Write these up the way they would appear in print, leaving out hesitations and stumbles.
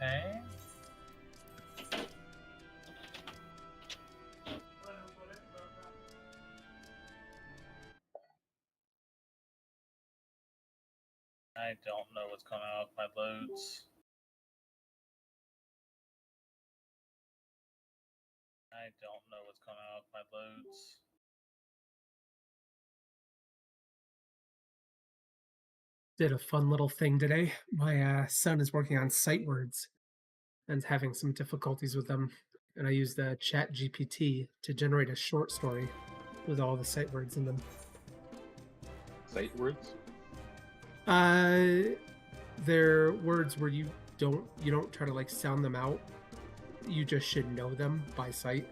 Okay. I don't know what's going on with my loads. I don't know what's going on with my loads. Did a fun little thing today. My son is working on sight words and having some difficulties with them. And I used the chat GPT to generate a short story with all the sight words in them. Sight words? They're words where you don't try to like sound them out. You just should know them by sight.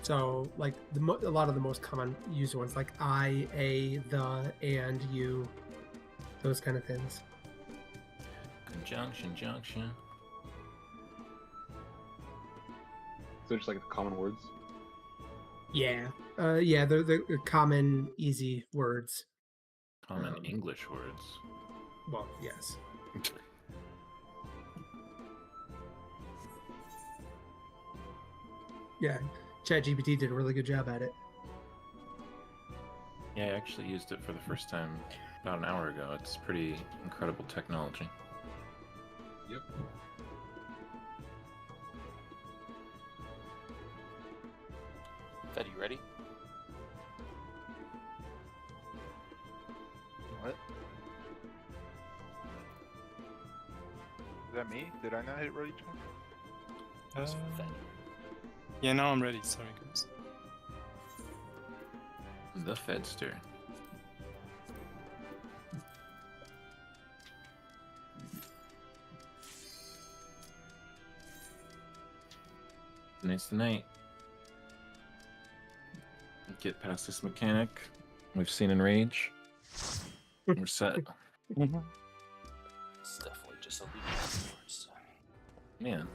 So like a lot of the most common used ones like I, a, the, and, you, those kind of things. Conjunction, junction. So just like the common words? Yeah. Yeah, they're common, easy words. Common English words. Well, yes. Yeah, ChatGPT did a really good job at it. Yeah, I actually used it for the first time about an hour ago. It's pretty incredible technology. Yep. Fed, you ready? What? Is that me? Did I not hit ready, John? Fed. Yeah, now I'm ready. Sorry, guys. The Fedster. Nice night. Get past this mechanic we've seen in Rage. We're set. It's definitely just a lead words. Man.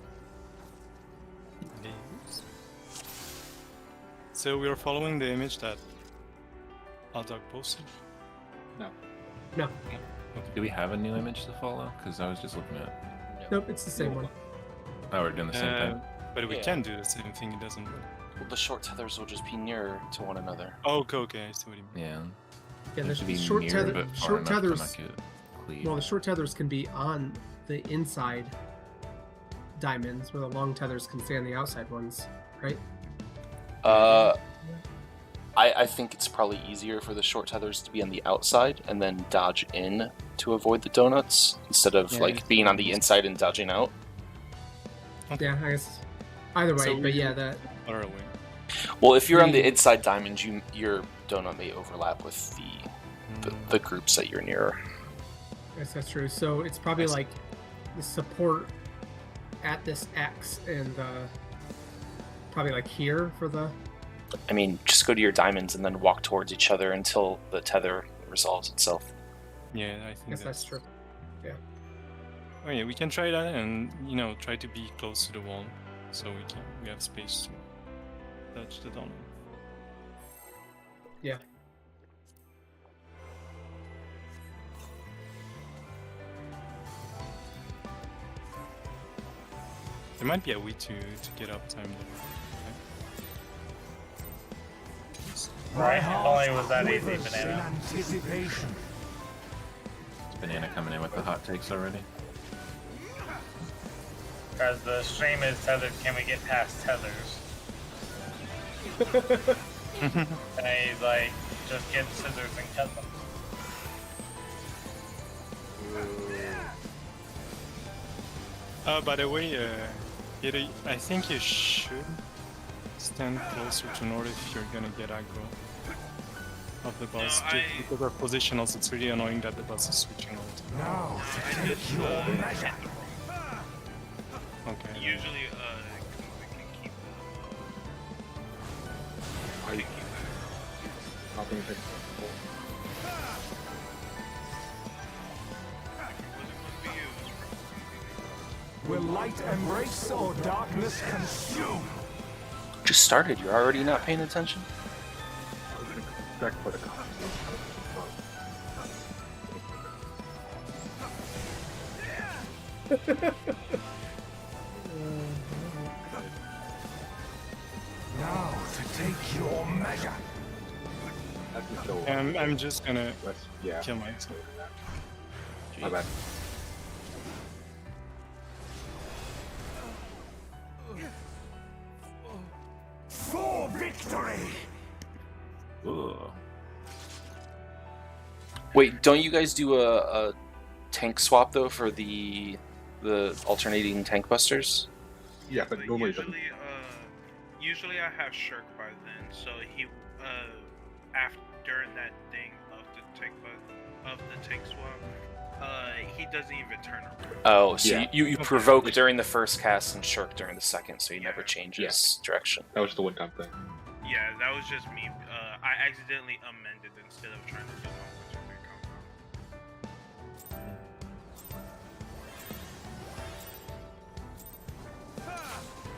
Names. So we are following the image that Aldog posted. No. No, Do we have a new image to follow? Because I was just looking at. nope, it's the same one. Oh, we're doing the same thing. But we Yeah. can do the same thing. It doesn't. Well, the short tethers will just be nearer to one another. Oh, okay. I see what you mean. Yeah. Yeah, They the should be short near, tether, but far short enough to tethers. not get cleaved. Well, the short tethers can be on the inside diamonds, where the long tethers can stay on the outside ones, right? I think it's probably easier for the short tethers to be on the outside and then dodge in to avoid the donuts instead of Yeah, like being on the inside and dodging out. Yeah, I guess either way, So but yeah, that Far away. Well, if you're on the inside diamonds, your donut may overlap with the groups that you're near. I guess that's true. So it's probably like the support at this X and probably like here for the. I mean, just go to your diamonds and then walk towards each other until the tether resolves itself. Yeah, I I think guess that's true. Yeah. Oh yeah, we can try that and try to be close to the wall, so we have space to touch the donut. Yeah. There might be a way to get up time there. Right, if only it was that easy, Banana. Anticipation. Is Banana coming in with the hot takes already? Because the stream is tethered, can we get past tethers? And he's like, just get scissors and cut them. By the way, I think you should stand closer to north if you're gonna get aggro of the bus. No, Because our positionals, it's really annoying that the bus is switching all the time. Now to I did take your measure. Okay. Usually, we can keep. Are you popping it? Will light embrace or darkness consume? Just started. You're already not paying attention. Back for the Now to take your measure. That's me kill. I'm just gonna Yeah. kill myself. My bad. For victory! Ugh. Wait, don't you guys do a tank swap though for the alternating tank busters? Yeah, but normally it doesn't. Usually I have Shirk by then, so he after during that thing of the tank swap, he doesn't even turn around. Oh, so Yeah. you provoke during the first cast and Shirk during the second, so he never changes direction. That was just a one-time thing. Yeah, that was just me. I accidentally amended instead of trying to do my one-turn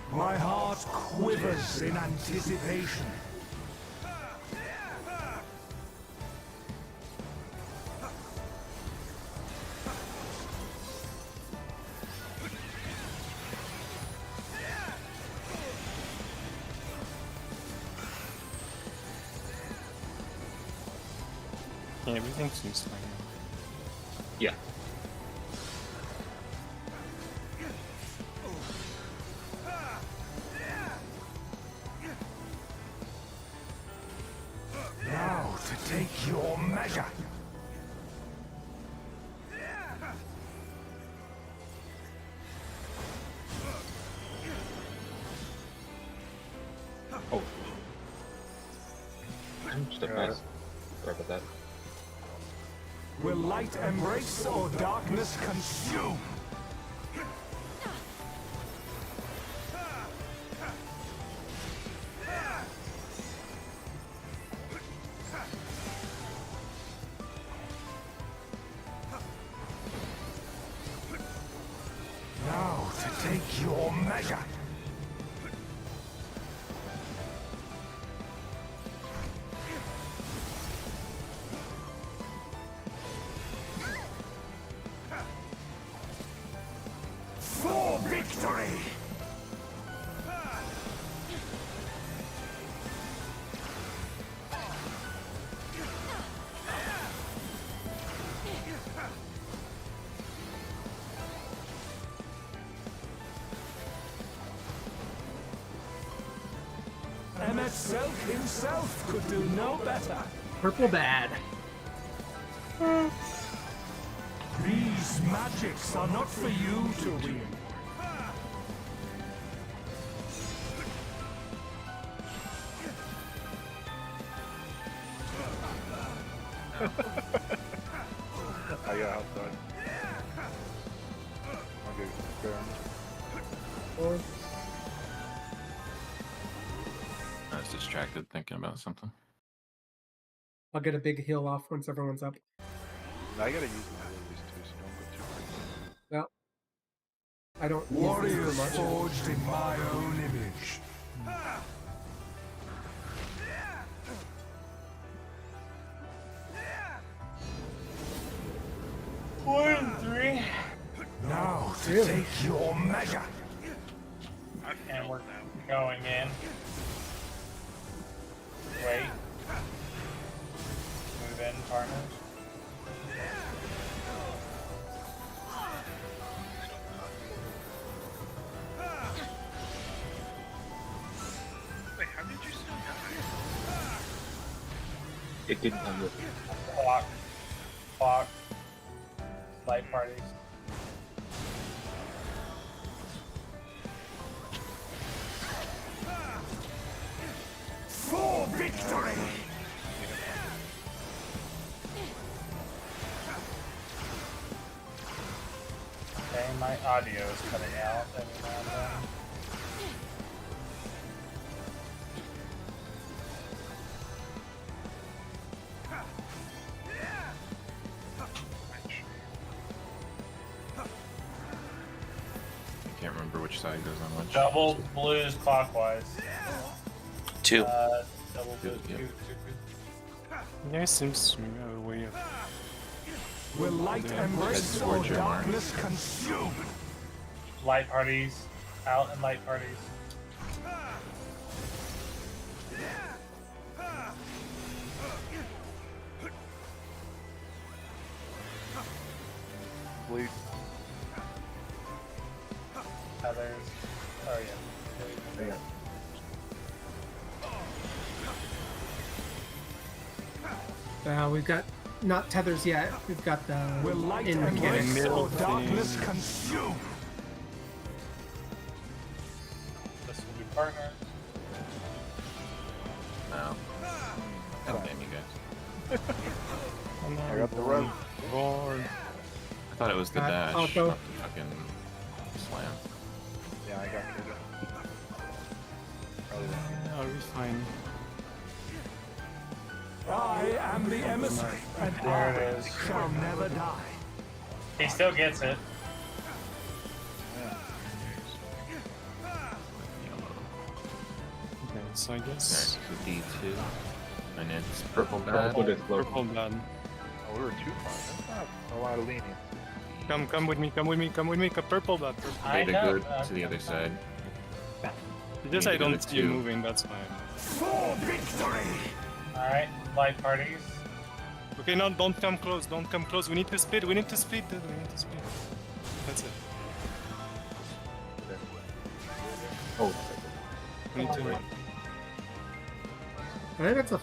combo. My heart quivers in anticipation. Yeah, everything seems fine. Yeah. Now to take your measure. Oh. Step past. Sorry about that. Will light embrace or darkness consume? Now to take your measure. For victory! Emmet Selk himself could do no better. Purple bad. These magics are not for you to wield. I got outside. I'll get confirmed. I was distracted thinking about something. I'll get a big heal off once everyone's up. I gotta use my lilies too, so don't go too crazy. Well, I don't use this Warriors for much. forged in my own image. Now to Really? take your measure. I And feel we're that. going in. Wait. Move in, partners. Wait, how did you still die? It didn't come with. Clock. Clock. Light parties. For victory! Okay, my audio is cutting out every now and then. I can't remember which side goes on which. Double blues clockwise. Two. Double blues. Yeah. Two. There seems to be a way of Will light Yeah, embrace head or towards your mark. darkness consume? light parties out and light parties. Bleed. Others. Oh yeah. Yeah. We've got not tethers yet. We've got the Will light in and mechanics. race or thing. darkness consume? This will be partners. No. God damn you guys. I got the res. Lord. I thought it was the dash, auto. not the fucking slam. Yeah, I got it. Probably won't Are we fine? I am the emissary, and There I it is. shall never die. He still gets it. Okay, so I guess Alright, so D2. And it's purple bad. Purple is low. purple bad. Oh, we were too far. That's not a lot of leaning. Come with me, come with me, come with me. Purple bad. Purple. I Beta know, good to the other side. It's just I Maybe don't the see you two. moving, that's fine. For victory! Alright, light parties. Okay, no, don't come close, don't come close. We need to split, we need to split, dude. We need to split. That's it. Oh, We need to. I think that's the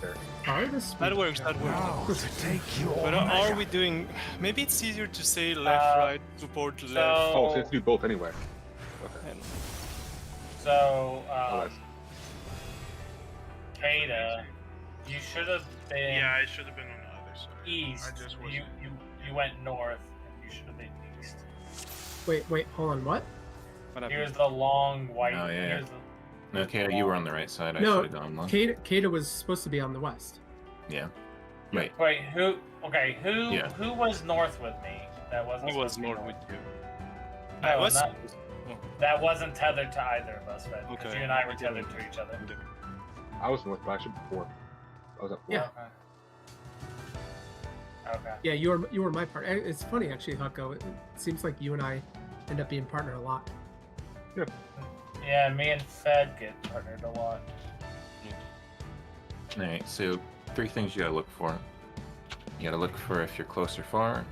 farthest. That works, that works. Now to take your But are measure. we doing? Maybe it's easier to say left, right, support left. oh, so you have to do both anyway. and- So, Oh, that's Kada, you should have been Yeah, I should have been on the other side. east. I just You, wasn't. you went north, and you should have been east. Wait, hold on. What? What happened? Here's the long white. Oh, yeah. Here's the, No, Kato, you were on the right side. I No, should have gone left. Kata was supposed to be on the west. Yeah. Wait. wait, who? Okay, who? Yeah. Who was north with me? That wasn't. I was supposed to be north with you. No, I was. not- That wasn't tethered to either of us, right? Because Okay. you and I were tethered to each other. I was north, but I should be 4. I was at 4. Yeah. Okay. Yeah, you were my partner. It's funny actually, Hucko. It seems like you and I end up being partner a lot. Yeah, me and Fed get partnered a lot. Alright, so 3 things you gotta look for. You gotta look for if you're close or far.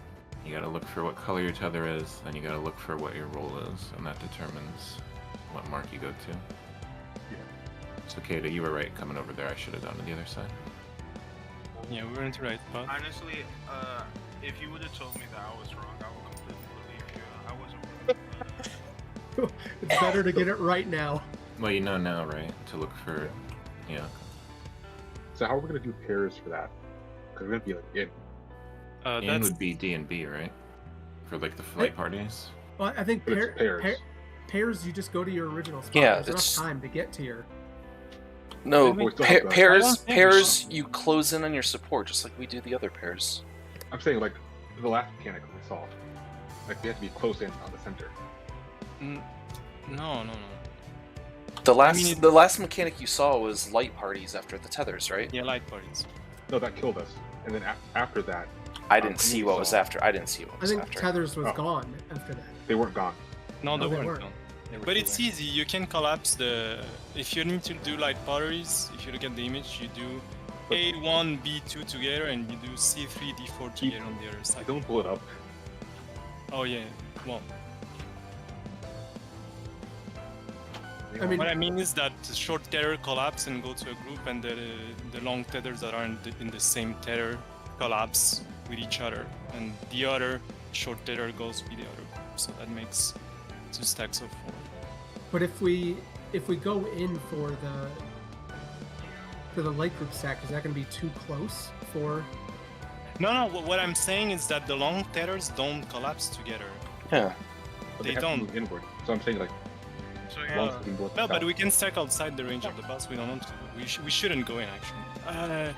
You gotta look for what color your tether is, and you gotta look for what your roll is, and that determines what mark you go to. So Kato, you were right coming over there. I should have gone to the other side. Yeah, we were into right spot. Honestly, if you would have told me that I was wrong, I would completely believe you. I wasn't wrong. It's better to get it right now. Well, you know now, right? To look for, yeah. So how are we gonna do pairs for that? Because we're gonna be like in. And That's would be D and B, right? For like the flight parties. Well, I think But it's pairs. pairs, you just go to your original spot. Yeah, There's it's- enough time to get to your. No, We still have to- I pairs. don't think Pairs. so. You close in on your support just like we do the other pairs. I'm saying like the last mechanic we saw. Like we have to be close in on the center. no. The last mean, it- the last mechanic you saw was light parties after the tethers, right? Yeah, light parties. No, that killed us. And then after that, I didn't I see think what so. was after. I didn't see what I was think after. tethers was Oh. gone after that. they weren't gone. No, No, they they weren't. weren't. No. They were But still it's in. easy. You can collapse the. If you need to do light potteries, if you look at the image, you do A1, B2 together, and you do C3, D4 together on the other Like, side. don't pull it up. Oh yeah. Well, I mean, what I mean is that the short tether collapse and go to a group, and the long tethers that are in the same tether collapse with each other, and the other short tether goes with the other group. So that makes 2 stacks of 4. but if we go in for the light group stack, is that going to be too close for? No. What I'm saying is that the long tethers don't collapse together. Yeah. But They have don't. to move inward. So I'm saying like So long yeah, swing north. No, but south. we can stack outside the range of the boss. We don't want to. We shouldn't go in actually.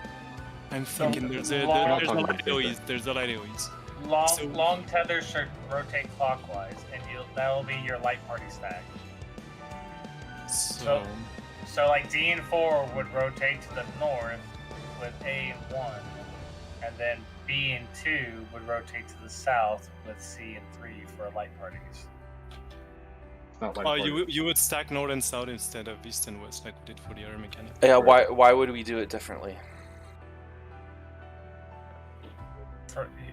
I'm thinking there's a long- there's a We're not light talking about AoEs. There's a light AoEs. Long So- long tethers should rotate clockwise, and that will be your light party stack. So So like D and 4 would rotate to the north with A and 1, and then B and 2 would rotate to the south with C and 3 for light parties. It's not line Oh, of fire. you would stack north and south instead of east and west, like we did for the other mechanic. Yeah, Right. why would we do it differently?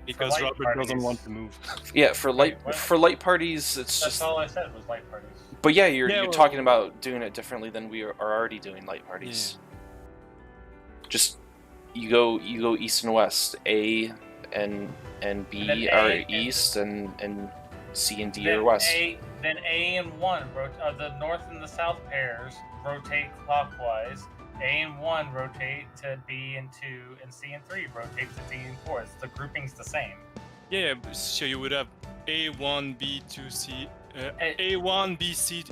Because light Robert doesn't parties- want to move. Yeah, for Wait, light what? parties, it's That's just. all I said was light parties. But yeah, you're Yeah, talking well- about doing it differently than we are already doing light parties. Just you go east and west. A and B And then are A- east, and C and D Then are west. Then A and 1, the north and the south pairs rotate clockwise. A and 1 rotate to B and 2, and C and 3 rotate to D and 4. The grouping's the same. Yeah, so you would have A1, B2, C, Eh. A1, BC,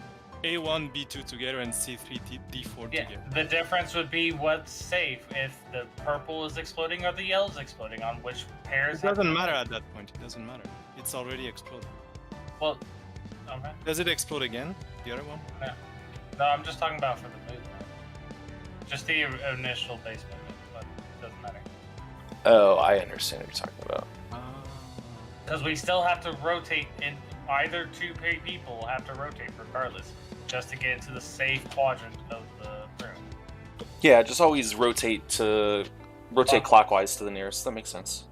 A1, B2 together, and C3, D4 Yeah, together. the difference would be what's safe if the purple is exploding or the yellow is exploding, on which pairs. It doesn't matter at that point. It doesn't matter. It's already exploded. Well, okay. Does it explode again? The other one? No, I'm just talking about for the movement. Just the initial base movement, but it doesn't matter. Oh, I understand what you're talking about. Because we still have to rotate in either two people have to rotate regardless, just to get into the safe quadrant of the room. Yeah, just always rotate clockwise to the nearest. That makes sense.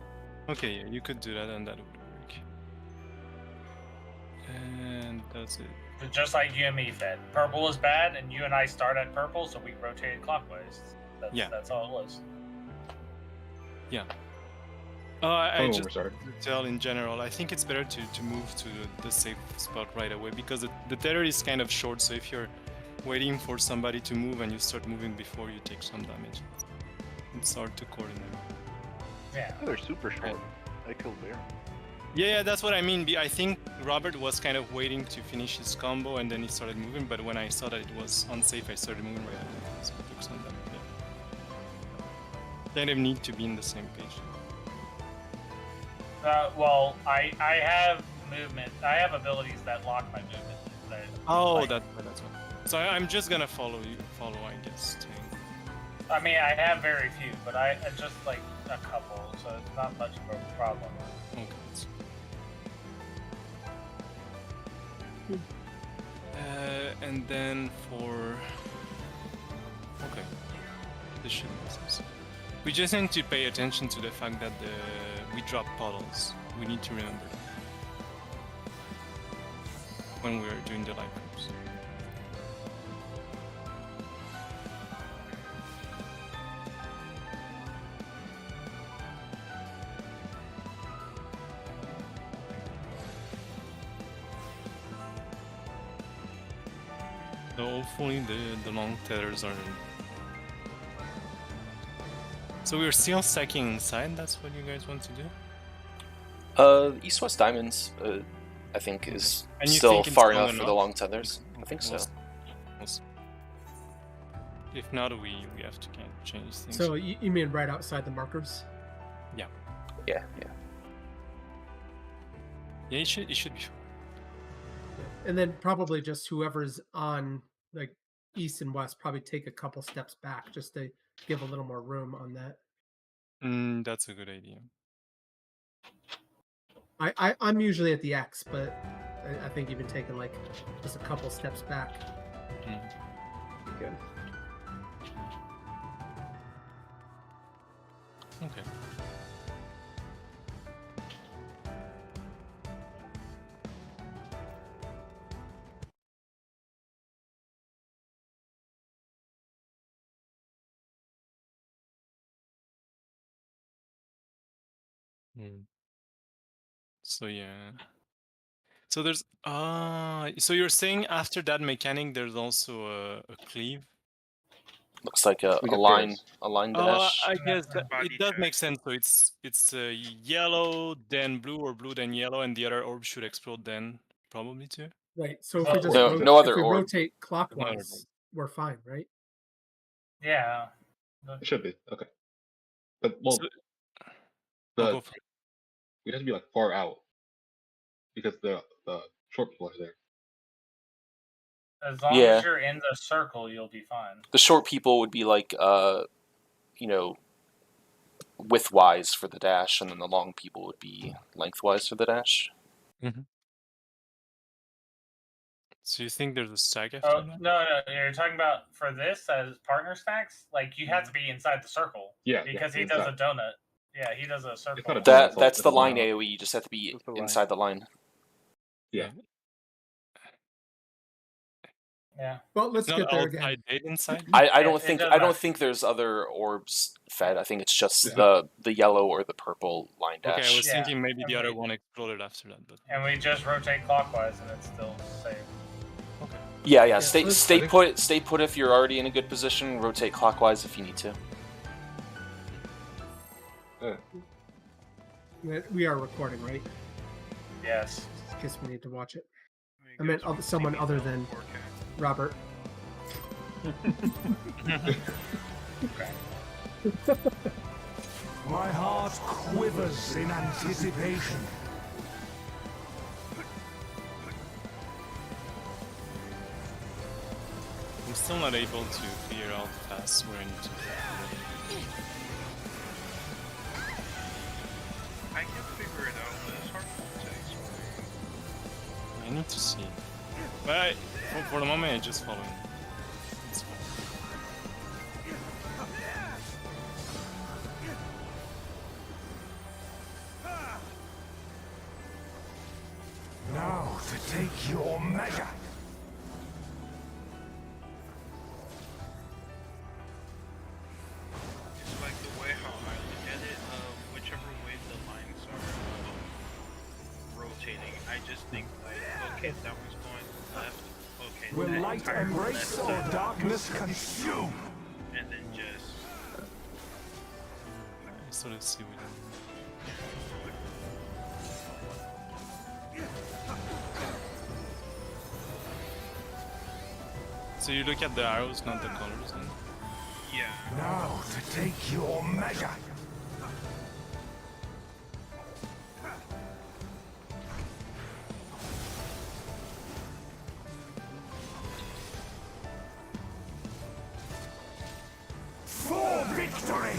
Okay, yeah, you could do that, and that would work. And that's it. Just like you and me, Fed. Purple is bad, and you and I start at purple, so we rotated clockwise. That's all it was. Yeah. I Oh, just we're sorry. tell in general. I think it's better to move to the safe spot right away because the tether is kind of short. So if you're waiting for somebody to move and you start moving before, you take some damage. It's hard to coordinate. Yeah. Oh, they're super short. I killed Bear. Yeah, that's what I mean. I think Robert was kind of waiting to finish his combo and then he started moving. But when I saw that it was unsafe, I started moving right away. So I took some damage. Yeah. Kind of need to be in the same page. Well, I have movement. I have abilities that lock my movement. That's one. So I'm just gonna follow, I guess. I mean, I have very few, but I just like a couple, so it's not much of a problem. Okay. And then for... Okay. This should make sense. We just need to pay attention to the fact that we drop puddles. We need to remember when we're doing the light groups. So hopefully the long tethers are... So we're still stacking inside, that's what you guys want to do? East-West Diamonds, I think, is And you still think it's far long enough for the enough? long tethers. I think so. We'll see. If not, we have to kind of change things. So you mean right outside the markers? Yeah. Yeah. Yeah, it should be fine. And then probably just whoever's on like east and west probably take a couple steps back just to give a little more room on that. That's a good idea. I'm usually at the X, but I think even taking like just a couple steps back. Good. Okay. So yeah. So there's so you're saying after that mechanic there's also a cleave? Looks like a We got line pairs. dash. I guess the body it does check. make sense. So it's yellow then blue or blue then yellow, and the other orb should explode then probably too. Right. So if we just No- no other if we orb. rotate clockwise, we're fine, right? Yeah. It should be okay. But So- go for it. we have to be like far out because the short people are there. As long Yeah. as you're in the circle, you'll be fine. The short people would be like, widthwise for the dash, and then the long people would be lengthwise for the dash. So you think there's a stack after Oh that? no, you're talking about for this as partner stacks. Like you have to be inside the circle. Yeah, because yeah, he does a inside. donut. Yeah, he does a circle. not a donut. That's the That's a line line. AoE. You just have to be That's the line. inside the line. Yeah. Yeah. Well, let's Not get there outside again. date inside. I don't It think does I don't not. think there's other orbs fed. I think it's just Yeah. the yellow or the purple line Okay, I dash. was Yeah, thinking maybe the and other we- one exploded after that, but And we just rotate clockwise, and it's still safe. okay. Yeah. let's- Stay put if you're already in a good position. Rotate clockwise if you need to. We are recording, right? Yes. In case we need to watch it. You I meant guys wanna see someone me other build than 4K? Robert. My heart quivers in anticipation. I'm still not able to figure out fast where I need to go. I can figure it out, but it's hard to taste. I need to see. But for the moment, I just follow him. It's fine. Now to take your measure. It's like the way how I look at it, whichever way the lines are rotating, I just think like, okay, that one's going left, okay, Will that light entire embrace left or side, darkness consume? and then just I sort of see what you mean. So you look at the arrows, not the colors, then? yeah. Now to take your measure. For victory!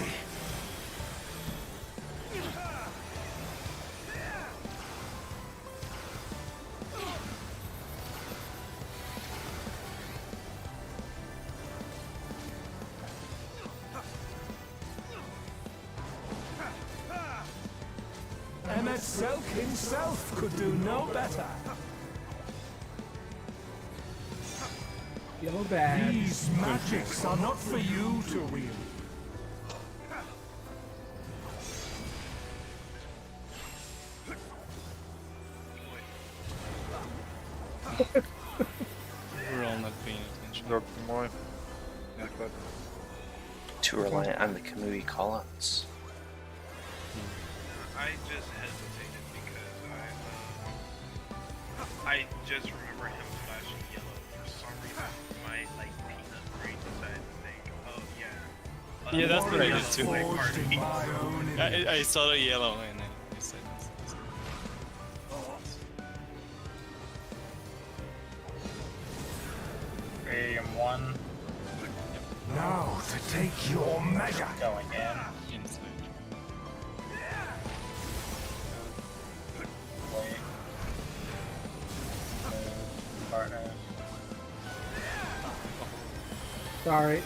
Emmet Selk himself could do no better. Yellow bag. These magics are not for you to wield. We're all not paying attention. Drop some more. Yeah, but Too reliant on the Kamui callouts. I just hesitated because I just remember him flashing yellow for some reason. My like peanut brain decided to think, oh yeah. Yeah, that's what I did yellow too. light Forged in party. my own image. I saw the yellow and I said this. Medium 1 Now to take your measure. going in. Inside. Wait. Partners. Sorry.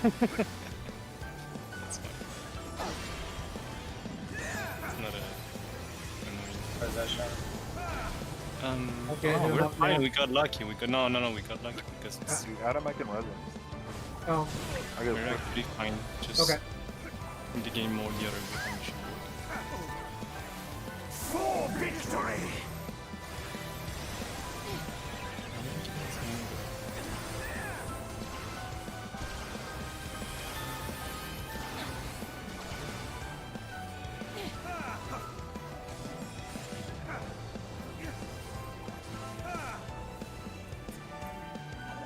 That's fine. It's not a annoying. Position. Okay, oh, hit him we're up fine. now. We got lucky. We got no. We got lucky because it's, dude, Adam, I can res him. Oh, I got we're a actually fine. Just okay. in the game mode, the other weapon should For victory!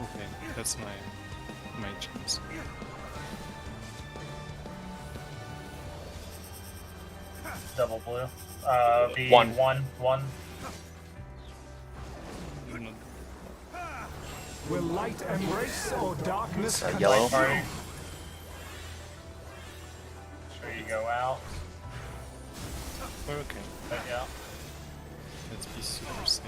Okay, that's my chance. Double blue. Be One. 1. You're not- Will light embrace or darkness Yellow. consume? Party. Sure you go out. We're okay. But yeah. Let's be super safe.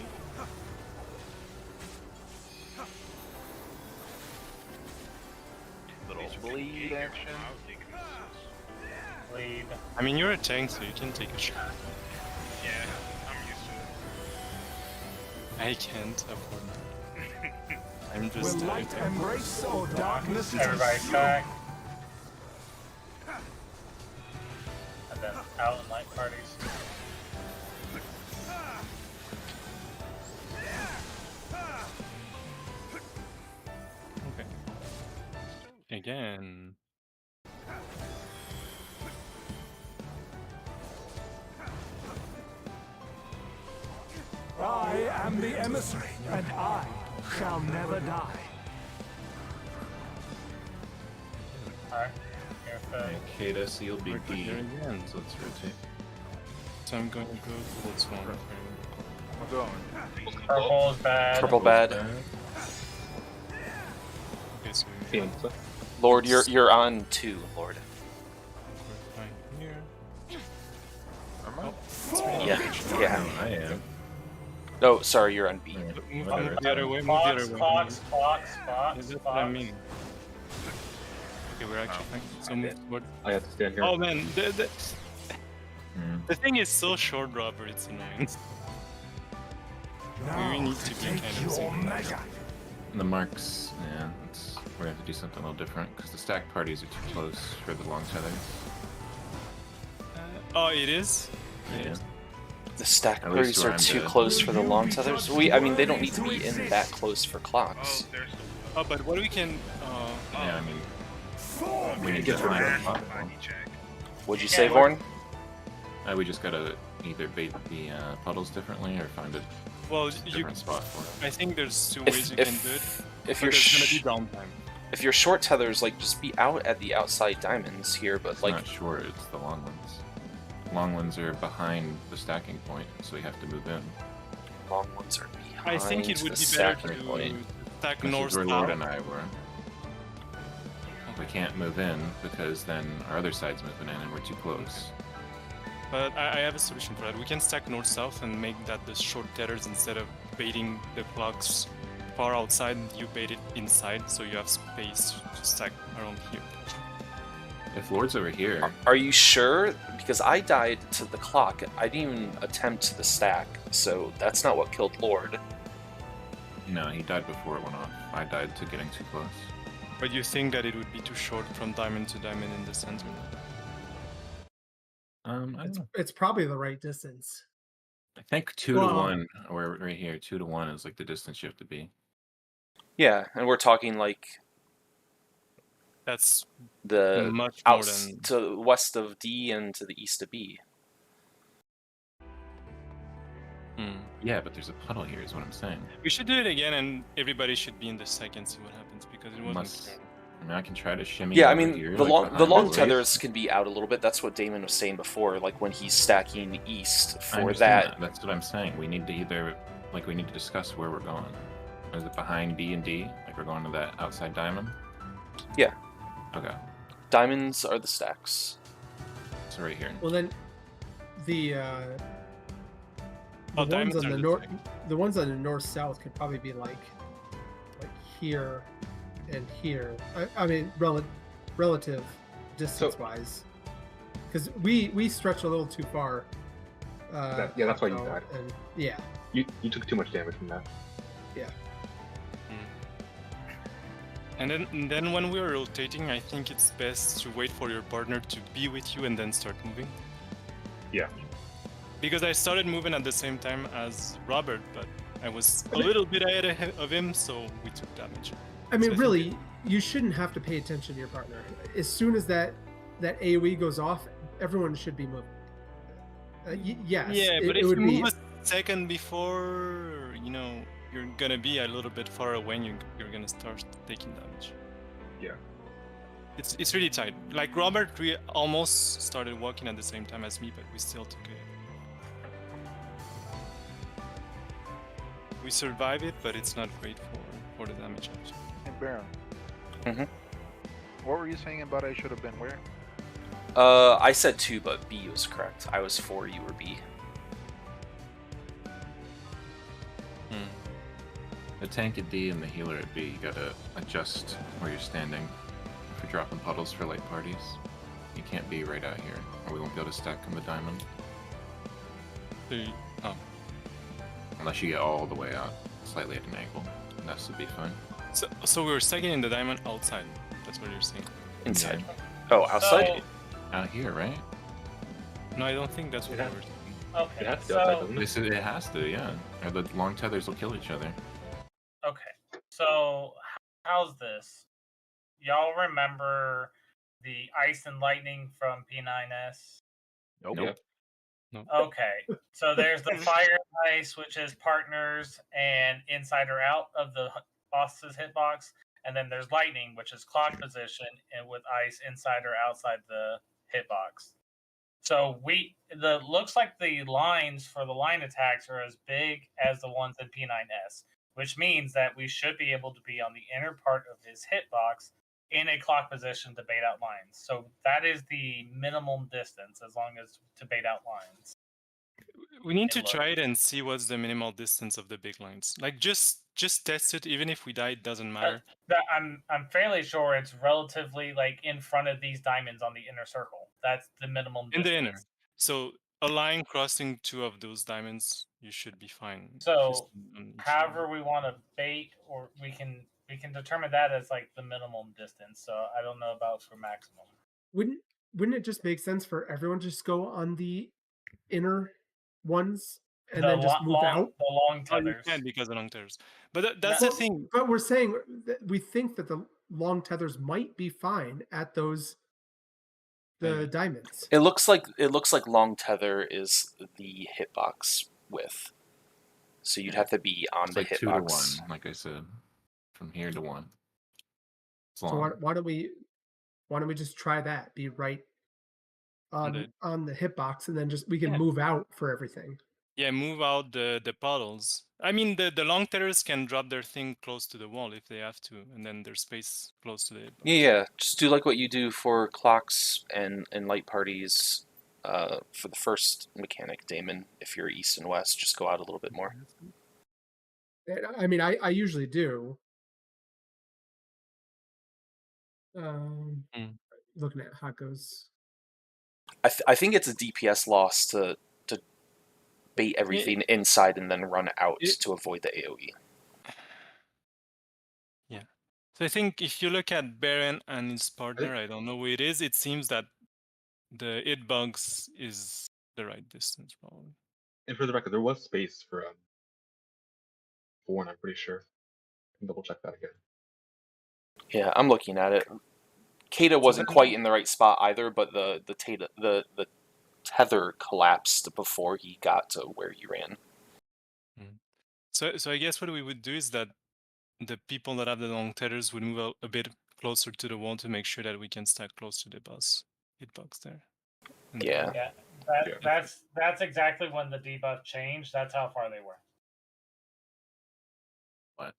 Little At least we can bleed get here action. without taking assists. Lead. I mean, you're a tank, so you can take a shot. Yeah, I'm used to it. I can't afford that. I'm just Will light embrace or darkness Everybody consume? back. And then out in light parties. Okay. Again. I am the emissary, and I shall never die. Alright. Here's the Cadus, you'll be We're D. here again. So let's rotate. So I'm going to go towards one. I'm going. purple is bad. Purple bad. Okay, so Panda. Lord, you're on 2, Lord. we're fine here. Am I? Yeah. I am. No, sorry, you're on B. Move Whatever. the other way, move the Fox, other way. Fox, Fox, Yeah, Fox, that's what I Fox. mean. Okay, we're actually fine. So move toward. I have to stand here. Oh man, Hmm. the thing is so short, Robert, it's annoying. Now, We need to be take kind of your simple. measure. The marks, yeah, we're gonna have to do something a little different because the stacked parties are too close for the long tethers. Oh, it is? Yeah. The stack At least parties where are I'm too good. close for the long tethers. I mean, they don't need to be in that close for Oh, clocks. there's the Oh, but what we can. Yeah, I mean, For we me. need to find a massive platform. body check. What'd you Yeah, say, what- Vorn? We just gotta either bait the puddles differently or find a well, different spot for it. I think there's two If- ways you if- can do it. If But you're there's gonna be downtime. if you're short tethers, like just be out at the outside diamonds here, but It's like not short, it's the long ones. Long ones are behind the stacking point, so we have to move in. long ones are behind I think it would the be better stacking to point. stack This north is where Lord south. and I were. We can't move in because then our other side's moving in and we're too close. But I have a solution for that. We can stack north south and make that the short tethers instead of baiting the clocks far outside. You bait it inside, so you have space to stack around here. If Lord's over here, Are you sure? Because I died to the clock. I didn't even attempt the stack, so that's not what killed Lord. no, he died before it went off. I died to getting too close. But you think that it would be too short from diamond to diamond in the center? I don't know. It's probably the right distance. I think 2 to Well- 1, or right here, 2 to 1 is like the distance you have to be. Yeah, and we're talking like That's the much more out than. to west of D and to the east of B. Hmm. Yeah, but there's a puddle here, is what I'm saying. We should do it again, and everybody should be in the second. See what happens because it wasn't. Unless- clear. I mean, I can try to shimmy. Yeah, I over mean here, the like, long the behind long the tethers can be out a little bit. That's what Damon was saying before, like when he's stacking east I for understand that. That's what I'm saying. We need to either, like, we need to discuss where we're going. Is it behind D and D? Like, we're going to that outside diamond? Yeah. Okay, Diamonds are the stacks. so right here. Well, then the ones diamonds on are the the north, same. the ones on the north south could probably be like here and here. I mean, relative distance wise, because we stretch a little too far. Yeah, that's why you Paco, died. And yeah, You took too much damage from that. And then when we're rotating, I think it's best to wait for your partner to be with you and then start moving. Yeah. Because I started moving at the same time as Robert, but I was a little bit ahead of him, so we took damage. I mean, So I really, you shouldn't have to pay attention to your partner. As soon as that AOE goes off, everyone should be moving. Yes. Yeah, but it if would you be. move a second before, you're gonna be a little bit far away and you're gonna start taking damage. Yeah. It's really tight. Like Robert, we almost started walking at the same time as me, but we still took it. We survive it, but it's not great for the damage option. Hey, Baron. Mhm. What were you saying about I should have been where? I said 2, but B was correct. I was 4, you were B. The tank at D and the healer at B, you gotta adjust where you're standing. If you're dropping puddles for light parties, you can't be right out here, or we won't be able to stack on the diamond. Oh. Unless you get all the way out, slightly at an angle. And that should be fine. So we were stacking in the diamond outside. That's what you're saying. Inside. Yeah. Oh, outside. Out here, right? No, I don't think that's what we Yeah. were saying. Okay, It has to go outside, so doesn't it? They said it has to, yeah. Or the long tethers will kill each other. okay, so how's this? Y'all remember the ice and lightning from P9S? Nope. Yeah. Okay, so there's the fire and ice, which is partners and inside or out of the boss's hitbox, and then there's lightning, which is clock position, and with ice inside or outside the hitbox. So looks like the lines for the line attacks are as big as the ones in P9S, which means that we should be able to be on the inner part of his hitbox in a clock position to bait out lines. So that is the minimum distance as long as to bait out lines. We need to It try it and see what's the minimal distance of the big lines. Like just test it. Even if we die, it doesn't matter. I'm fairly sure it's relatively like in front of these diamonds on the inner circle. That's the minimum In distance. the inner. So a line crossing 2 of those diamonds, you should be fine. So On each however line. we want to bait, or we can determine that as like the minimum distance. So I don't know about for maximum. Wouldn't it just make sense for everyone to just go on the inner ones and the then just move out? The long Oh, you tethers. can't because of long tethers. But that's the thing. But we're saying that we think that the long tethers might be fine at the diamonds. It looks like long tether is the hitbox width. So you'd have to be on It's the like 2 to hitbox. 1, like I said. From here to 1. It's So long. why don't we just try that? Be right on the hitbox, and then we can move out for everything. Yeah, move out the puddles. I mean, the long tethers can drop their thing close to the wall if they have to, and then there's space close to the hitbox. Yeah, just do like what you do for clocks and light parties. For the first mechanic, Damon, if you're east and west, just go out a little bit more. I mean, I usually do. Looking at how it goes. I think it's a DPS loss to bait everything inside and then run out to avoid the AoE. Yeah. So I think if you look at Baron and his partner, I don't know who it is, it seems that the hitbox is the right distance, probably. And for the record, there was space for 4, I'm pretty sure. I can double check that again. Yeah, I'm looking at it. Kata wasn't quite in the right spot either, but the tether collapsed before he got to where he ran. So I guess what we would do is that the people that have the long tethers would move a bit closer to the wall to make sure that we can stack close to the hitbox there. Yeah. That's exactly when the debuff changed. That's how far they were. What?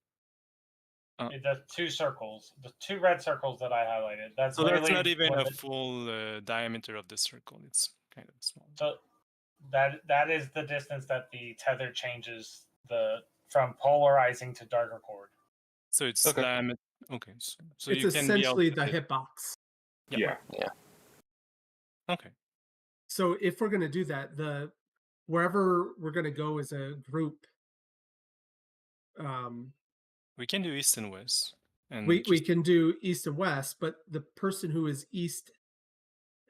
The 2 circles, the 2 red circles that I highlighted. That's not even a full diameter of the circle. It's kind of small. So that is the distance that the tether changes from polarizing to darker chord. So it's Okay. Okay. So it's you can essentially be the hitbox. Yeah. Okay. So if we're gonna do that, wherever we're gonna go as a group, we can do east and west. And we can do east and west, but the person who is east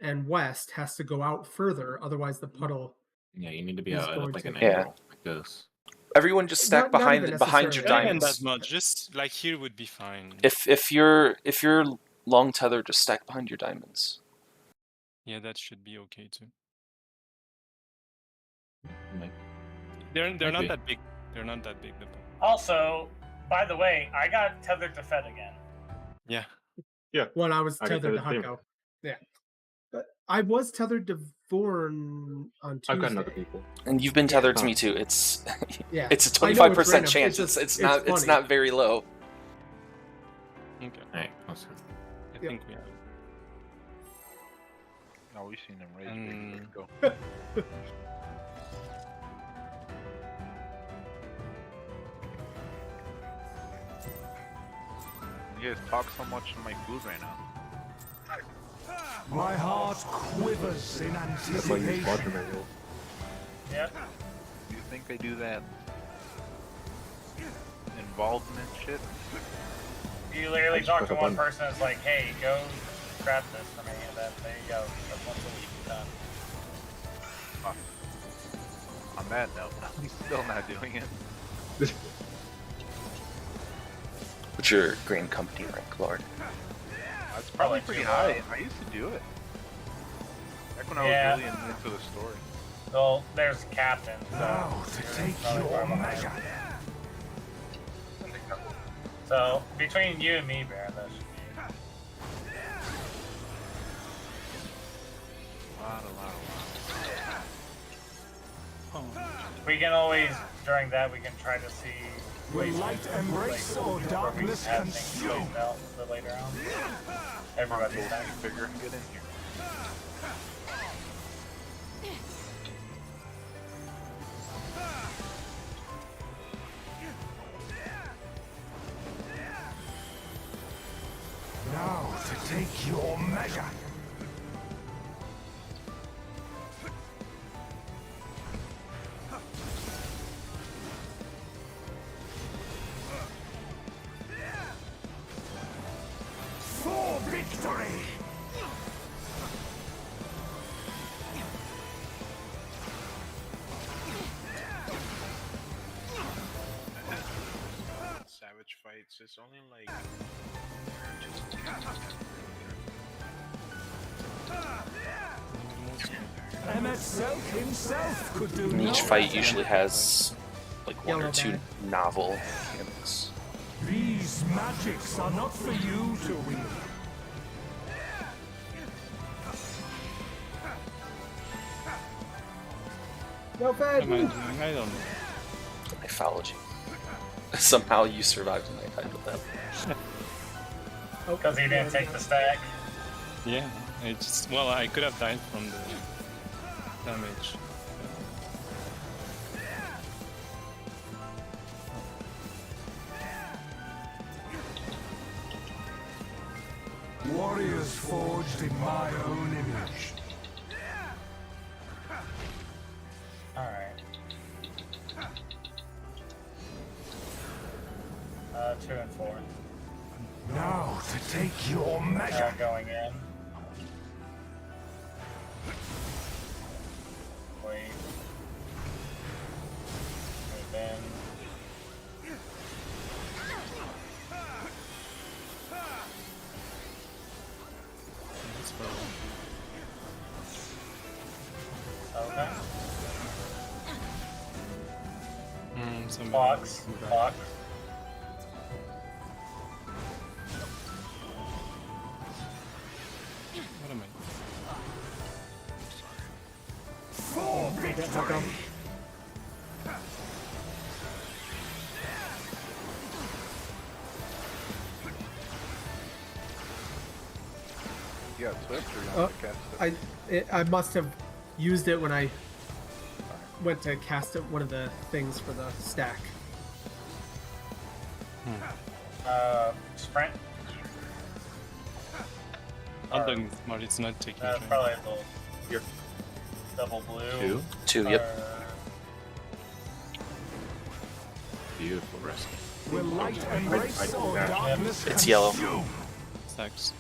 and west has to go out further, otherwise the puddle. Yeah, you need to be out at like an Yeah. angle, like this. Everyone just stack Not even behind your necessarily. Not diamonds. that much. Just like here would be fine. If you're long tether, just stack behind your diamonds. Yeah, that should be okay too. Like, They're Might not be. that big. They're not that big. Also, by the way, I got tethered to Fed again. Yeah. Yeah. When I was I got tethered to tethered too. Hucko. Yeah. But I was tethered to Vorn on Tuesday. I've got other people. And you've been tethered to me too. It's Yeah. it's a I know 25% random. chance. It's It's funny. not very low. Okay. hey, let's I think we have. No, we've seen them rage. Mm. Let's go. You guys talk so much in my food right now. My heart quivers in That's why you use water anticipation. manual. Yep. You think I do that involvement shit? You literally just talk click to a one button. person, it's like, hey, go grab this for me, and then there you go. That's once a week done. On that note, I'm still not doing it. What's your green company rank, Lord? That's probably Probably pretty too high. low. I used to do it. Back when Yeah. I was really into the story. Well, there's captain. So Now to you're take probably your far behind. measure. So between you and me, Baron, that should be. Lot. We can always during that we can try to see. Will ways light to, embrace or where we can darkness have things consume? spaced out for later on. Everybody's time. Figure, get in here. Now to take your measure. For victory! Savage fights. It's only like. Emmet Selk himself could do And no each fight better. usually has like one Yellow or two bag. novel mechanics. These magics are not for you to wield. No What am I bad. doing? I don't know. Mythology. Somehow you survived my title then. Because he didn't take the stack. Yeah, I just well, I could have died from the damage. Warriors forged in my own image. Alright. 2 and 4. Now to take your measure. Going in. Wait. Move in. That's probably- Okay. somebody Clocks. come back. Clock. What am I? For victory. You got Swift or you Oh, want to cast it? I must have used it when I went to cast it, one of the things for the stack. Sprint. I'm doing smart, it's not taking time. Probably a little. Here. Double blue. 2. 2, yep. Beautiful rescue. Will light embrace I or dash. darkness It's yellow. consume? Sucks.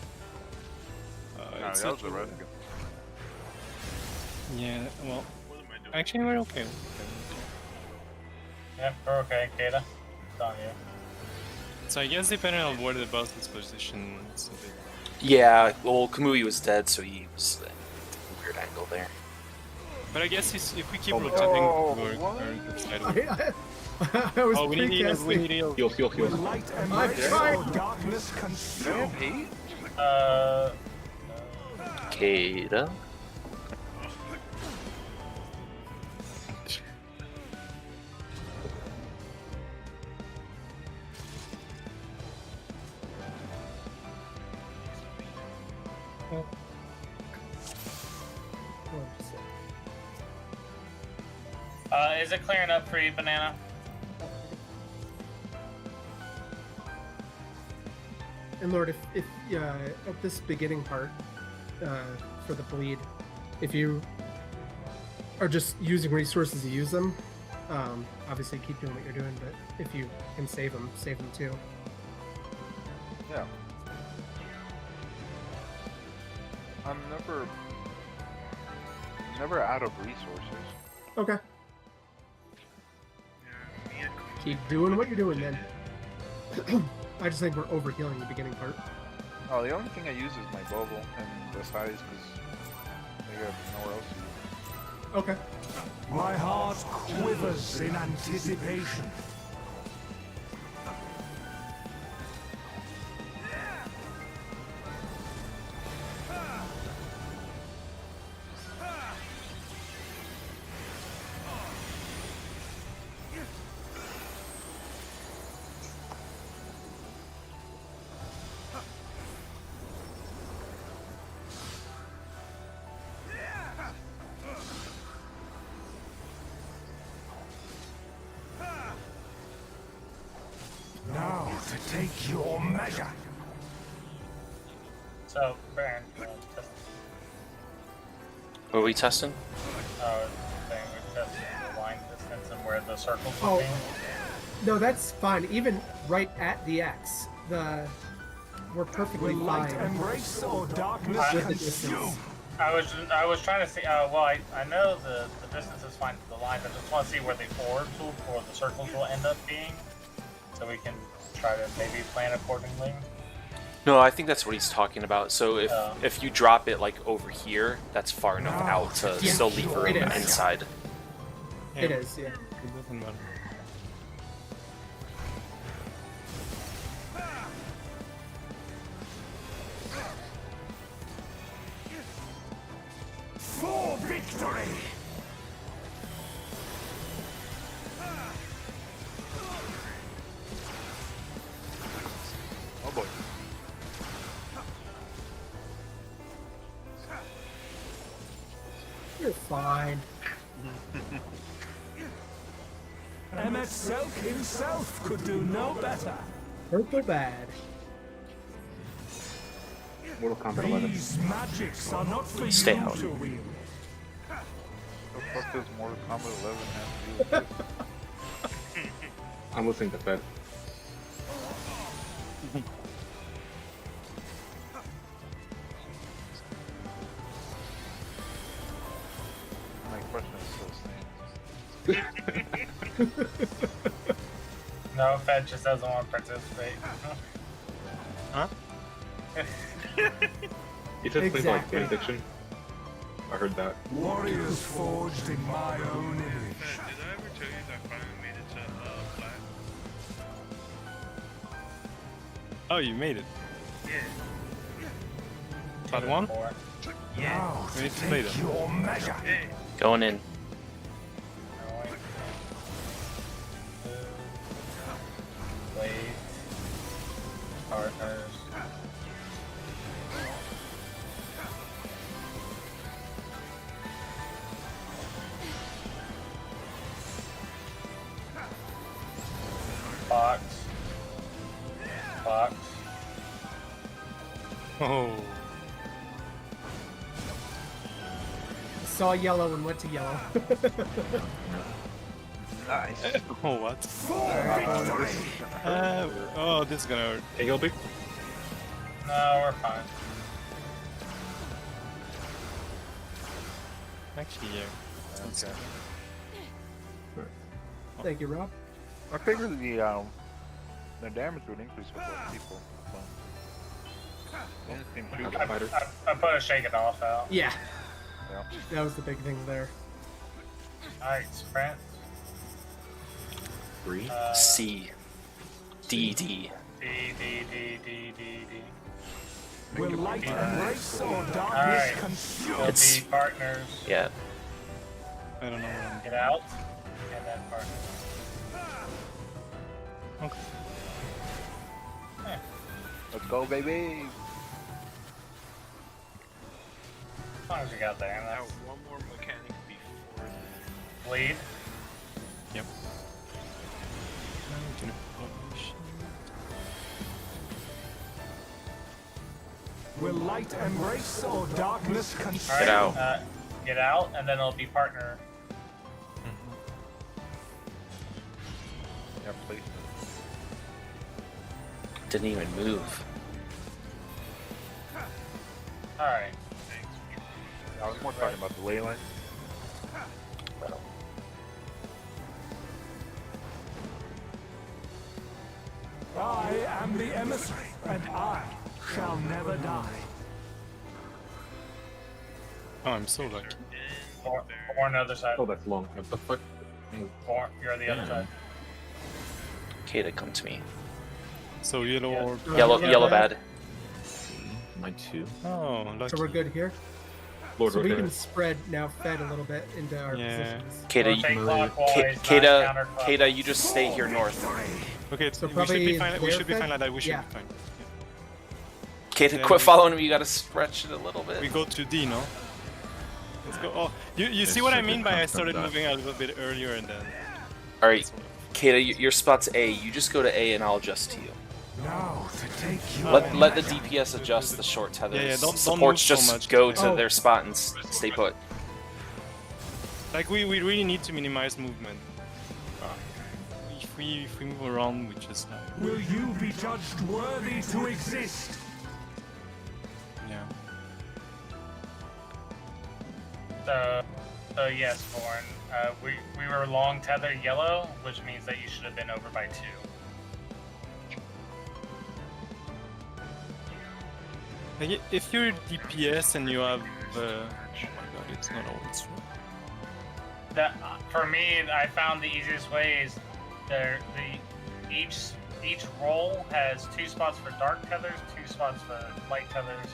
No, It's that was not- a rescue. Yeah, well, What am I doing? actually we're okay. Yep, we're okay. Kata. It's on you. So I guess depending on where the boss is positioned, it's a bit... Yeah, well, Kamui was dead, so he was at a weird angle there. But I guess if we keep Oh my rotating, God. we're What? good sideways. I was Oh, we need heals, we need pre-casting. heals. Heals, heals, Will heals. light embrace trying. or darkness consume? Hey, Kata. Is it clearing up for you, Banana? And Lord, if at this beginning part for the bleed, if you are just using resources to use them, obviously keep doing what you're doing. But if you can save them too. Yeah. I'm never out of resources. Okay. Yeah, me and Keep doing what you're doing then. I just think we're overhealing the beginning part. Oh, the only thing I use is my bubble and the size because I got nowhere else to use it. Okay. My heart quivers in anticipation. Now to take your measure. So, Baron, What are we testing? we're testing the line distance and where the circles Oh. will be. No, that's fine. Even right at the X, we're perfectly Will light fine. embrace or darkness With the consume? distance. I was trying to see. Well, I know the distance is fine to the line. I just want to see where the orbs will, or the circles will end up being, so we can try to maybe plan accordingly. No, I think that's what he's talking about. So if you drop it like over here, that's far enough out to Yeah, still leave room it is. inside. It is, yeah. It doesn't matter. For victory! Oh boy. You're fine. MF Selk himself could do no better. Purple bad. Mortal Kombat 11. These magics are not for Stay you out. to wield. The fuck does Mortal Kombat 11 have to do with it? I'm listening to Fed. My question is still staying. No, Fed just doesn't want to participate. Huh? He says things like Exactly. benediction. I heard that. Warriors forged in my own image. Fed, did I ever tell you that I finally made it to flat? Oh, you made it. Yeah. Part 1? Four. Now We to need to play take them. your measure. Hey, Going in. Going. Wait. Partners. Box. Box. Oh. Saw yellow and went to yellow. Nice. Oh, what? For victory! Oh, this is gonna hurt. Hey, Gilby. No, we're fine. Actually, yeah. Sounds Okay. Thank you, Rob. I figured the damage would increase with more people. So. Didn't seem too Combat bad. fighter. I put a shake it off out. Yeah, Yeah. that was the big thing there. Alright, sprint. 3. C. D. D. D, D, D, D, D, D. Will light embrace or darkness Alright. consume? Will It's- be partners. Yeah. I don't know what I'm Get out. And then partners. Okay. Yeah. Let's go, baby! As long as you got there. And now that's one more mechanic before the bleed. Yep. Will light embrace or darkness consume? Get out. Get out, and then it'll be partner. Yeah, please. Didn't even move. Alright. I was more talking about the ley line. I am the emissary, and I shall never die. Oh, I'm so lucky. Or on the other side. Oh, that's long. What the fuck? Or you're on the other Yeah. side. Kata, come to me. So yellow Yeah. orb. Yellow bad. My 2. Oh, lucky. So we're good here. Lord So we rotate. can spread now fed a little bit into our Yeah. positions. Kata, Rotate clockwise, not Kata, counterclockwise. Kata, you just stay here north. Okay, So we should probably be fine. We there, should be Fed? fine like that. We should Yeah. be fine. Kata, Then quit we- following me. You gotta stretch it a little bit. We go to D, no? Let's go. Oh, you It's see what I such a mean by I concept started that- moving a little bit earlier and then. All right, Kata, your spot's A. You just go to A, and I'll adjust to you. Now to take your Let the DPS adjust the short tethers. Yeah, don't Supports move so just much. go to Oh. their spot and stay put. Like we really need to minimize movement. If we move around, we just Will you be judged worthy to exist? yeah. So yes, Born. We were long tether yellow, which means that you should have been over by 2. Like, if you're DPS and you have, oh my god, it's not always true. That for me, I found the easiest way is each role has 2 spots for dark tethers, 2 spots for light tethers,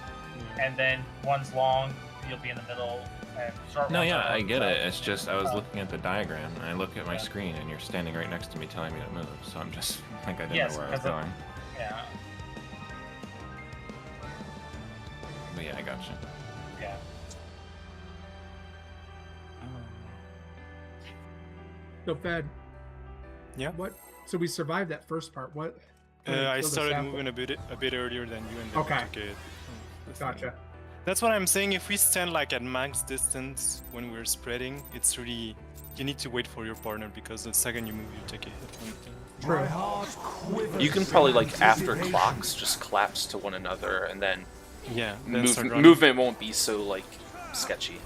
and then one's long. You'll be in the middle, and short. No, ones yeah, are I on get the it. side. It's just I was looking at the diagram and I look at my screen and you're standing right next to me telling me to move. So I'm just like I didn't Yes, know where I was 'cause it- going. Yeah, But yeah, I got you. yeah. So fed. Yeah. What? So we survived that first part. What? I Kill the started sapling. moving a bit earlier than you, and then Okay. we took it. Gotcha. That's what I'm saying. If we stand like at max distance when we're spreading, it's really you need to wait for your partner because the second you move, you take a hit. True. My heart quivers You can probably in like after anticipation. clocks just collapse to one another, and then Yeah. Then start running. movement won't be so like sketchy.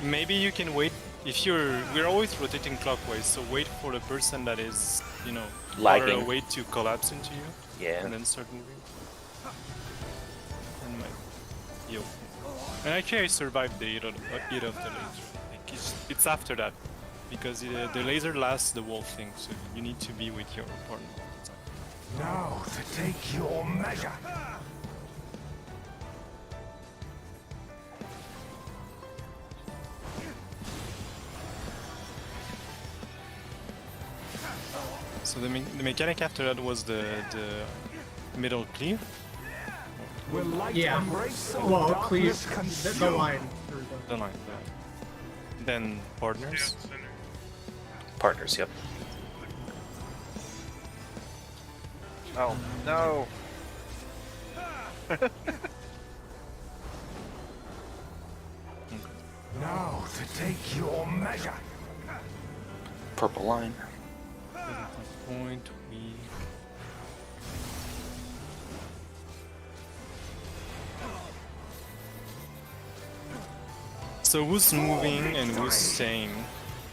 Maybe you can wait if we're always rotating clockwise, so wait for the person that is, farther Lagging. away to collapse into you, Yeah. and then start moving. And might be okay. And actually, I survived the hit of the laser. Like it's after that, because the laser lasts the whole thing, so you need to be with your partner. Now to take your measure. So the mechanic after that was the middle clear. Will light Yeah. embrace or Well, darkness clear the consume? line. through the- The line. Then partners. Partners, yep. Oh, no. Now to take your measure. Purple line. Point we. So who's moving and who's staying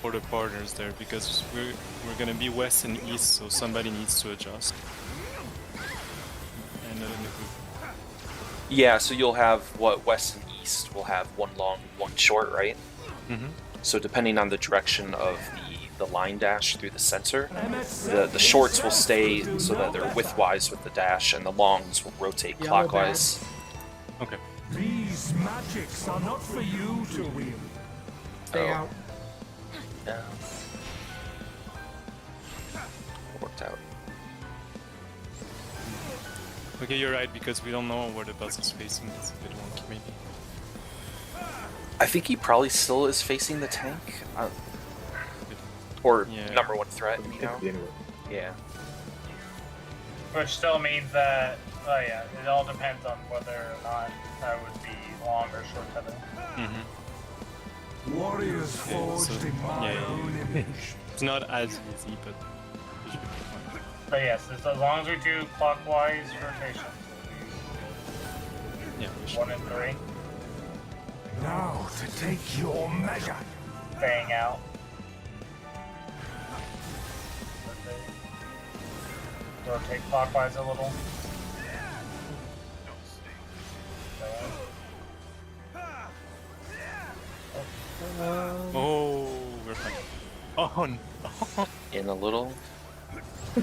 for the partners there? Because we're gonna be west and east, so somebody needs to adjust. And then in the group. Yeah, so you'll have west and east will have one long, one short, right? Mm-hmm. So depending on the direction of the line dash through the center, the shorts will stay so that they're widthwise with the dash, and the longs will rotate Yellow clockwise. Okay. These magics are not for you to wield. Stay Oh. out. Yeah. Worked out. Okay, you're right, because we don't know where the bus is facing. That's a bit wonky, maybe. I think he probably still is facing the tank. Or Yeah. number one threat, It you could know? be anywhere. Yeah. Which still means that, oh yeah, it all depends on whether or not that would be long or short tether. Mm-hmm. Warriors Okay, forged so- in my yeah, own image. It's not as easy, but it should be fine. But yes, as long as we do clockwise rotations, Yeah, we should. 1 and 3, Now to take your measure. bang out. Rotate clockwise a little. Oh, we're fine. Oh no. In a little. No.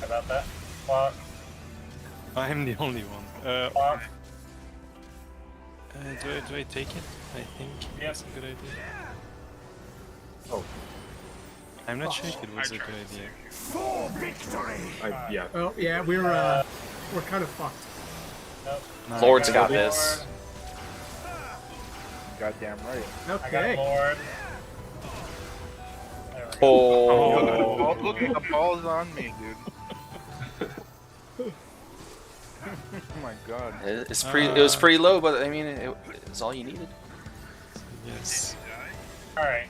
How about that? Clock, I'm the only one. clock. Do I take it? I think Yes. that's a good idea. Oh, I'm not sure if it was a good idea. For victory. yeah. Oh yeah, we're kind of fucked. Nope. Lord's I got Lord. this. Goddamn right. I Okay. got Lord. There we go. Oh. Look at the ball's on me, dude. Oh my god. It was pretty low, but I mean, it was all you needed. Yes. Alright.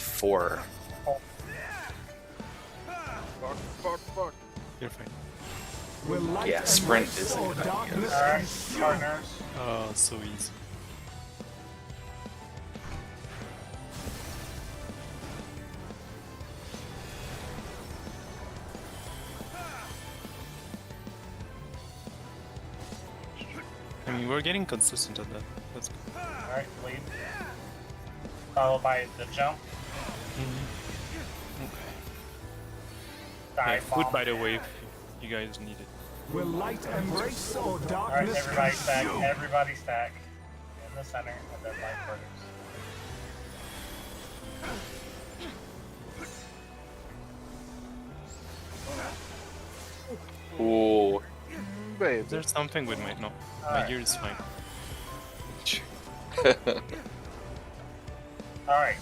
4. Fuck. You're fine. Will light Yeah, and sprint race is a or good idea. darkness Alright, consume? partners. Oh, so easy. I mean, we're getting consistent at that. That's good. Alright, lead. Followed by the jump. Okay. Dive Yeah, food, bomb. by the way, if you guys need it. Will light embrace or Alright, darkness everybody stack. consume? Everybody stack. In the center, and then light partners. Ooh. Babe. Is there something with my... No, my Alright. gear is fine. Alright.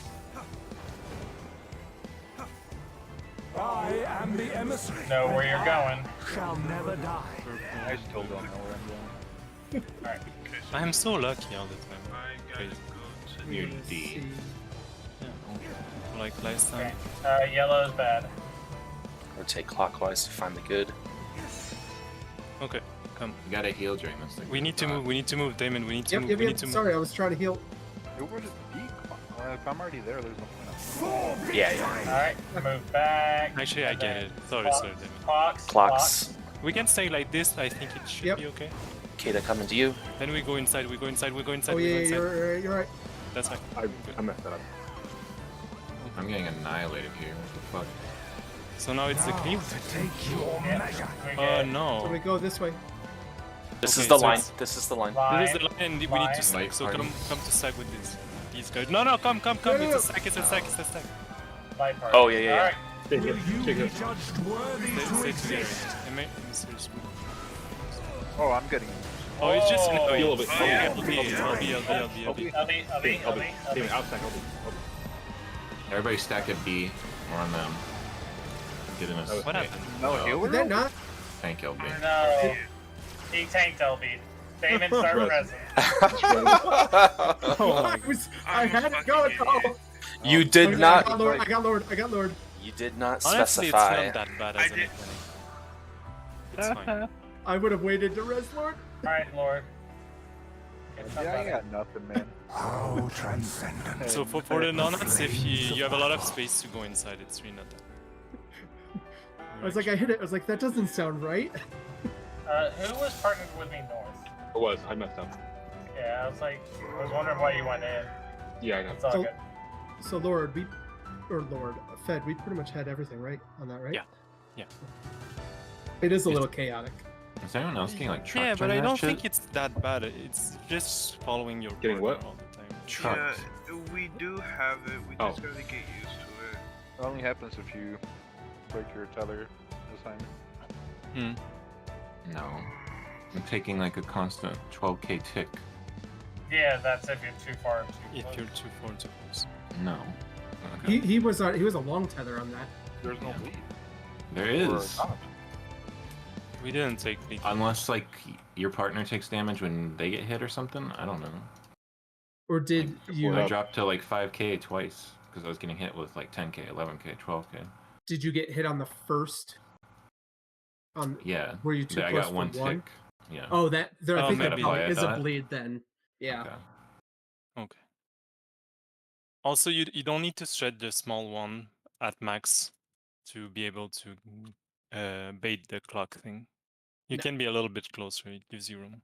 I am the emissary. Know where you're going. Shall never die. I still don't know where I'm going. Alright. I'm so lucky all the time. I gotta Crazy. go to You're Let's D. see. Yeah. Like last Okay. time. Yellow's bad. Rotate clockwise to find the good. Okay, come. You gotta heal during this thing. We need to move. We need to move, Damon. We need to Yep, move. yep, We yep. need to move. Sorry, I was trying to heal. It would be. If I'm already there, there's no point. For victory. Yeah. Alright, move back. Actually, I and get then it. Sorry, clock- sorry, Damon. Clocks. We can stay like this. I think it should Yep. be okay. Kata coming to you. Then we go inside. We go inside. We go inside. Oh we go yeah, inside. you're right. That's fine. I messed that up. I'm getting annihilated here. What the fuck? So now it's the Now clean. to take your measure. We Oh get So no. we go this way. This Okay, is the so line. it's- This is the line. This is line. the line, and we need line. to stack. Light So party. come to stack with these guys. No, come. No, It's a stack. It's a stack. It's a stack. Light part. Oh, yeah. Alright. Take Will it. you Take be it. judged worthy Stay to together. exist? Am I serious? Oh, I'm getting. Oh, it's just an Oh, LB. a little bit. LB. LB. David, outside. Everybody stack at B. We're on them. Get in a What happened? No, Oh, healer? Did that not? tank LB. No. He tanked LB. Damon, start Right. resin. I had it going. Oh. You Okay, did I not. got Lord. I got Lord. You did not Honestly, specify. it's not that bad I as a did- mechanic. It's fine. I would have waited to res Lord. Alright, Lord. Get Yeah, I somebody. got nothing, man. How transcendent. So for the non-nuts, if you have a lot of space to go inside, it's really not that. I was like, I hit it. I was like, that doesn't sound right. Who was partnered with me north? It was. I messed up. Yeah, I was wondering why you went in. Yeah, I know. It's all So- good. So Fed, we pretty much had everything right on that, right? Yeah. Yeah. It is a little chaotic. Is anyone else getting like trucked Yeah, but during I that don't shit? think it's that bad. It's just following your Getting partner what? all the time. Trucks. Yeah, we do have it. We Oh. just gotta get used to it. It only happens if you break your tether assignment. No. I'm taking like a constant 12k tick. Yeah, that's if you're too far. If you're too far too close. No. Okay. He was a long tether on that. there's no bleed. There Or is. not. We didn't take bleed. Unless, like, your partner takes damage when they get hit or something. I don't know. Or did you I dropped to, like, 5k twice because I was getting hit with, like, 10k, 11k, 12k. did you get hit on the first? Yeah. Were you too I close got for one one? tick. Yeah. Oh, I Oh, think that maybe. probably Apply is a that? bleed then. Yeah. Okay. Okay. Also, you don't need to stretch the small one at max to be able to bait the clock thing. You No. can be a little bit closer. It gives you room.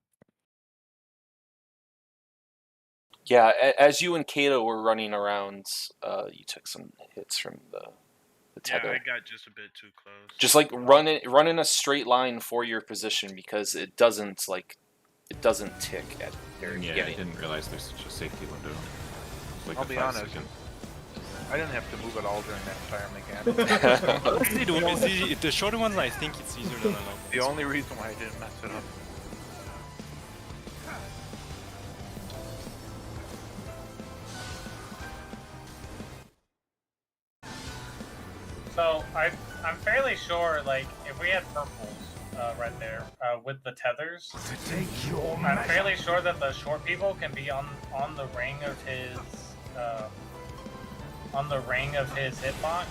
Yeah, as you and Kato were running around, you took some hits from the Yeah, tether. I got just a bit too close. Just like run in a straight line for your position because it doesn't tick at very Yeah, I beginning. didn't realize there's such a safety window. It's like I'll a be 5 honest. second. I didn't have to move at all during that entire mechanic. Honestly, the shorter ones, I think it's easier than a long one. The only reason why I didn't mess it up. So I'm fairly sure, like, if we had purples right there with the tethers, To take your I'm measure. fairly sure that the short people can be on the ring of his hitbox,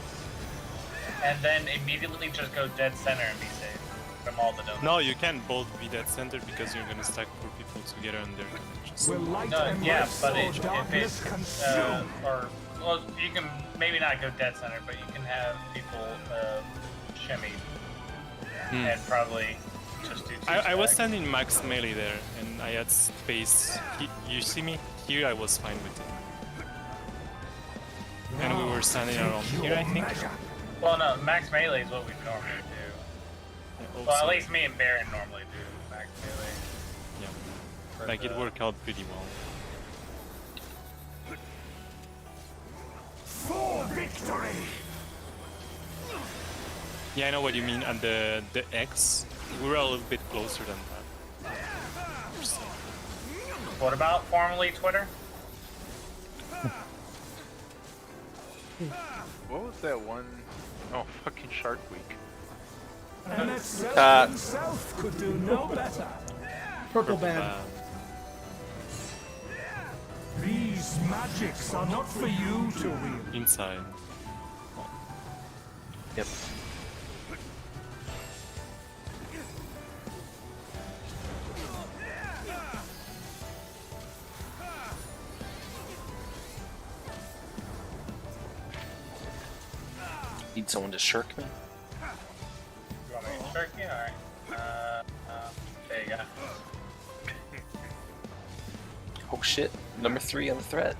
and then immediately just go dead center and be safe from all the donuts. No, you can't both be dead centered because you're gonna stack 4 people together and they're gonna just... Will light No, embrace yeah, but or if darkness it consume? well, you can maybe not go dead center, but you can have people shimmy and probably just do. I was standing max melee there and I had space. You see me? Here I was fine with it. And we were standing around here, I think. Well, no, max melee is what we normally do. Yeah, Well, at also- least me and Baron normally do max melee. Yeah. But, Like it worked out pretty well. For victory! Yeah, I know what you mean. And the X, we were a little bit closer than that. What about formerly Twitter? What was that one? Oh, fucking Shark Week. And itself himself could do no better. Purple band. These magics are not for you to wield. Inside. Yep. Need someone to shirk me? You want me to shirk you? Alright. There you go. Oh shit, number 3 on the threat.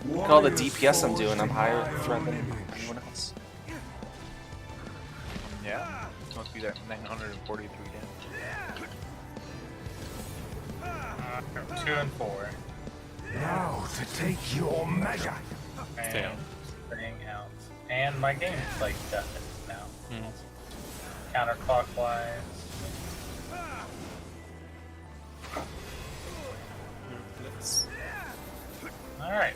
Look at all the DPS I'm doing, I'm higher threat than anyone else. Yeah, must be that 943 damage. 2 and 4. Now to take your measure. Stay out. Staying out. And my game is like deafened now. Counterclockwise. Let's... Alright.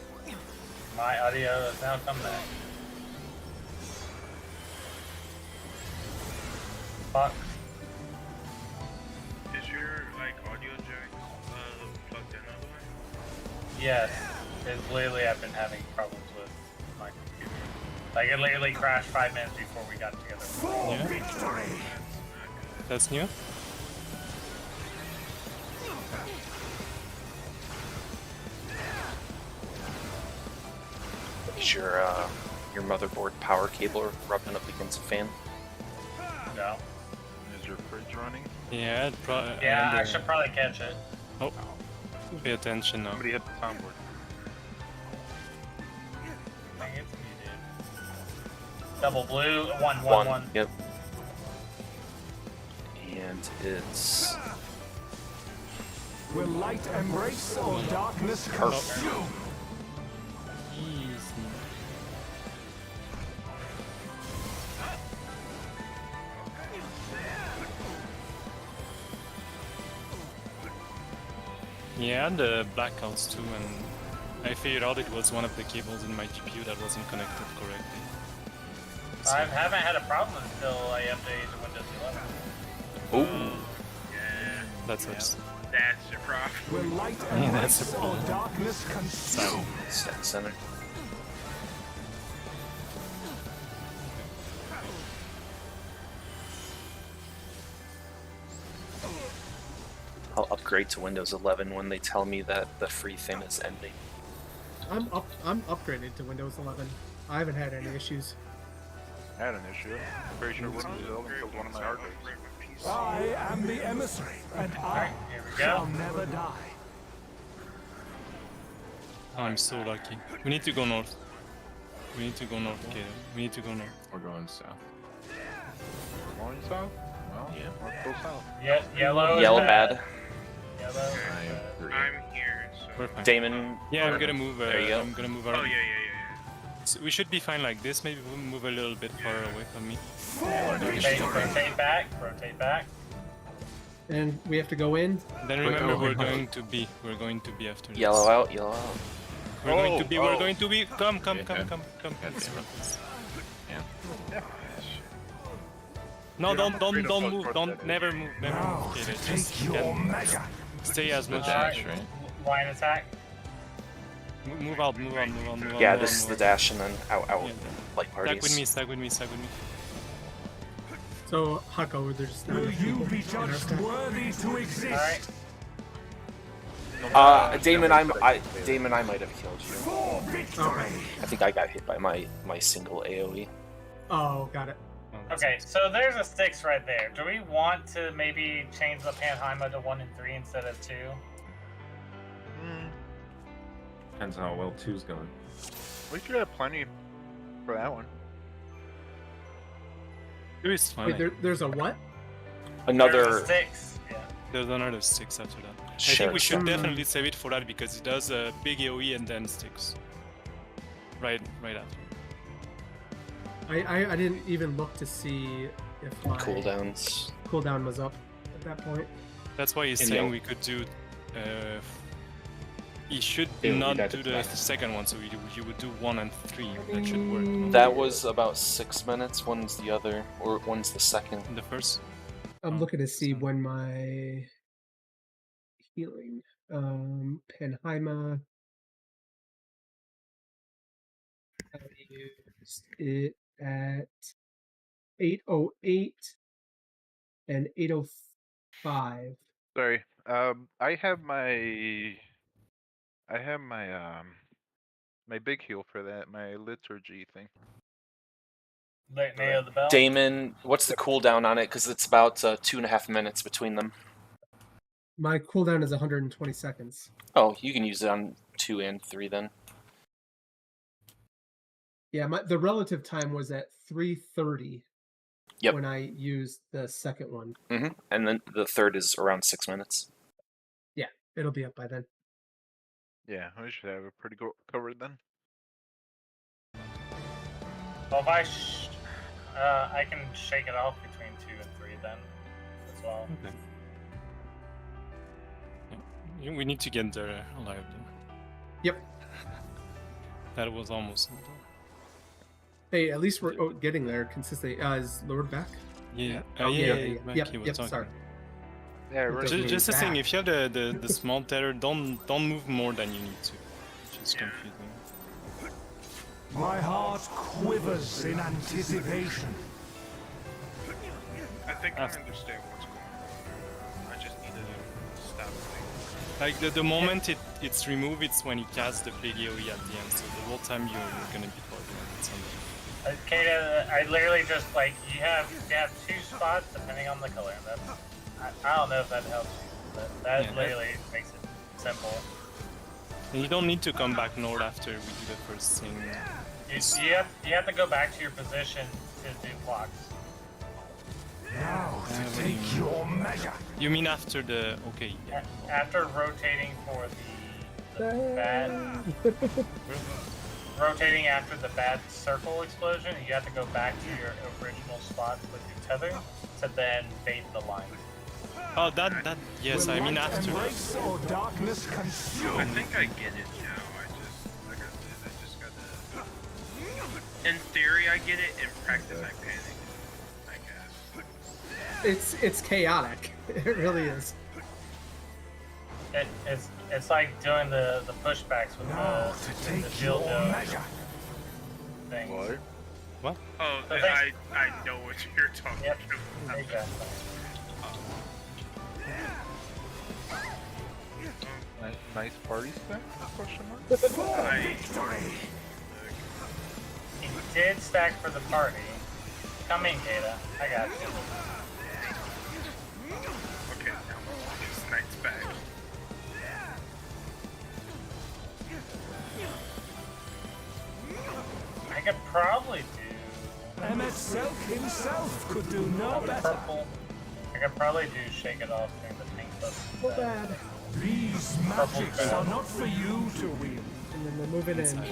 My audio has now come back. Fuck. Is your like audio jack plugged in all the way? Yes. It's literally I've been having problems with my computer. Like it literally crashed 5 minutes before we got together. For Yeah. victory. That's new? Is your motherboard power cable rubbing up against a fan? No. Is your fridge running? Yeah, Yeah, I should probably catch it. Oh, pay attention now. Somebody hit the soundboard. I think it's muted. Double blue, one. Yep. And it's Will light embrace or darkness consume? Easy. Yeah, the blackouts too, and I figured out it was one of the cables in my GPU that wasn't connected correctly. I haven't had a problem until I updated to Windows 11. Ooh. Yeah, That's us. that's your problem. Will light Yeah, that's embrace a or problem. darkness consume? Stat center. I'll upgrade to Windows 11 when they tell me that the free thing is ending. I'm upgraded to Windows 11. I haven't had any issues. I had an issue. I'm pretty sure Windows 11 killed one of my hard drives. I am the emissary, and I Alright, here we shall go. never die. I'm so lucky. We need to go north. We need to go north, Kato. We need to go north. We're going south. Going south? Well, Yeah. let's go south. Yellow. Yellow is bad. Yellow. I agree. I'm here, so. We're fine. Damon. Yeah, I'm gonna move. There you go. I'm gonna move Oh, around. yeah. So we should be fine like this. Maybe we'll move a little bit far away from me. Rotate back. Rotate back. And we have to go in. Then Wait, remember, oh, we're wait. going to be. We're going to be after this. Yellow out, yellow out. We're going to be. We're Oh. going to be. Come. Yeah. It's God front. damn it. Yeah. No, don't Freedom move. Force Don't Force never move. Never Now move. Okay, to just take your measure. stay as The much. dash, right? Line attack. Move out. Move out. Yeah, this is the dash and then out. Yeah, Like stack parties. with me. Stack with me. So, Hako, there's not Will enough you people be in our judged stack. worthy to exist? Alright. Damon, Damon, I might have killed you. For victory! I think I got hit by my single AOE. Oh, got it. Okay, so there's a Styx right there. Do we want to maybe change the Panheima to 1 and 3 instead of 2? Depends how well 2's going. We should have plenty for that one. It is fine. Wait, there's a what? There's a Another. Styx. Yeah. There's another 6 after that. I Sure. think we should definitely save it for that because it does a big AoE and then sticks. Right after. I didn't even look to see if my Cooldowns. cooldown was up at that point. That's why he's And saying no. we could do. He should AoE not that do is the back. second one, so you would do 1 and 3. That should work. No? That was about 6 minutes. One's the other, or one's the second. The first. I'm Oh, looking to see so- when my healing Panheima. I used it at 8:08 and 8:05. Sorry. I have my my big heal for that, my liturgy thing. Litany of the Bell. Damon, what's the cooldown on it? Because it's about 2.5 minutes between them. My cooldown is 120 seconds. Oh, you can use it on 2 and 3 then. Yeah, the relative time was at 3:30 Yep. when I used the second one. And then the third is around 6 minutes. Yeah, it'll be up by then. Yeah, we should have it pretty covered then. Well, if I can shake it off between 2 and 3 then, as well. Okay. Yeah, we need to get there alive though. Yep. That was almost. Hey, at least we're getting there consistently. Is Lord back? Yeah. Oh, Yeah. Back, Yep, he was yep, talking. sorry. Yeah, we're Just- Just a thing, back. if you have the small tether, don't move more than you need to. Which is confusing. My heart quivers in anticipation. I think I Ah. understand what's going on. I just needed to stop things. Like the moment it's removed, it's when he casts the big AoE at the end. So the whole time you're gonna be talking about something. Kata, I literally just like you have 2 spots depending on the color. And I don't know if that helps you, but that Yeah, that- literally makes it simple. And you don't need to come back north after we do the first thing. You have to go back to your position to do blocks. Now what to do you take mean? your measure. You mean after the okay? Yeah. After rotating for the bad, rotating after the bad circle explosion, you have to go back to your original spot with your tether to then bait the line. Oh, that yes. Will I mean light after. embrace or darkness I consume? think I get it now. I just In theory, I get it. In practice, I panic. I guess. It's chaotic. It really is. It's like doing the pushbacks with Now the to take shield your measure. thing. What? Oh, So thanks. I know what you're talking Yep, about. exactly. Nice party stack? Question mark? For I- victory! He did stack for the party. Come in, Kata. I got you. Okay, now this knight's back. I could probably do Emmett Selk himself could do no better. purple. I could probably do shake it off during the tank buff. So bad. These magics are not for you to wield. And then we're moving in.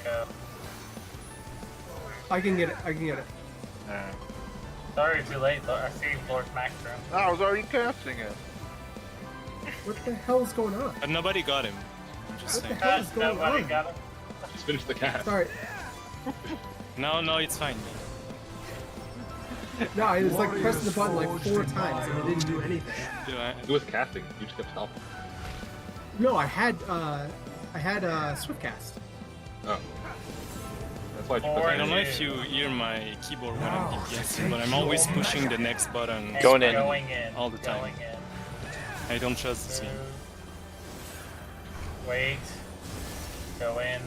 Go. I can get it. I can get it. Sorry, too late. I see Lord's Max room. I was already casting it. What the hell is going on? But nobody got him. I'm just What the saying. hell is going Nobody on? got him. Just finish the cast. Sorry. No, it's fine. No, I was like pressing the button like 4 times and it didn't do anything. It was casting. You just kept stopping. No, I had Swiftcast. Oh. That's why you Or I don't know Dude. if you hear my keyboard when I'm DPSing, but I'm always pushing the next button Going in. Going in. all the time. Going in. I don't trust this game. Wait. Go in.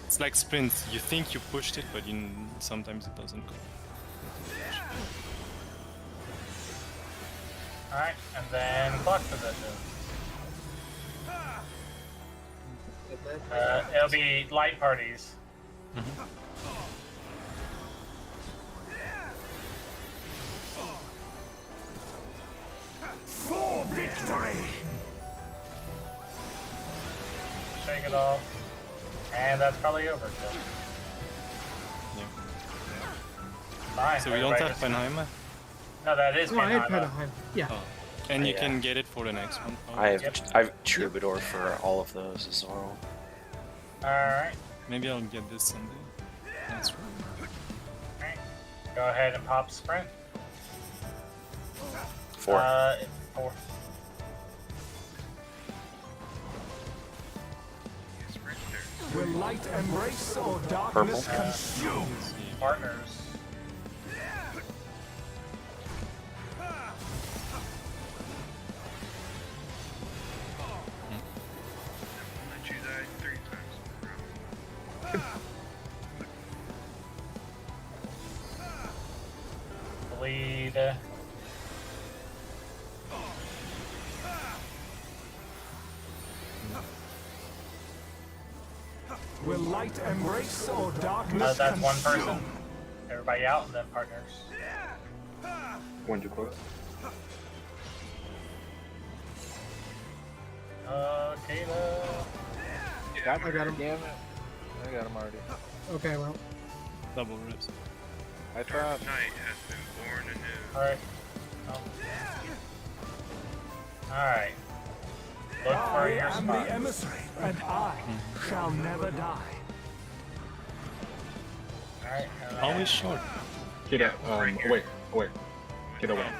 It's like sprints. You think you pushed it, but sometimes it doesn't go. Alright, and then clock position. It'll be light parties. For victory! Shake it off. And that's probably over. So. Yeah. Fine. So we don't everybody have just- Penheimer? No, that is Oh, I had Penheimer. Penheimer. Yeah. Oh. And you Yeah. can get it for the next one. I have Yep. I have Troubadour for all of those as well. Alright. Maybe I'll get this Sunday. That's right. Alright. Go ahead and pop sprint. 4. 4. Yes, right there. Will light embrace or darkness Purple. consume? Partners. Let you die 3 times in a row. Bleed. Will light embrace or darkness That's one consume? person. Everybody out and then partners. One too close. Kayla. I got him. Damn it. I got him already. Okay, well. Double rips. I tried. Knight has been born anew. Alright. Alright. Look for I your am spot. the emissary, and I shall never die. Alright. Always short. Get out. right here. Away. Away. Get away. Okay.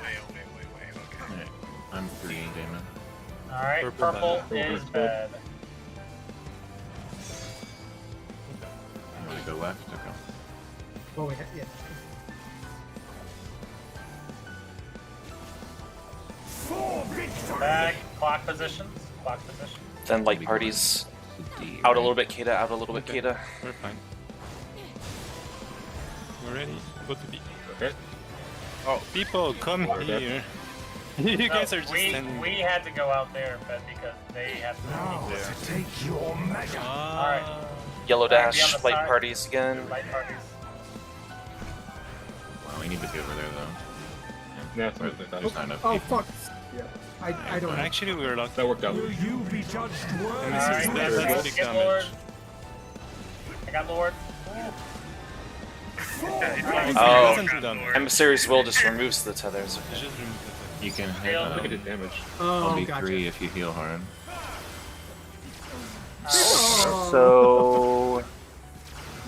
Alright, I'm 3 Damon. Alright, Purple purple bad. is Purple is bad. You want to go left? Okay. Oh, wait, yeah. For victory! Back, clock positions. Clock positions. Then light parties. D, Out a right? little bit, Kata. Out a little bit, Okay. Kata. We're fine. We're ready. Go to B. Okay. People, come Okay. here. You guys are just we standing. had to go out there, but because they have to Now to take your measure. Alright. Yellow Alright, be on dash, the light side. parties again. light parties. Wow, we need to be over there though. Yeah, it's Where- not There's not enough Oh, people. fuck. Yeah. I don't know. Actually, we were lucky. That worked out. Will you be judged worthy? This is Alright, that- that's let's big get damage. Lord. I got Lord. It Oh. doesn't do damage. Emissary's Will just removes the tethers. It just removes the You can hit Heal. Look at the damage. Oh, 1d3 gotcha. if you heal hard. Oh. So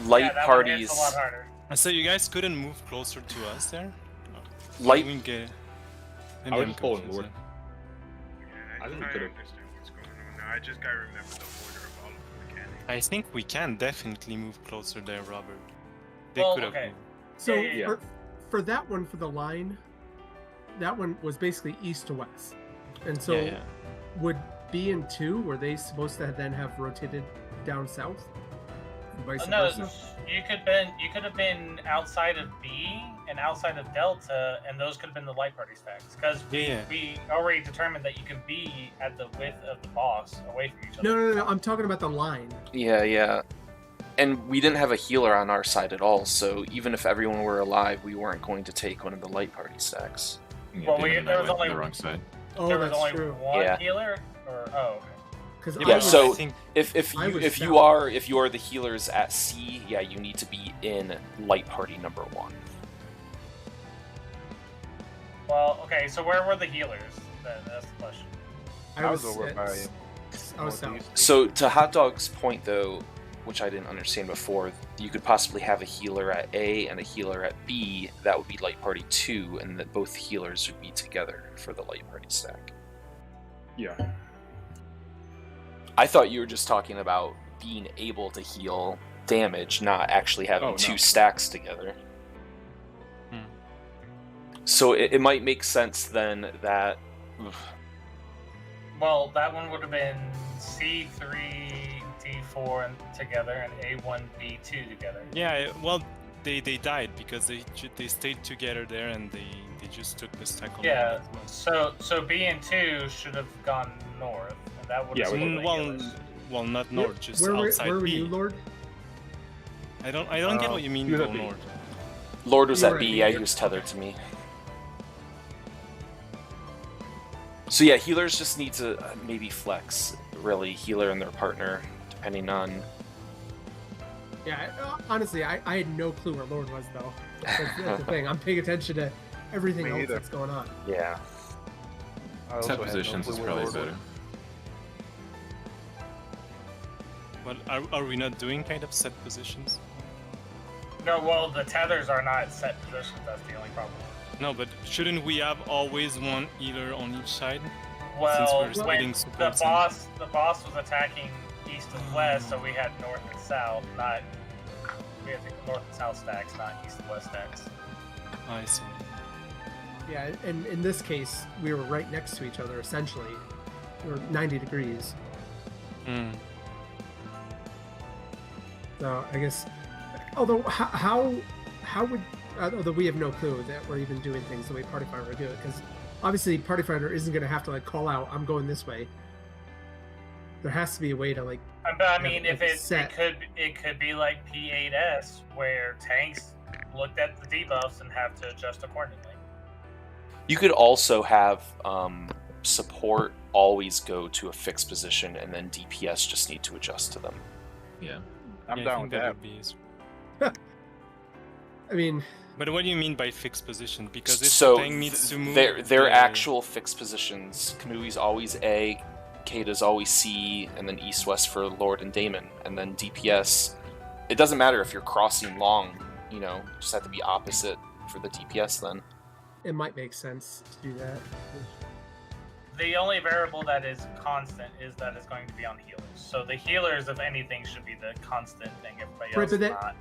light yeah, that parties. One hits a lot harder. So you guys couldn't move closer to us there? Light. We can get... I Maybe was I'm just following confused, Lord. Yeah, I I think understand we could've- what's going on now. I just gotta remember the order of all of the mechanics. I think we can definitely move closer there, Robert. They Well, could have okay. moved. So Yeah. for that one, for the line, that one was basically east to west, and so Yeah. would B and 2, were they supposed to then have rotated down south? And vice No, versa? you could have been outside of B and outside of Delta, and those could have been the light party stacks. Because Yeah. we already determined that you can be at the width of the boss, away from each other. No. I'm talking about the line. Yeah. And we didn't have a healer on our side at all, so even if everyone were alive, we weren't going to take one of the light party stacks. Yeah, Well, Damon and I there was went only- the wrong side. Oh, there was that's only true. one Yeah. healer, or okay. Because Yeah, so- I think If I you was if you south. are the healers at C, yeah, you need to be in light party number 1. Well, okay. So where were the healers? That's the question. I was over at- by I was south. northeast. So to Hot Dog's point though, which I didn't understand before, you could possibly have a healer at A and a healer at B. That would be light party 2, and that both healers would be together for the light party stack. Yeah. I thought you were just talking about being able to heal damage, not actually having Oh, no. 2 stacks together. Hmm. So it might make sense then that Well, that one would have been C3, D4 and together, and A1, B2 together. yeah. Well, they died because they stayed together there and they just took the stack on Yeah. as well. So B and 2 should have gone north, and that would have Yeah, been the Well, healers. well, not north, just where outside were B. you, Lord? I don't get what you mean he was go at B. north. Lord was You at were B, at yeah, B. he was tethered to me. So yeah, healers just need to maybe flex, really, healer and their partner, depending on... Yeah, honestly, I had no clue where Lord was, though. That's the thing. I'm paying attention to everything Me else either. that's going on. Yeah. I also Set had no positions clue is where probably Lord was. better. But are we not doing kind of set positions? No, well, the tethers are not set positions. That's the only problem. No, but shouldn't we have always one healer on each side? Well, we're when splitting the supports boss was attacking east and west, so we had north and south, not we had the north and south stacks, not east and west stacks. I see. Yeah, and in this case, we were right next to each other, essentially. We were 90 degrees. Hmm. So I guess, although how would, although we have no clue that we're even doing things the way Party Finder would do it, because obviously Party Finder isn't going to have to like call out, I'm going this way. There has to be a way to like. But I have mean, it if it set. it could be like P8S, where tanks looked at the debuffs and have to adjust accordingly. You could also have support always go to a fixed position, and then DPS just need to adjust to them. Yeah. I'm Yeah, I down think with that. would be useful. I mean, But what do you mean by fixed position? Because if So the tank needs to move, their the- actual fixed positions, Kamui's always A, Kata's always C, and then east-west for Lord and Damon, and then DPS. It doesn't matter if you're crossing long, you know, you just have to be opposite for the DPS then. it might make sense to do that. The only variable that is constant is that it's going to be on healers. So the healers, if anything, should be the constant thing. Everybody Right, else but is that- not.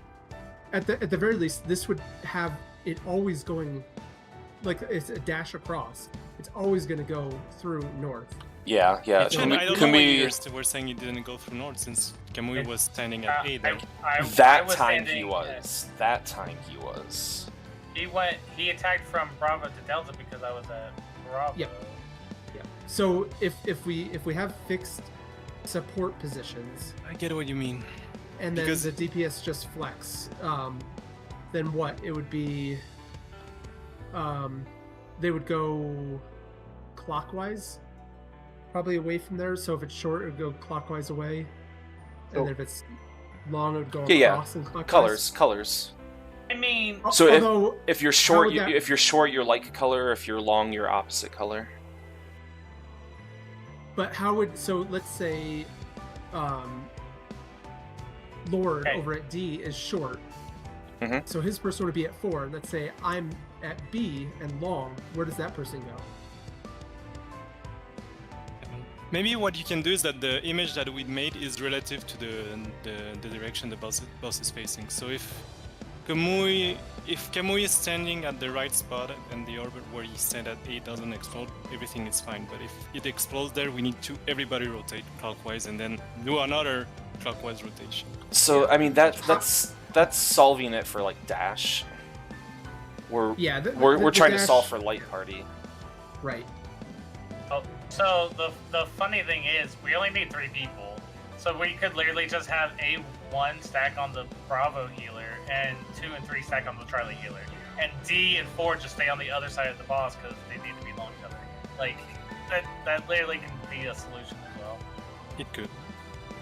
At the very least, this would have it always going, like it's a dash across. It's always going to go through north. Yeah. I don't know why Kamui, you were saying you didn't go through north since Kamui was standing at A there. I that was time he standing- was. That time he was. He attacked from Bravo to Delta because I was at Bravo. Yep. Yeah. So if we have fixed support positions I get what you mean. and then Because- the DPS just flex, then what? It would be, they would go clockwise, probably away from there. So if it's short, it would go clockwise away, So- and then if it's long, it would go Yeah. across and clockwise. Colors. I mean, So Although, if you're how short, would that- if you're short, you're like color. If you're long, you're opposite color. but how would let's say, Lord Okay. over at D is short. Mhm. So his person would be at 4. Let's say I'm at B and long. Where does that person go? Maybe what you can do is that the image that we made is relative to the direction the boss is facing. So if Kamui is standing at the right spot and the orbit where he stand at A doesn't explode, everything is fine. But if it explodes there, we need to everybody rotate clockwise and then do another clockwise rotation. So I mean that's solving it for like dash. We're the trying to dash- solve for light party. Right. oh, so the funny thing is, we only need 3 people. So we could literally just have A1 stack on the Bravo healer, and 2 and 3 stack on the Charlie healer. And D and 4 just stay on the other side of the boss because they need to be long covered. Like, that literally can be a solution as well. It could.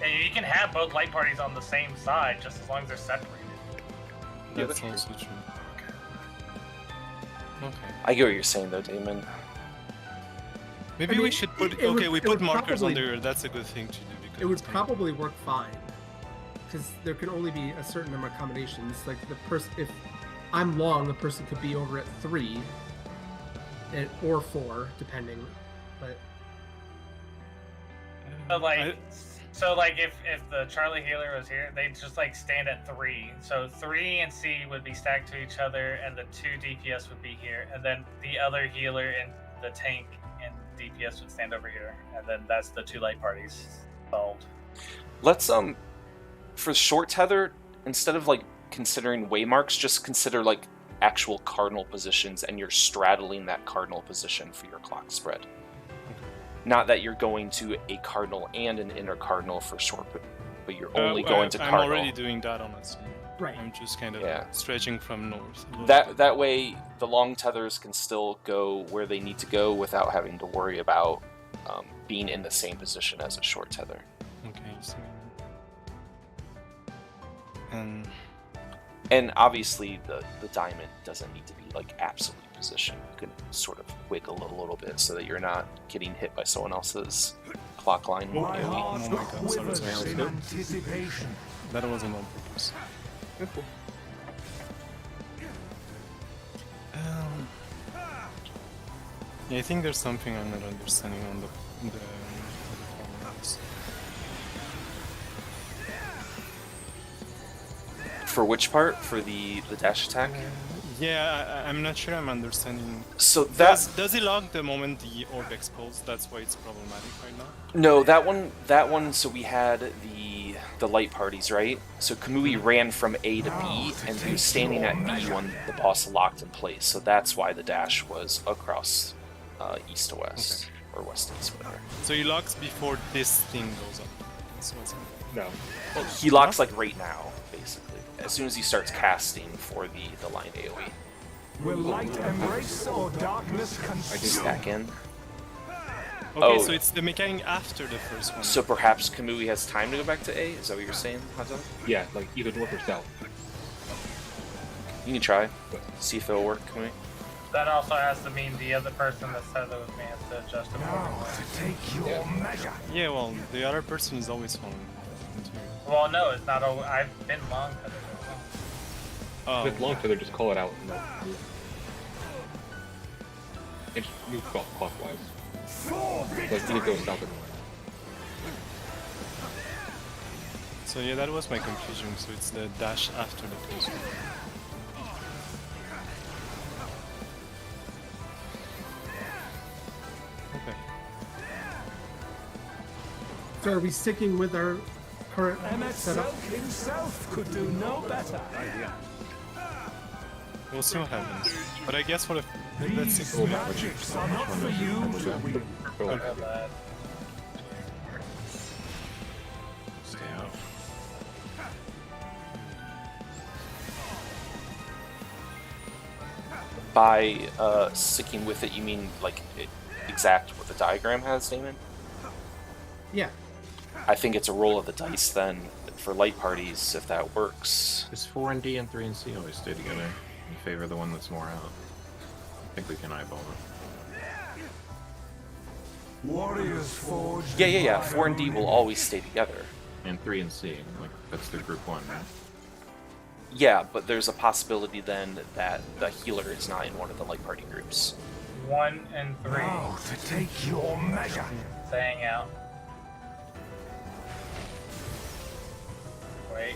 And you can have both light parties on the same side, just as long as they're separated. Yeah, That's that's also true. Okay. I get what you're saying though, Damon. Maybe I mean, we should put. it would- we it put would markers probably- on there. That's a good thing to do because It would it's gonna- probably work fine, because there can only be a certain number of combinations. Like the person, if I'm long, the person could be over at 3, or 4, depending. But So like if the Charlie healer was here, they'd just like stand at 3. So 3 and C would be stacked to each other, and the 2 DPS would be here, and then the other healer and the tank and DPS would stand over here, and then that's the 2 light parties solved. Let's for short tether, instead of like considering waymarks, just consider like actual cardinal positions, and you're straddling that cardinal position for your clock spread. Not that you're going to a cardinal and an inner cardinal for short, but you're only going to I'm cardinal. already doing that honestly. Right. I'm just kind of Yeah. stretching from north. a little That bit. that way, the long tethers can still go where they need to go without having to worry about being in the same position as a short tether. Okay. So. And And obviously, the diamond doesn't need to be like absolute position. You can sort of wiggle it a little bit so that you're not getting hit by someone else's clock line. My AoE. heart Oh my God, sorry, quivers sorry. in anticipation. that wasn't on purpose. Yeah, I think there's something I'm not understanding on the formulas. For which part? For the dash attack? Yeah, I'm not sure I'm understanding. So that Does he log the moment the orb explodes? That's why it's problematic right now. no, that one. So we had the light parties, right? So Kamui ran from A to B, and he was standing at B when the boss locked in place. So that's why the dash was across east to west or west to east, whatever. So he locks before this thing goes up. That's what's No. He locks like right now, basically, as soon as he starts casting for the line AoE. Will light embrace or darkness I just consume? stack in. Okay, Oh. so it's the mechanic after the first one. So perhaps Kamui has time to go back to A? Is that what you're saying, Haza? Yeah, like either north or south. You can try. See if it'll work, Kamui. That also has to mean the other person that said it with me has to adjust Now accordingly. to take your measure. Yeah, well, the other person is always following. Well, no, it's not. I've been long cut it. Oh, If it's long tether, just call it out and they'll move. And just move clockwise. Like either go south or north. so yeah, that was my confusion. So it's the dash after the first one. Okay. so are we sticking with our current Emmet setup? Silk himself could do no better. We'll see what happens. But I guess what if let's These see. magics are not for you to wield. Go Okay. like that. Stay out. By sticking with it, you mean like exact what the diagram has, Damon? Yeah. I think it's a roll of the dice then for light parties if that works. Is 4 and D and 3 and C always stay together? In favor of the one that's more out. I think we can eyeball it. Warriors forged. Yeah. 4 and D will always stay together. And 3 and C, like that's the group 1, right? Yeah, but there's a possibility then that the healer is not in one of the light party groups. 1 and 3. Now to take your measure. Staying out. Wait.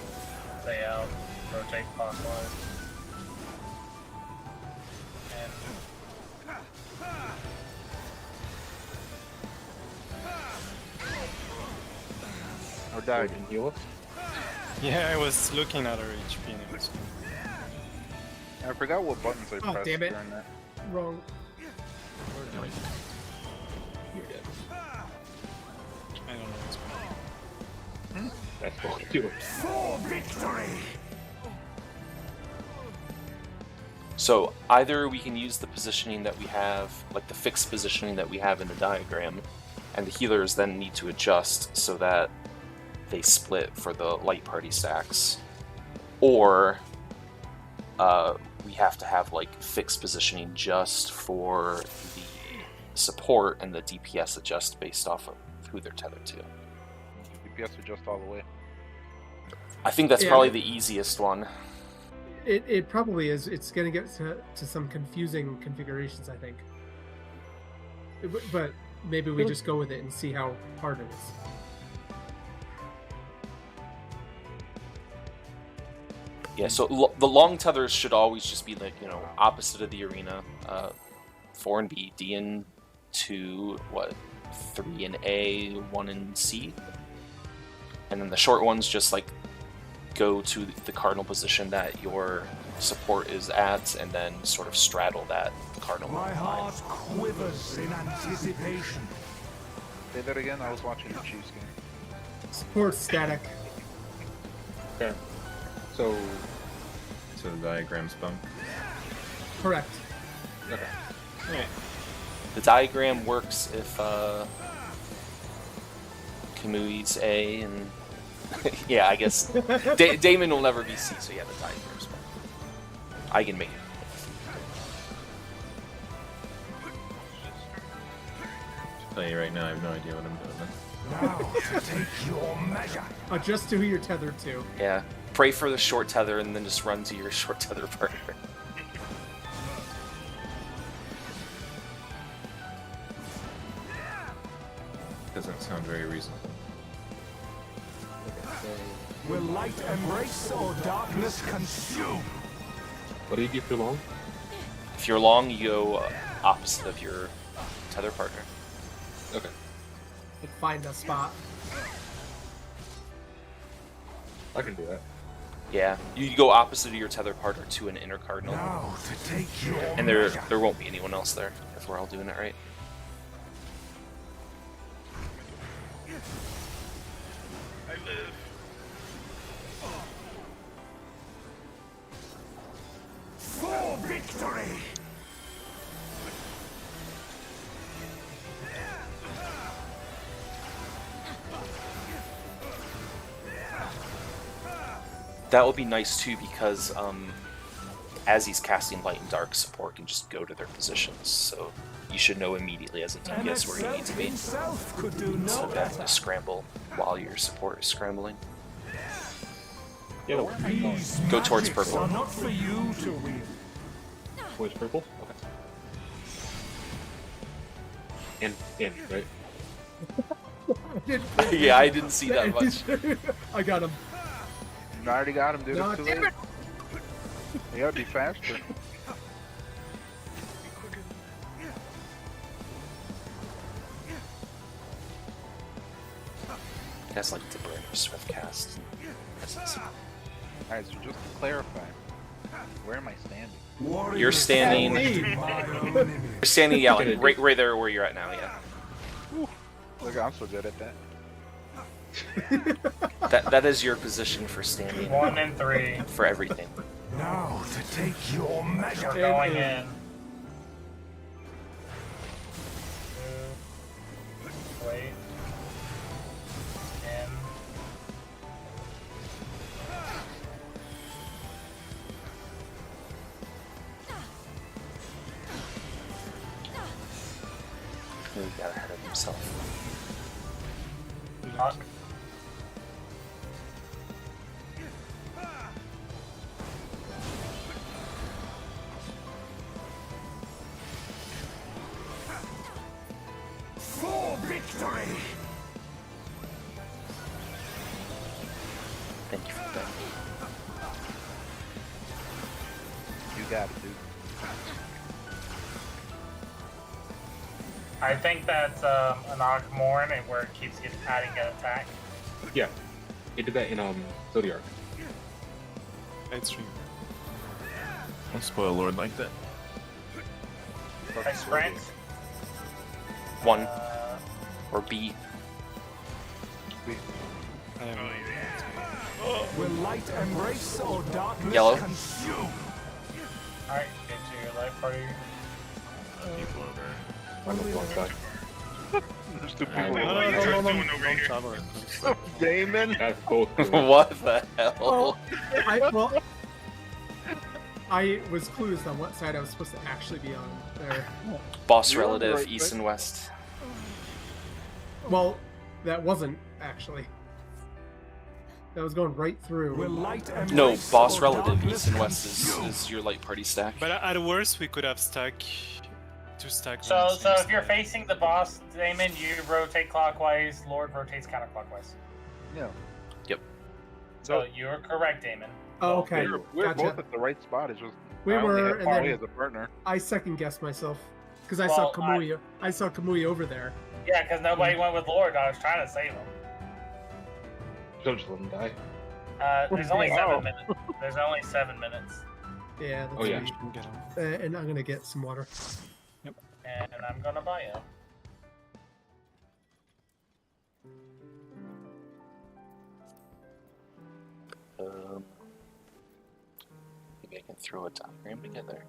Stay out. Rotate clockwise. And Or die. Can heal us? Yeah, I was looking at her HP and it was... I forgot what buttons I Oh, pressed damn it. during that. Wrong. No, wait. You're dead. I don't know what's going on. That's what we do. For victory. So either we can use the positioning that we have, like the fixed positioning that we have in the diagram, and the healers then need to adjust so that they split for the light party stacks, or we have to have like fixed positioning just for the support, and the DPS adjust based off of who they're tethered to. DPS adjust all the way. I think that's Yeah. probably the easiest one. It probably is. It's going to get to some confusing configurations, I think. But maybe we just go with it and see how hard it is. Yeah, so the long tethers should always just be like, opposite of the arena. 4 and B, D and 2, 3 and A, 1 and C. And then the short ones just like go to the cardinal position that your support is at, and then sort of straddle that cardinal My line. heart quivers in anticipation. Say that again. I was watching the Chiefs game. Support static. Okay. So, So the diagram's bump. Correct. okay. Okay. The diagram works if Kamui's A and yeah, I guess Damon will never be C, so yeah, the diagram's fine. I can make it. I'll tell you right now, I have no idea what I'm doing. Now to take your measure. Adjust to who you're tethered to. Yeah. Pray for the short tether and then just run to your short tether partner. Doesn't sound very reasonable. Will light embrace or darkness consume? What do you do for long? If you're long, you go opposite of your tether partner. Okay. Like find a spot. I can do that. Yeah, you go opposite of your tether partner to an inner cardinal. Now to take your And measure. there won't be anyone else there if we're all doing it right. I live. For victory. That would be nice too, because as he's casting light and dark, support can just go to their positions. So you should know immediately as a DPS where you need to be, Himself could do instead no of having better. to scramble while your support is scrambling. Yeah, no. These Go towards magics purple. are not for you to wield. Towards purple? Okay. And, right? Yeah, I didn't see that much. I got him. I already got him, dude. No, It's too damn late. You gotta be faster. You guys like to burn your swift cast. Alright, so just to clarify, where am I standing? Warriors You're standing- forged by our enemies. You're standing, yeah, like right there where you're at now, yeah. Look, I'm so good at that. That is your position for standing 1 and 3. for everything. Now to take your measure. We're going in. 2. Wait. In. he got ahead of himself. Knock. For victory! Thank you for that. You got it, dude. I think that's an Ogmorn and where it keeps adding an attack. Yeah, it did that in Zodiac. That's true. Don't spoil Lord like that. I sprint. 1 Uh, or B. I have Will light embrace or darkness Yellow. consume? Alright, get to your life party. People over. On the wrong side. There's two I people. know. What are you guys doing over don't here? travel. Damon. That's both. What the hell? Well, I was clueless on what side I was supposed to actually be on there. Boss You're on the relative, right east foot. and west. Well, that wasn't actually. That was going right through. Will light embrace No, boss or relative, darkness east and west consume? is your light party stack. But at worst, we could have two stacks. So, on the so same if you're side. facing the boss, Damon, you rotate clockwise. Lord rotates counterclockwise. Yeah. So you're correct, Damon. Oh, okay. We're Gotcha. both at the right spot. It's just We I only were, have and Farley then as a partner. I second guessed myself because I Well, saw Kamui. I saw Kamui over there. Yeah, because nobody went with Lord. I was trying to save him. Should just let him die. There's only Wow. 7 minutes. There's only 7 minutes, Yeah. That's Oh, yeah. sweet. Get him. And I'm gonna get some water. and I'm gonna buy it. Maybe I can throw a diagram together.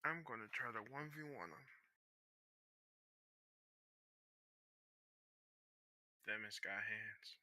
I'm gonna try to 1v1 him. Them has got hands.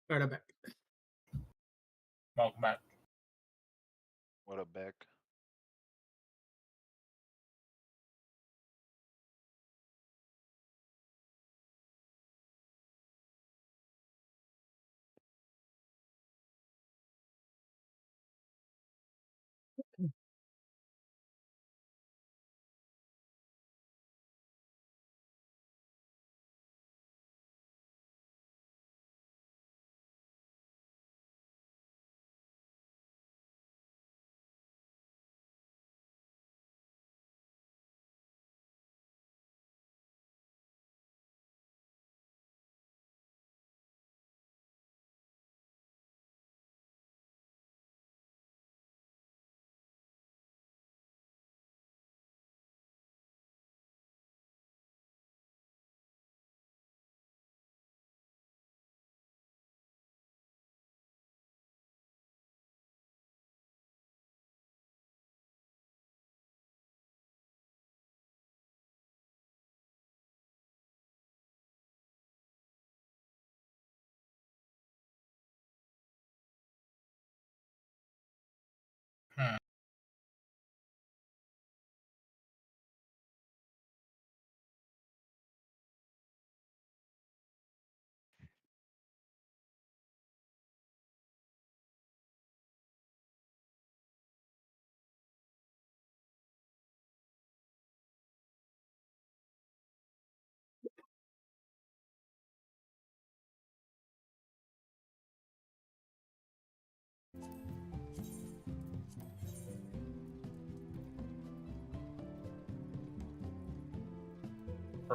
All right, I'm back. Welcome back. What up, Beck?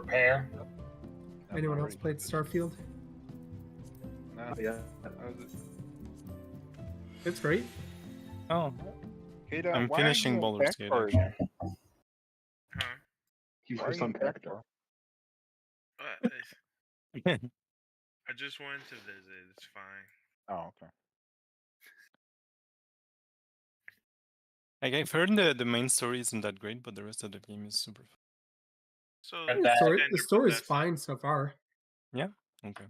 Repair. Anyone else played Starfield? Nah, Yeah. It's great. Oh, Kata, I'm why are finishing you in Baldur's tech Gate, for actually. again? Huh? He's Why are just you on in tech Panda. for? I just wanted to visit. It's fine. Oh, okay. Like I've heard the main story isn't that great, but the rest of the game is super fun. So And The that- story, standard the story's Bethesda. fine so far. Okay.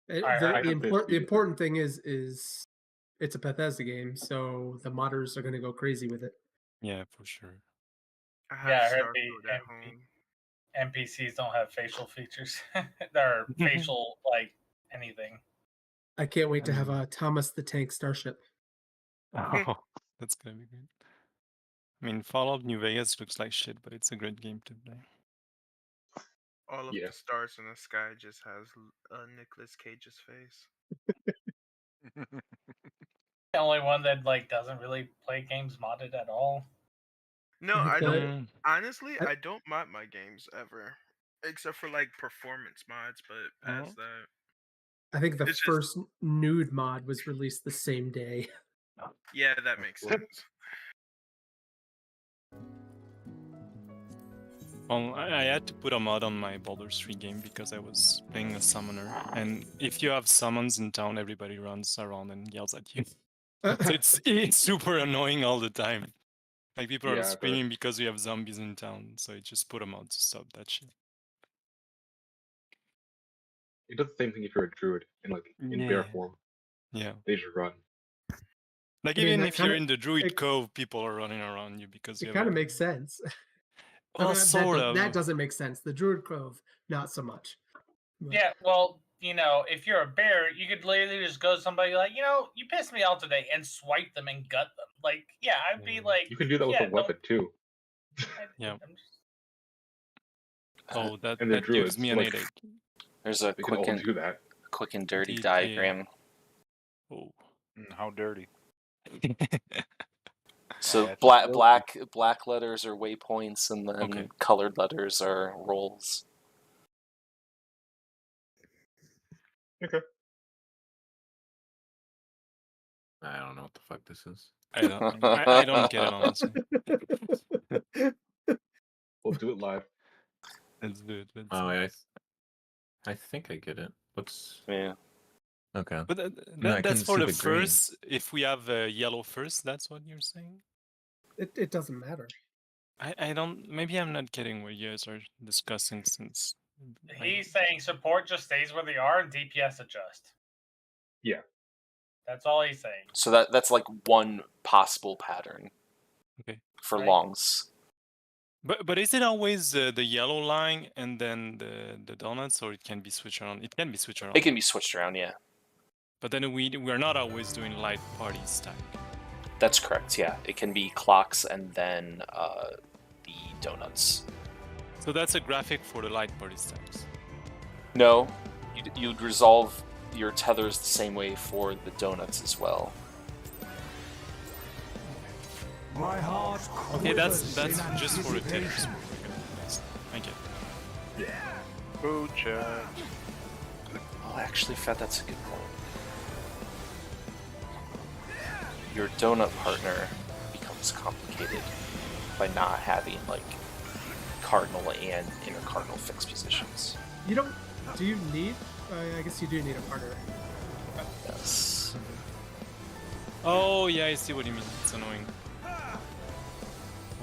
I The, heard the, this the season. important thing is it's a Bethesda game, so the modders are going to go crazy with it. Yeah, for sure. I have Yeah, I heard Starfield at the home. NPCs don't have facial features. Or facial, like, anything. I can't wait to have a Thomas the Tank Starship. Oh, that's gonna be good. I mean, Fallout New Vegas looks like shit, but it's a great game to play. All of Yeah. the stars in the sky just has Nicolas Cage's face. The only one that like doesn't really play games modded at all. No, I I feel don't. Mm, Honestly, I- I don't mod my games ever, except for like performance mods. But past that, I think the It's just- first nude mod was released the same day. yeah, that makes sense. Well, I had to put a mod on my Baldur's 3 game because I was playing a summoner, and if you have summons in town, everybody runs around and yells at you. So it's super annoying all the time. Like people Yeah, are I've heard. screaming because we have zombies in town, so I just put a mod to stop that shit. It does the same thing if you're a druid in bear Yeah. form. Yeah. They just run. Like I mean, even that if you're kinda- in the Druid it- Cove, people are running around you because you It have kind a- of makes sense. Well, sort of. That doesn't make sense. The Druid Grove, not so much. But Yeah, well, if you're a bear, you could literally just go to somebody like, you pissed me off today, and swipe them and gut them. Like, yeah, I'd be like, You can do that with a weapon too. Yeah. I'm just- Oh, that And the that gives druids, me an like- headache. There's a They can quick all and do that. dirty DK. diagram. Oh. How dirty. So That's black letters are waypoints, and then Okay. colored letters are rolls. Okay. I don't know what the fuck this is. I don't get it honestly. We'll do it live. Let's do it. Let's Oh, do it. I think I get it. What's Yeah. okay? But No, I that's couldn't for see the the green. first. If we have yellow first, that's what you're saying. it doesn't matter. I don't. Maybe I'm not getting what you guys are discussing since. He's saying support just stays where they are and DPS adjust. Yeah. That's all he's saying. So that's like one possible pattern. Okay. For Right. longs. But is it always the yellow line and then the donuts, or it can be switched around? It can be switched around. It can be switched around, yeah. But then we're not always doing light party stack. That's correct, yeah. It can be clocks and then the donuts. So that's a graphic for the light party stacks. No, you'd resolve your tethers the same way for the donuts as well. My heart Okay, that's quivers in just for the tethers. anticipation. I get it. Boocha. Oh, actually, Fed, that's a good point. Your donut partner becomes complicated by not having, like, cardinal and intercardinal fixed positions. You don't. Do you need? I guess you do need a partner. Yes. Oh yeah, I see what you mean. It's annoying.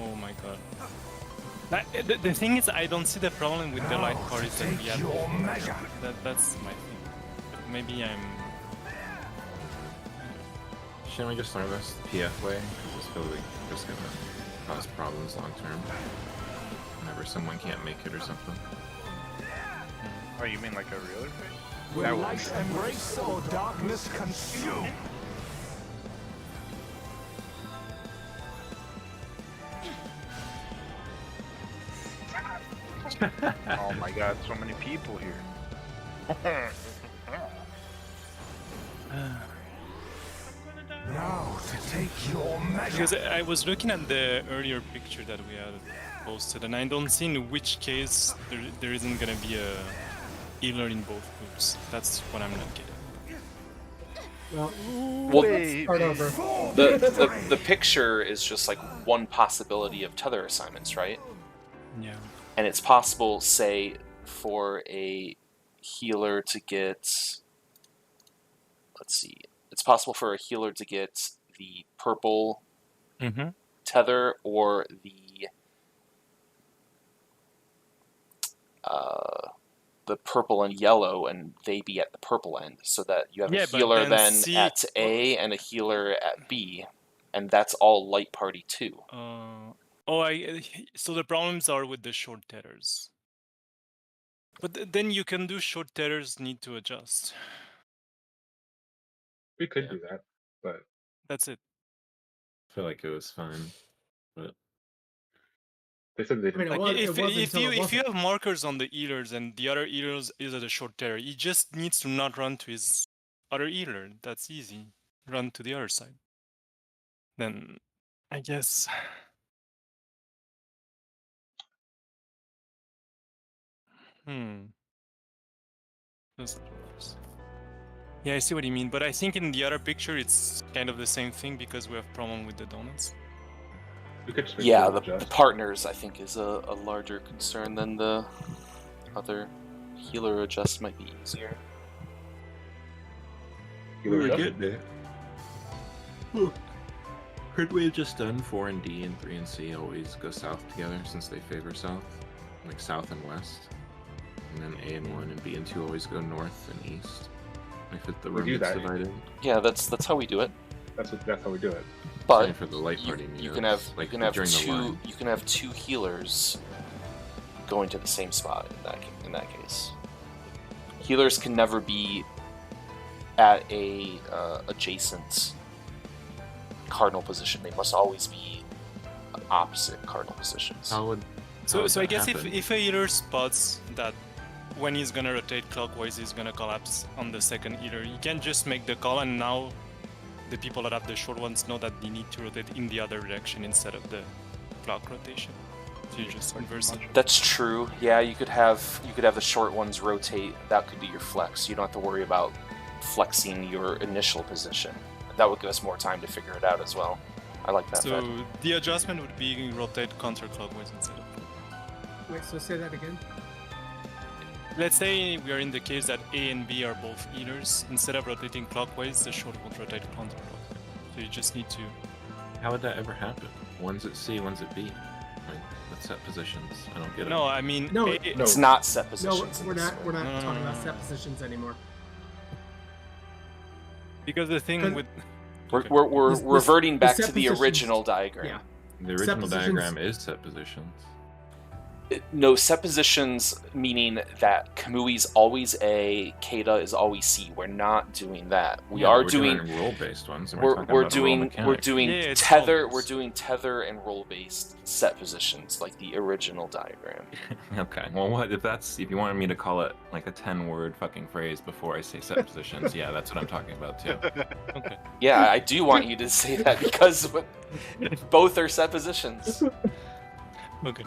Oh my god. The thing is, I don't see the problem with the light parties that we Take have. your measure. That's my thing. But maybe I'm. Shouldn't we just learn this PF way? It's really just gonna cause problems long term. Whenever someone can't make it or something. Oh, you mean like a real thing? Will That light was- embrace or darkness consume? Oh my god, so many people here. Now to take your measure. Because I was looking at the earlier picture that we had posted, and I don't see in which case there isn't gonna be a healer in both groups. That's what I'm not getting. Well, Well, let's start over. the picture is just like one possibility of tether assignments, right? Yeah. And it's possible, say, for a healer to get... Let's see. It's possible for a healer to get the purple tether or the purple and yellow, and they be at the purple end, so that you have a healer then at A and a healer at B, and that's all light party 2. So the problems are with the short tethers. But then you can do short tethers need to adjust. We could do that, but That's it. I feel like it was fine, but they said they didn't. If you have markers on the healers and the other healers is at a short tether, he just needs to not run to his other healer. That's easy. Run to the other side. Then, I guess. Yeah, I see what you mean, but I think in the other picture it's kind of the same thing because we have problem with the donuts. Yeah, the partners I think is a larger concern than the other. Healer adjust might be easier. We were getting there. Could we have just done 4 and D and 3 and C always go south together since they favor south? Like south and west? And then A and 1 and B and 2 always go north and east? If the room gets divided? Yeah, that's how we do it. That's how we do it. But for the light party you can have two healers going to the same spot in that case. Healers can never be at a adjacent cardinal position. They must always be opposite cardinal positions. So I guess if a healer spots that when he's gonna rotate clockwise, he's gonna collapse on the second healer, you can just make the call, and now the people that have the short ones know that they need to rotate in the other direction instead of the clock rotation. So you just inverse it. That's true. Yeah, you could have the short ones rotate. That could be your flex. You don't have to worry about flexing your initial position. That would give us more time to figure it out as well. I like that. So the adjustment would be rotate counterclockwise instead of. Wait, so say that again. Let's say we are in the case that A and B are both healers. Instead of rotating clockwise, the short will rotate counterclockwise. So you just need to. How would that ever happen? One's at C, one's at B. Like, let's set positions. I don't get it. No, I mean, no, it's not set positions. No, we're not talking about set positions anymore. Because the thing with we're reverting back to the original diagram. Yeah. The original diagram is set positions. No, set positions meaning that Kamui's always A, Kata is always C. We're not doing that. We're doing role-based ones. And we're doing tether. We're doing tether and role-based set positions like the original diagram. Okay. Well, what if you wanted me to call it like a 10-word fucking phrase before I say set positions? Yeah, that's what I'm talking about too. Okay. Yeah, I do want you to say that because both are set positions. Okay.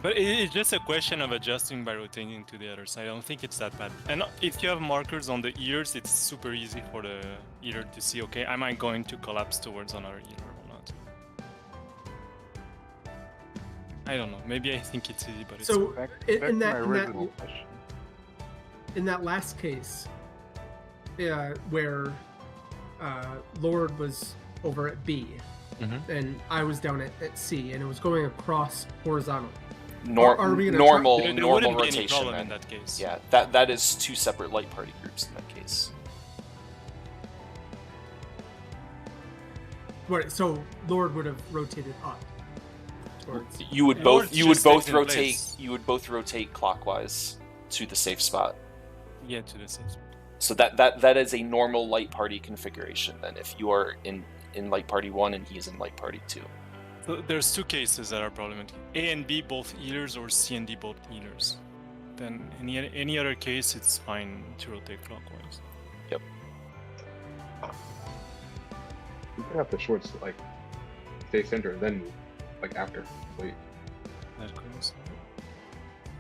But it's just a question of adjusting by rotating to the other side. I don't think it's that bad. And if you have markers on the ears, it's super easy for the ear to see, okay, am I going to collapse towards another ear or not? I don't know. Maybe I think it's easy, but it's... So, in that last case, where Lord was over at B, and I was down at C, and it was going across horizontal. Normal There wouldn't be any rotation. problem in that case. Yeah, that is two separate light party groups in that case. Right, so Lord would have rotated up. Towards... You would both rotate clockwise to the safe spot. Yeah, to the safe spot. So that is a normal light party configuration. Then, if you are in light party 1 and he is in light party 2. So there's two cases that are problematic. A and B both healers or C and D both healers. Then any other case it's fine to rotate clockwise. Yep. You could have the shorts like stay center and then move, like after. Wait. That goes.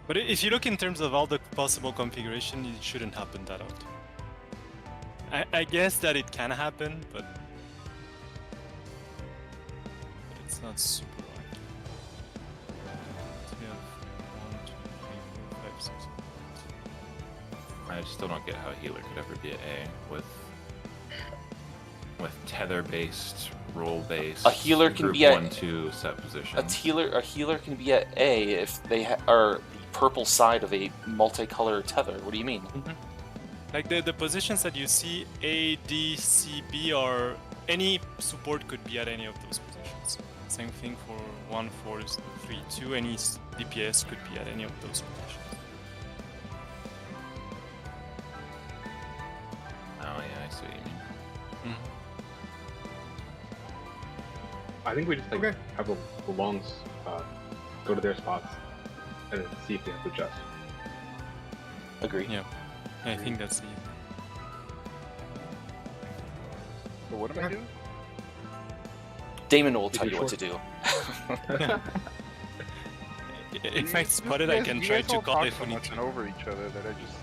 But if you look in terms of all the possible configuration, it shouldn't happen that often. I guess that it can happen, but it's not super likely. So we have 1, 2, 3, 4, 5, 6, 7, 8. I still don't get how a healer could ever be an A with tether-based, roll-based. A healer can group be at 1-2 set position. A healer can be at A if they are the purple side of a multicolored tether. What do you mean? Like the positions that you see, A, D, C, B, or any support could be at any of those positions. Same thing for 1, 4, 3, 2. Any DPS could be at any of those positions. Oh yeah, I see what you mean. I think we just like Okay. have the longs go to their spots and then see if they have to adjust. Agree. Yeah, I think that's the. So what am I doing? Damon will If tell you're you what to do. In fact, Spotted, I can try to call if we need to. Over each other that I just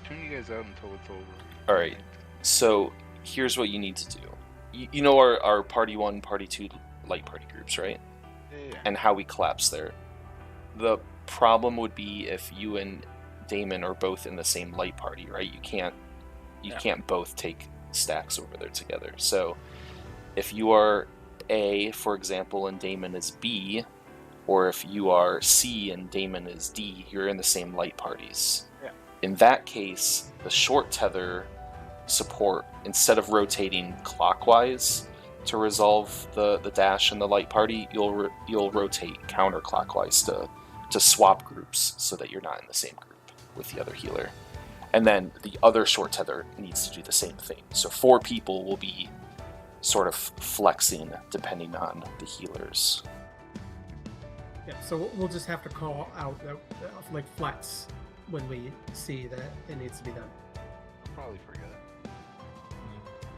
tune you guys out until it's over. All right. So here's what you need to do. You know our party 1, party 2 light party groups, right? Yeah. And how we collapse there. The problem would be if you and Damon are both in the same light party, right? You can't both take stacks over there together. So if you are A, for example, and Damon is B, or if you are C and Damon is D, you're in the same light parties. Yeah. In that case, the short tether support, instead of rotating clockwise to resolve the dash and the light party, you'll rotate counterclockwise to swap groups so that you're not in the same group with the other healer. And then the other short tether needs to do the same thing. So 4 people will be sort of flexing depending on the healers. Yeah, so we'll just have to call out like flex when we see that it needs to be done. I'll probably forget it.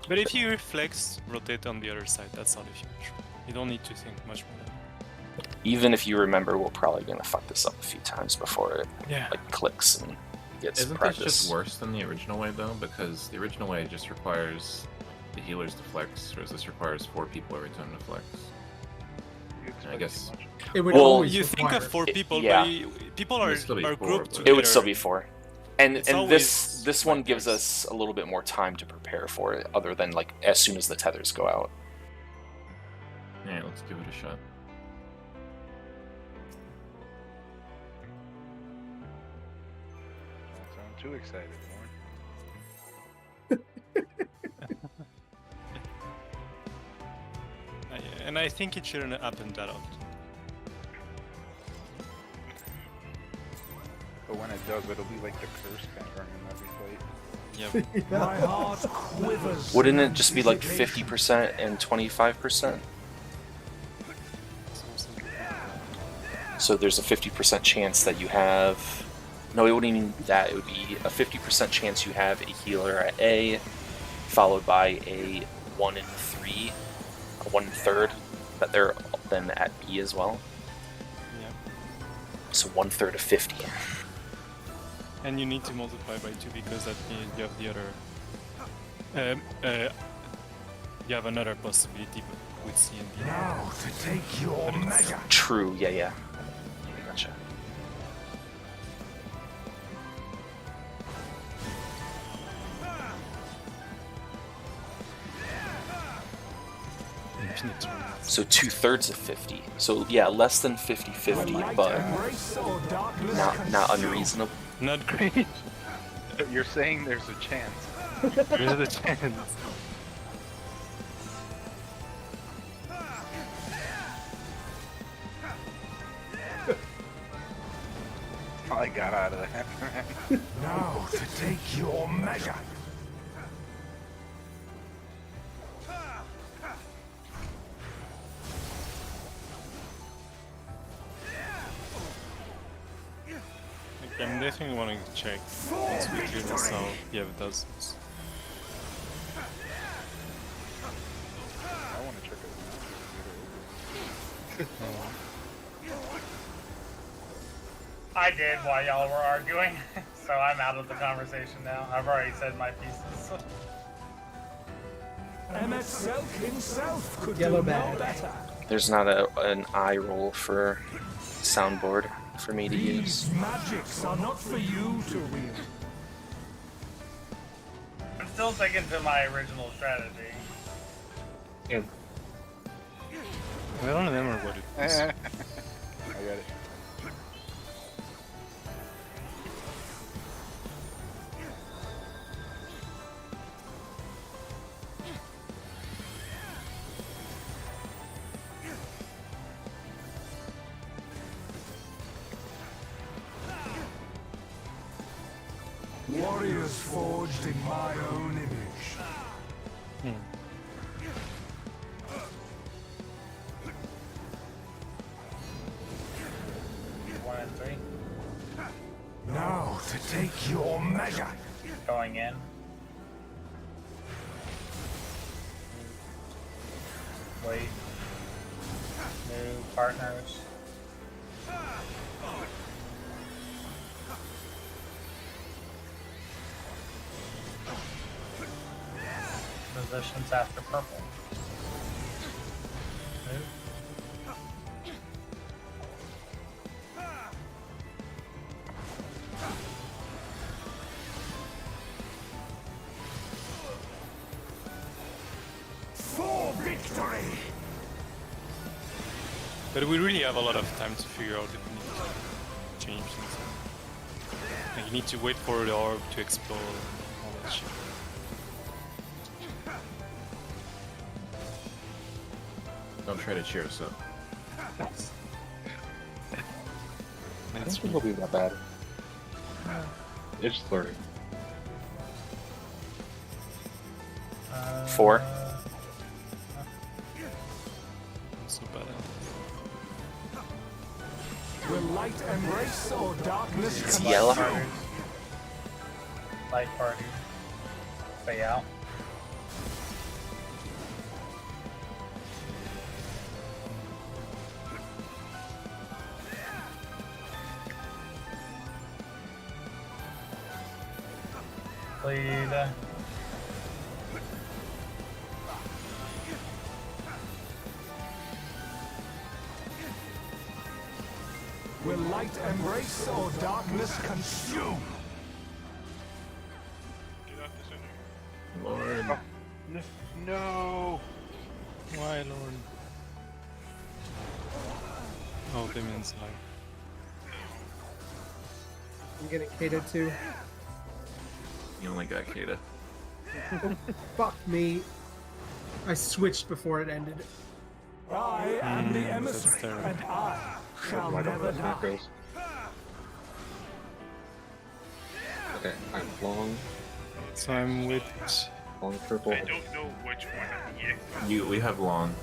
But if you flex, rotate on the other side. That's not a huge. You don't need to think much more than that. Even if you remember, we're probably gonna fuck this up a few times before it clicks and gets Isn't practice. this just worse than the original way though? Because the original way just requires the healers to flex, whereas this requires 4 people every time to flex. You expect I guess- too much. It would Well, always You think of 4 people, yeah. but people are It'd still be 4, grouped but- together. It would still be 4. And It's this always one like gives this. us a little bit more time to prepare for it, other than like as soon as the tethers go out. Yeah, let's give it a shot. Don't sound too excited, Warren. And I think it shouldn't happen that often. But when it does, it'll be like the curse confirming every fight. Yep. My heart quivers. Wouldn't it just be like 50% and 25%? So there's a 50% chance that you have... No, it wouldn't even be that. It would be a 50% chance you have a healer at A, followed by a 1 in 3, a 1/3 that they're then at B as well. Yeah. So 1/3 of 50. And you need to multiply by 2 because that means you have the other. You have another possibility with C and D. Now to take your measure. True, yeah. Gotcha. So 2/3 of 50. So yeah, less than 50-50, Light but embrace or darkness not consume. unreasonable. Not great. You're saying there's a chance. There's a chance. I got out of that. Now to take your measure. I'm definitely wanting to check once we do this how Yev does this. I did while y'all were arguing, so I'm out of the conversation now. I've already said my pieces. Emmett Selk himself could Yellow do bag. no better. There's not an eye roll for soundboard for me to use. These magics are not for you to wield. I'm still sticking to my original strategy. Yeah. I don't remember what it was. I got it. Warriors forged in my own image. Hmm. 1 and 3. Now to take your measure. Going in. Wait. New partners. Positions after purple. Move. For victory! But we really have a lot of time to figure out if we need to change things. Like, you need to wait for the orb to explode and all that shit. Don't try to cheer us up. I don't think it'll be that bad. It's just learning. 4. So bad. Will light embrace or darkness It's consume? yellow. Light party. Stay out. Lead. Will light embrace or darkness consume? Get off the center. Lord. No. Why, Lord? Oh, Damien's life. I'm getting catered to. You only got Kata. Fuck me. I switched before it ended. I am the that's emissary, terrible. and I shall I don't know never where that die. goes. Okay, I'm long So I'm with. purple. I don't know which one I'm We have long.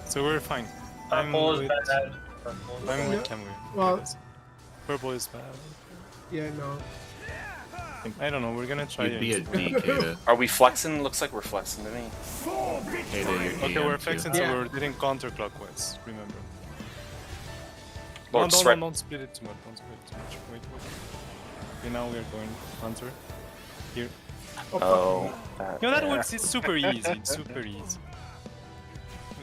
So we're fine. I'm Purple is with. bad. Purple is I'm bad. with Camus. Well- Purple is bad. Yeah, no. I don't know. We're gonna try. You'd be a it. D, Kata. Are we flexing? Looks like we're flexing to me. For Kata, victory! you're Okay, DM we're too. flexing, Yeah. so we're hitting counterclockwise. Remember. Lord, no, spread. don't split it too much. Don't split it too much. Wait. Okay, now we're going counter. Here. Oh. No, that works. It's super easy. It's super easy.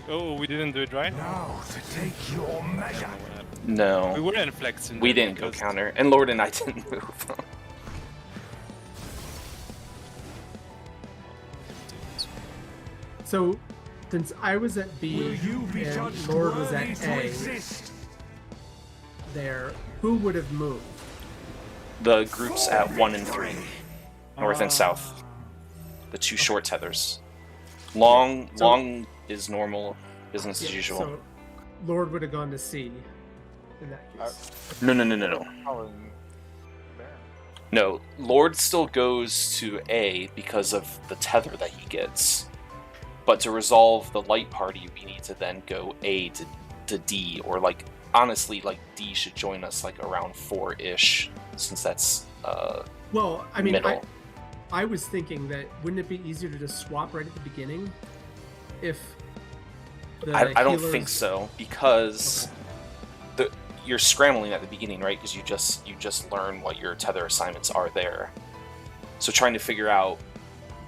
Oh, we didn't do it right? Now to take your I don't measure. know what happened. We No. weren't flexing. We then didn't go because- counter. And Lord and I didn't move. So, since I was at Will B you be and judged Lord was worthy at to A exist? there, who would have moved? The groups at 1 and 3. North and Ah. south. The two short tethers. Long So- long is normal. Business as Yeah, usual. So, Lord would have gone to C in that case. No. Probably there. No, Lord still goes to A because of the tether that he gets. But to resolve the light party, we need to then go A to D, or like honestly, like D should join us like around 4-ish, since that's Well, I mean, middle. I was thinking that wouldn't it be easier to just swap right at the beginning if I don't think healers- so, because you're scrambling at the beginning, right? Because you just learn what your tether assignments are there. So trying to figure out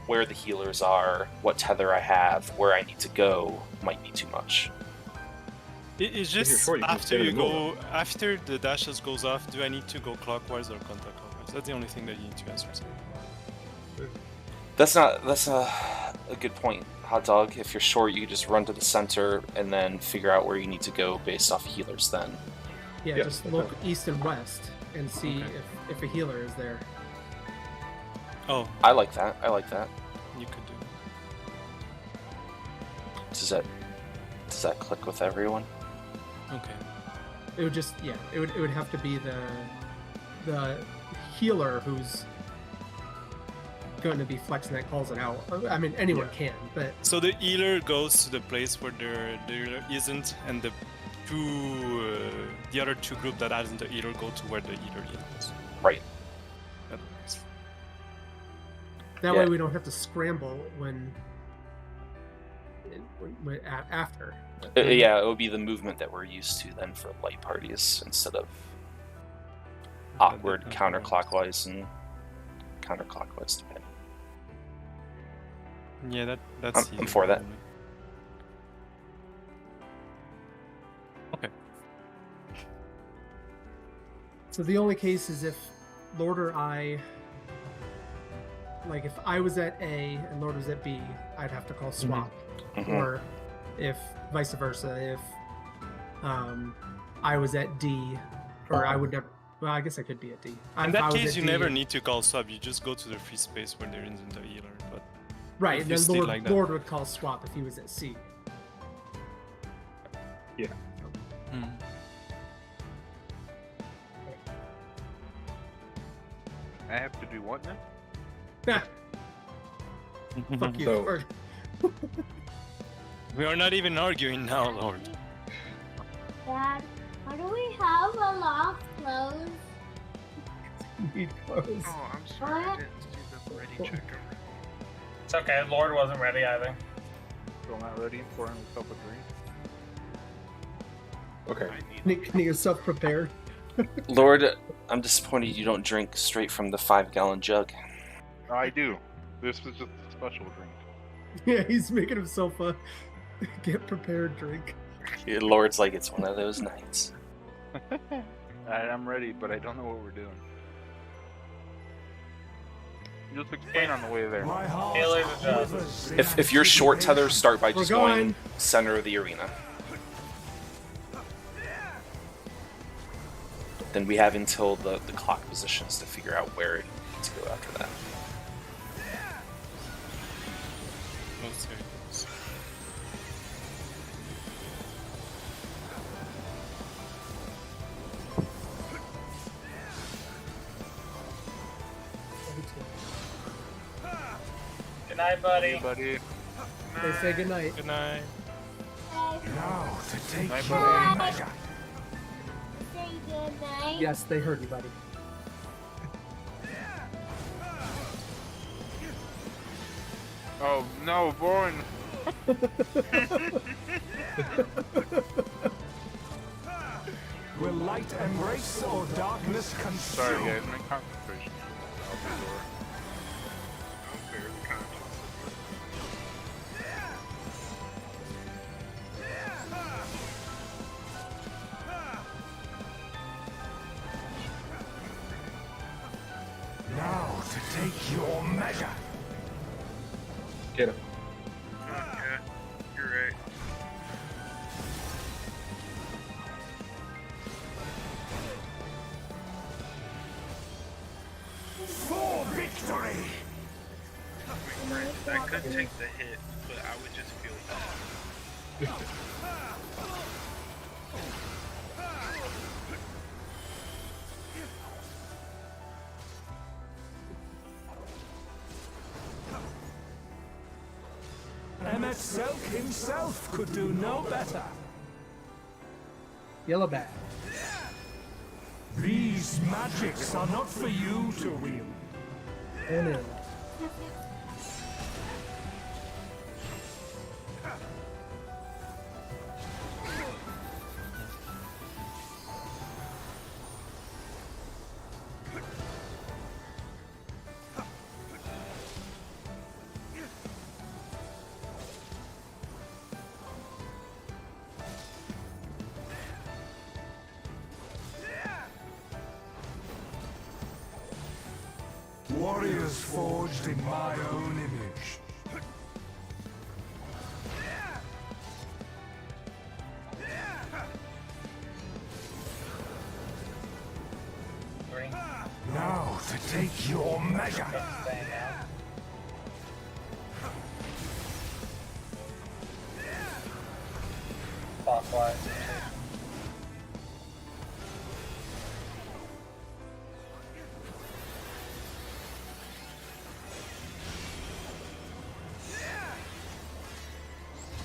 where the healers are, what tether I have, where I need to go might be too much. It's If you're just short, you can after stay in you the middle, go, after the dashes goes off, do I need to go clockwise or counterclockwise? That's the only thing that you need to answer. That's a good point, Hot Dog. If you're short, you just run to the center and then figure out where you need to go based off healers then. Yeah, Yeah, just that's look fine. east and west and see Okay. if a healer is there. Oh, I like that. you could do. Does that click with everyone? Okay. It would just it would have to be the healer who's going to be flexing that calls it out. I mean, anyone can, but So the healer goes to the place where the healer isn't, and the other two group that hasn't the healer go to where the healer is. Right. that Yeah. way we don't have to scramble when after. Yeah, it would be the movement that we're used to then for light parties instead of awkward counterclockwise and counterclockwise depending. Yeah, that's. I'm easy for that. me. Okay. So the only case is if Lord or I, like if I was at A and Lord was at B, I'd have to call swap. Mhm. Or if vice versa, if I was at D, or I would never. Well, I guess I could be at D. In If I that was case, at you D, never need to call sub. You just go to the free space where there isn't a healer. But right, if and you then stay Lord, like that. Lord would call swap if he was at C. I have to do what now? Fuck you. So- Or- We are not even arguing now, Lord. Dad, why do we have a lot of clothes? need clothes. Oh, I'm sorry. I What? didn't see the ready checker. It's okay. Lord wasn't ready either. Still not ready for himself a drink. Okay. I need Can you self prepared? Lord, I'm disappointed you don't drink straight from the 5-gallon jug. I do. This is just a special drink. Yeah, he's making himself a get prepared drink. Lord's like, it's one of those nights. I'm ready, but I don't know what we're doing. Just explain on the way there. My heart Healer to death. quivers in If you're short tether, start by We're just going. going center of the arena. Then we have until the clock positions to figure out where you need to go after that. Oh, sorry. Good night, buddy. Buddy. They say goodnight. Good night. Now to take Night, your buddy. measure. Say good night. Yes, they heard you, buddy. Oh no, Bourne. Will light embrace or darkness consume? Sorry guys, my concentration. I'll be door. I'm very conscious. Now to take your measure. Get him. Yeah, you're right. For victory. My friend, I could take the hit, but I would just feel bad. Emmet Selk himself could do no better. Yellow bag. These magics are not for you to wield. And in. creatures forged in my own image. Green. Now to take your measure. Staying out. Clockwise.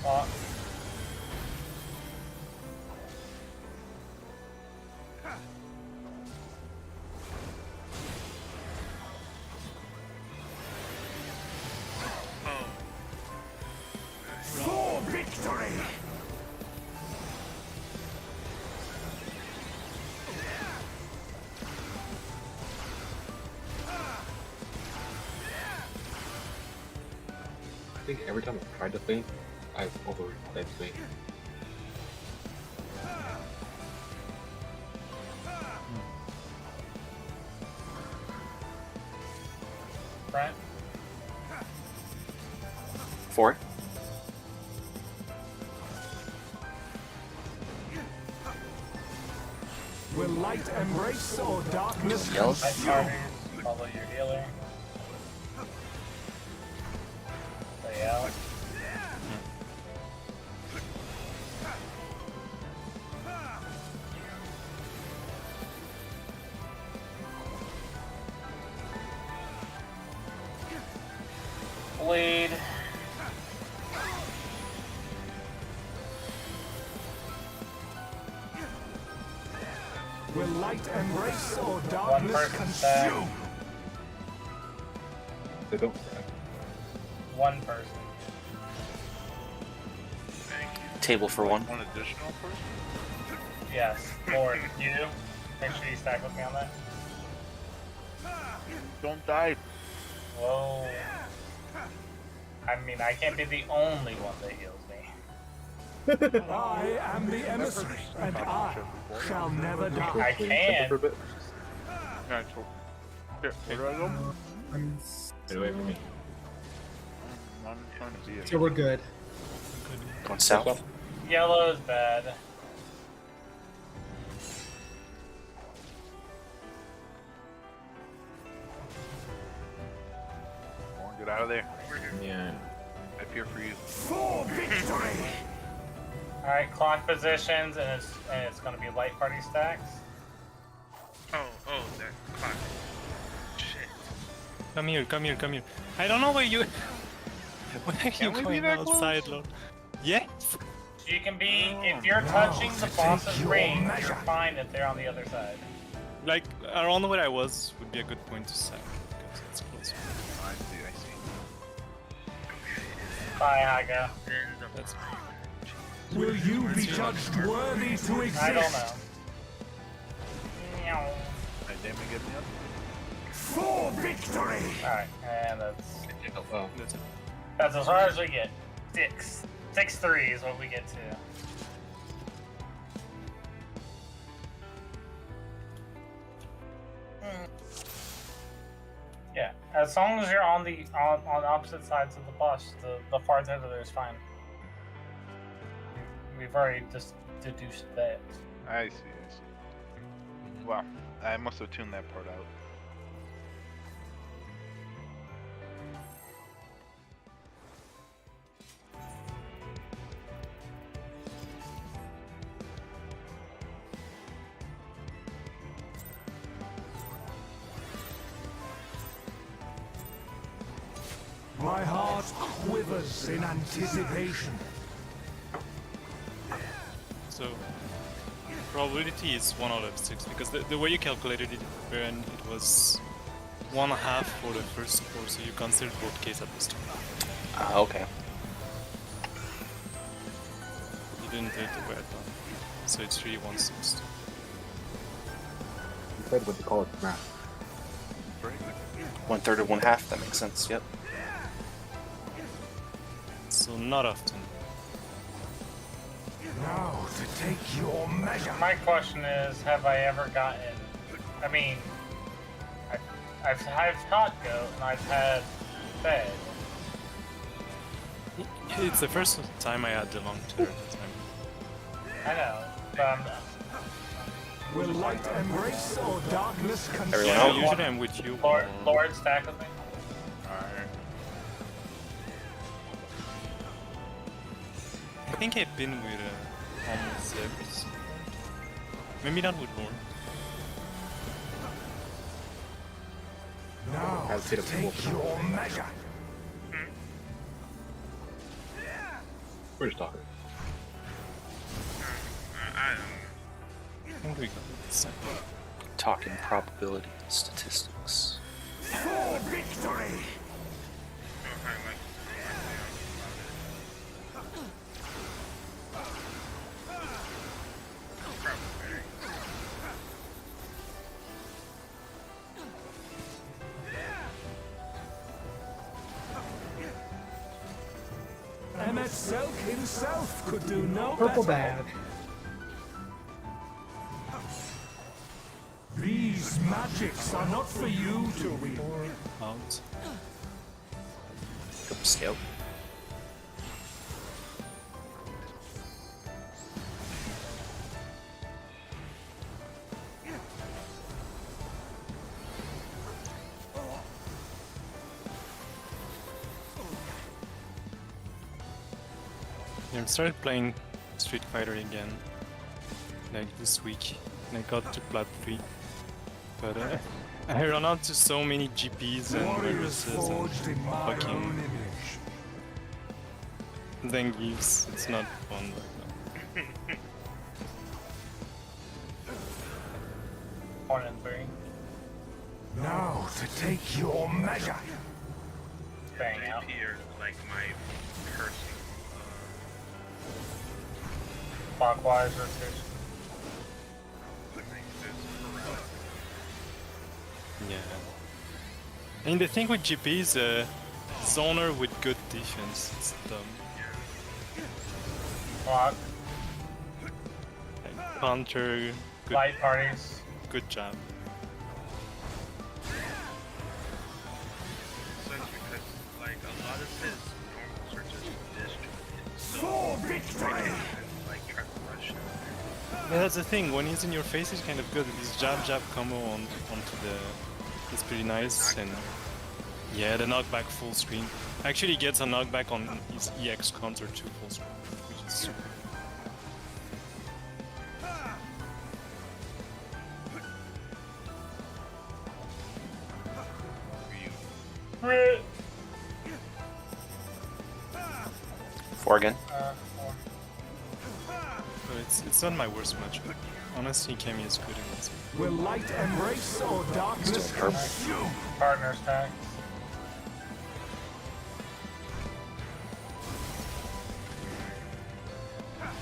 Clock. Oh, For victory! I think every time I've tried to think, I've overplayed think. Brent. 4. Will light embrace or darkness Yellow. Light consume? parties. Follow your healer. Stay out. Bleed. Will light embrace or One darkness person's back. consume? They don't stack. One person. thank you. Table for 1. One additional person? Yes. Or you. Make sure you stack with me on that. Don't die. Whoa. I mean, I can't be the only one that heals me. I am the emissary, and I shall never die. I can. For a bit. Alright, so. Here, where do I go? I'm Get away from me. I'm trying to be so we're good. Going south. Yellow is bad. Get out of there. Yeah. I fear for you. For victory! Alright, clock positions, and it's gonna be light party stacks. Oh, that clock. Shit. Come here, come here, come here. I don't know where you. Where are you Can we be going that close? outside, Lord? Yes. You can be, if you're Now touching to the take boss's your ring, measure. you're fine if they're on the other side. Like around where I was would be a good point to set because it's close. I see. Bye, Haga. That's Will you be judged worthy to exist? I don't know. Meow. I damn it, get me up. For victory! Alright, and Oh, that's it. that's as far as we get. 6-3 is what we get to. Yeah, as long as you're on the on opposite sides of the bus, the far tether is fine. We've already just deduced that. I see. Wow, I must have tuned that part out. My heart quivers in anticipation. So probability is 1 out of 6 because the way you calculated it, Baron, it was 1/2 for the first score, so you considered both cases at this time. Okay. You didn't do it the way I thought. So it's really 1/6. you said what they call it math. 1/3 or 1/2. That makes sense. Yep. So not often. Now to take your measure. My question is, have I ever gotten? I mean, I've taught goat and I've had fed. It's the first time I had the long term time. I know, but Will light embrace or darkness consume? Everyone Yeah, else? usually I'm with you. Lord, stack with me. Alright. I think I've been with almost every single. Maybe not with Lord. Now, Has hit a take your measure. We're just talking. I I think we got it this time. Talking probability and statistics. For victory! Emmet Selk himself could do no Purple better. bad. These magics are not for you to wield. Out. Scout. Yeah, I started playing Street Fighter again, like this week, and I got to Plat 3. But I run out to so many GPs and Warriors viruses and forged in my own fucking image. then gives. It's not fun right now. 1 and 3. Now to take your measure. Bang out. Here, like my personal. Clockwise rotation. Yeah. I mean, the thing with GP is zoner with good defense. It's dumb. Clock. Like, counter, good, Light parties. good job. Sucks because like a lot of his normals are just disjointed. So For victory! like try to rush him. Yeah, that's the thing. When he's in your face, he's kind of good. His jab combo onto the is pretty nice, and yeah, the knockback full screen. Actually, he gets a knockback on his EX counter to full screen, which is super. Four again. 4. But it's not my worst match. Honestly, Kemi is good against me. Will light embrace or darkness Still purple. consume? Partner stack.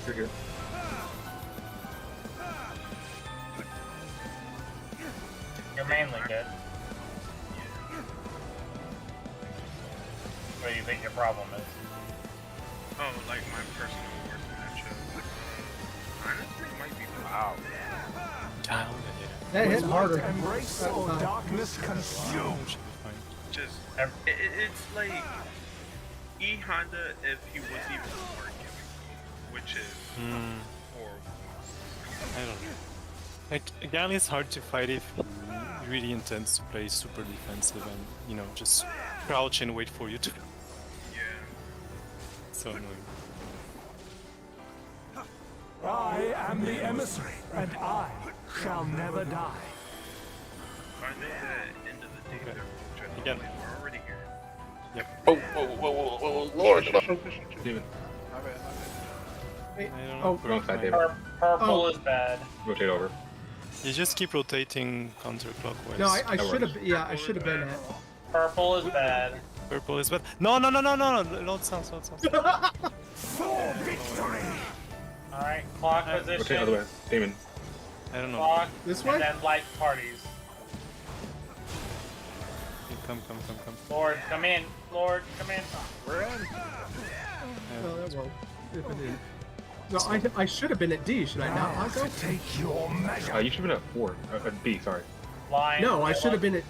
You're here. You're mainly good. What do you think your problem is? Oh, like my personal worst matchup. Honestly, it might be wow. That hit Will harder. light embrace or Uh, darkness consume? Should be fine. Just Ev- it's like E Honda if he was even working, which is horrible. I don't know. Like, Gali is hard to fight if he really intends to play super defensive and, you know, just crouch and wait for you to. Yeah. So annoying. I am the emissary, and I shall never die. I know that end of the day, Okay. they're Again. we're already here. Oh, whoa, Lord! Demon. Wait, I don't know. oh, Wrong side, David. Purple Oh. is bad. Rotate over. You just keep rotating counterclockwise. no, I That should works. have. Yeah, I should have been at. Purple is bad. Purple is bad. No. Load sounds. For victory! Alright, clock Rotate position. other way. Damon. I don't know. Clock. This and way? then light parties. Come. Lord, come in. Lord, come in. We're in. Well, that won't. If it is. No, I should have been at D. Should I not? Now I'll go. to take your measure. You should have been at 4. B, sorry. Line. No, I should have been at.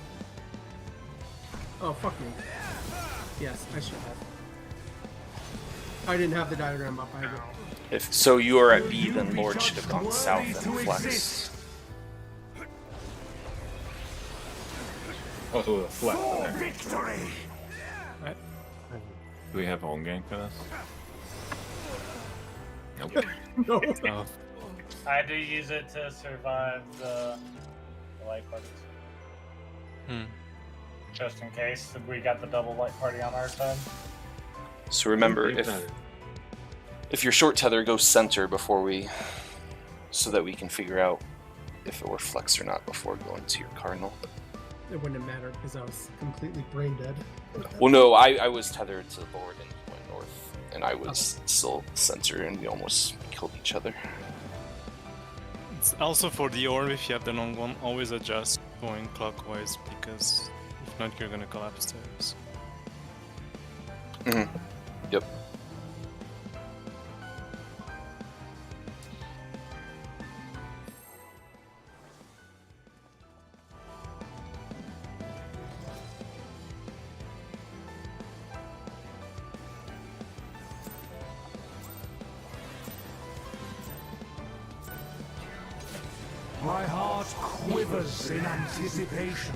Oh, fuck me. Yes, I should have. I didn't have the diagram up either. If so, you are at B, then Lord should have gone south and flexed. Oh, so it was a flex For there. victory! Do we have home game for this? Nope. No. Oh, I do use it to survive the light parties. Just in case we got the double light party on our side. So remember, if your short tether goes center before we, so that we can figure out if it were flex or not before going to your cardinal. It wouldn't have mattered because I was completely brain dead. Well, no, I was tethered to the Lord and he went north, and I was still center, and we almost killed each other. It's also for the orb, if you have the long one, always adjust going clockwise, because if not, you're gonna collapse stairs. Mm-hmm. Yep. My heart quivers in anticipation.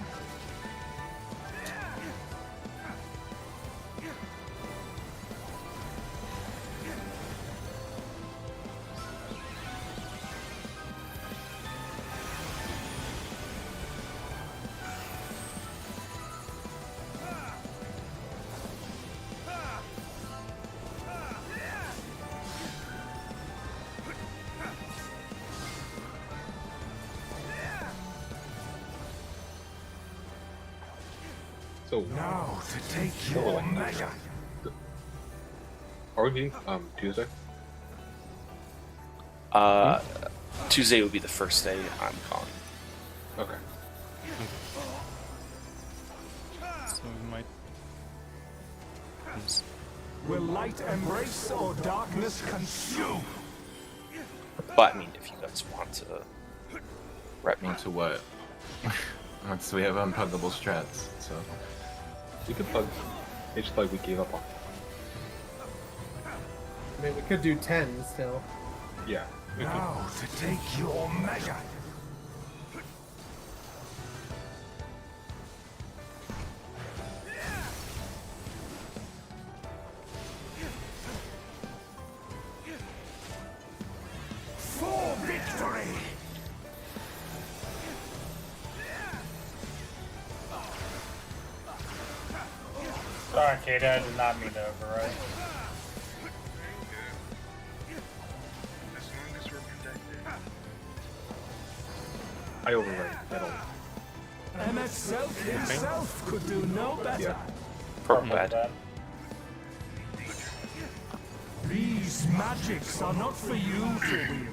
So Now to take your measure. are we meeting Tuesday? Tuesday will be the first day I'm gone. Okay. So we might. Will light embrace or darkness consume? But I mean, if you guys want to rep me, into what? Once we have unpuggable strats, so. We could plug each plug we gave up on. I mean, we could do 10 still. Yeah. Now to take your measure. For victory! Sorry, Kata, I did not mean to override. As long as we're protected. I override. I don't. MS Self himself could do no better. Yeah. purple bad. These magics are not for you to wield.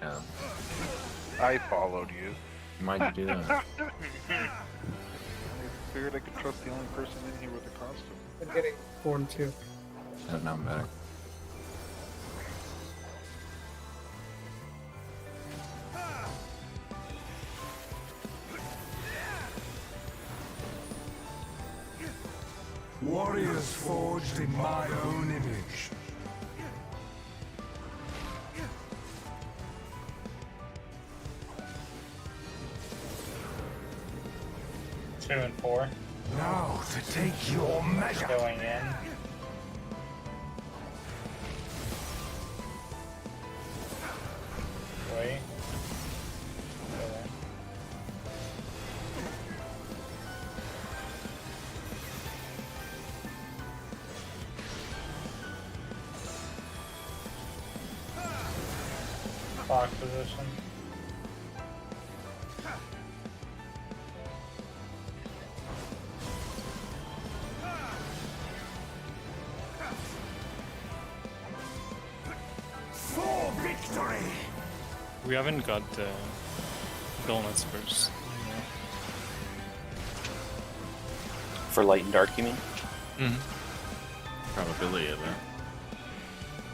Yeah. I followed you. Why'd you do that? I figured I could trust the only person in here with a costume. I'm getting 4 and 2. Oh, now I'm better. Warriors forged in my own image. Two and 4 Now to take your measure. going in. Wait. Go in. Clock position. For victory! We haven't got the donuts first. For light and dark, you mean? Mm-hmm. Probability of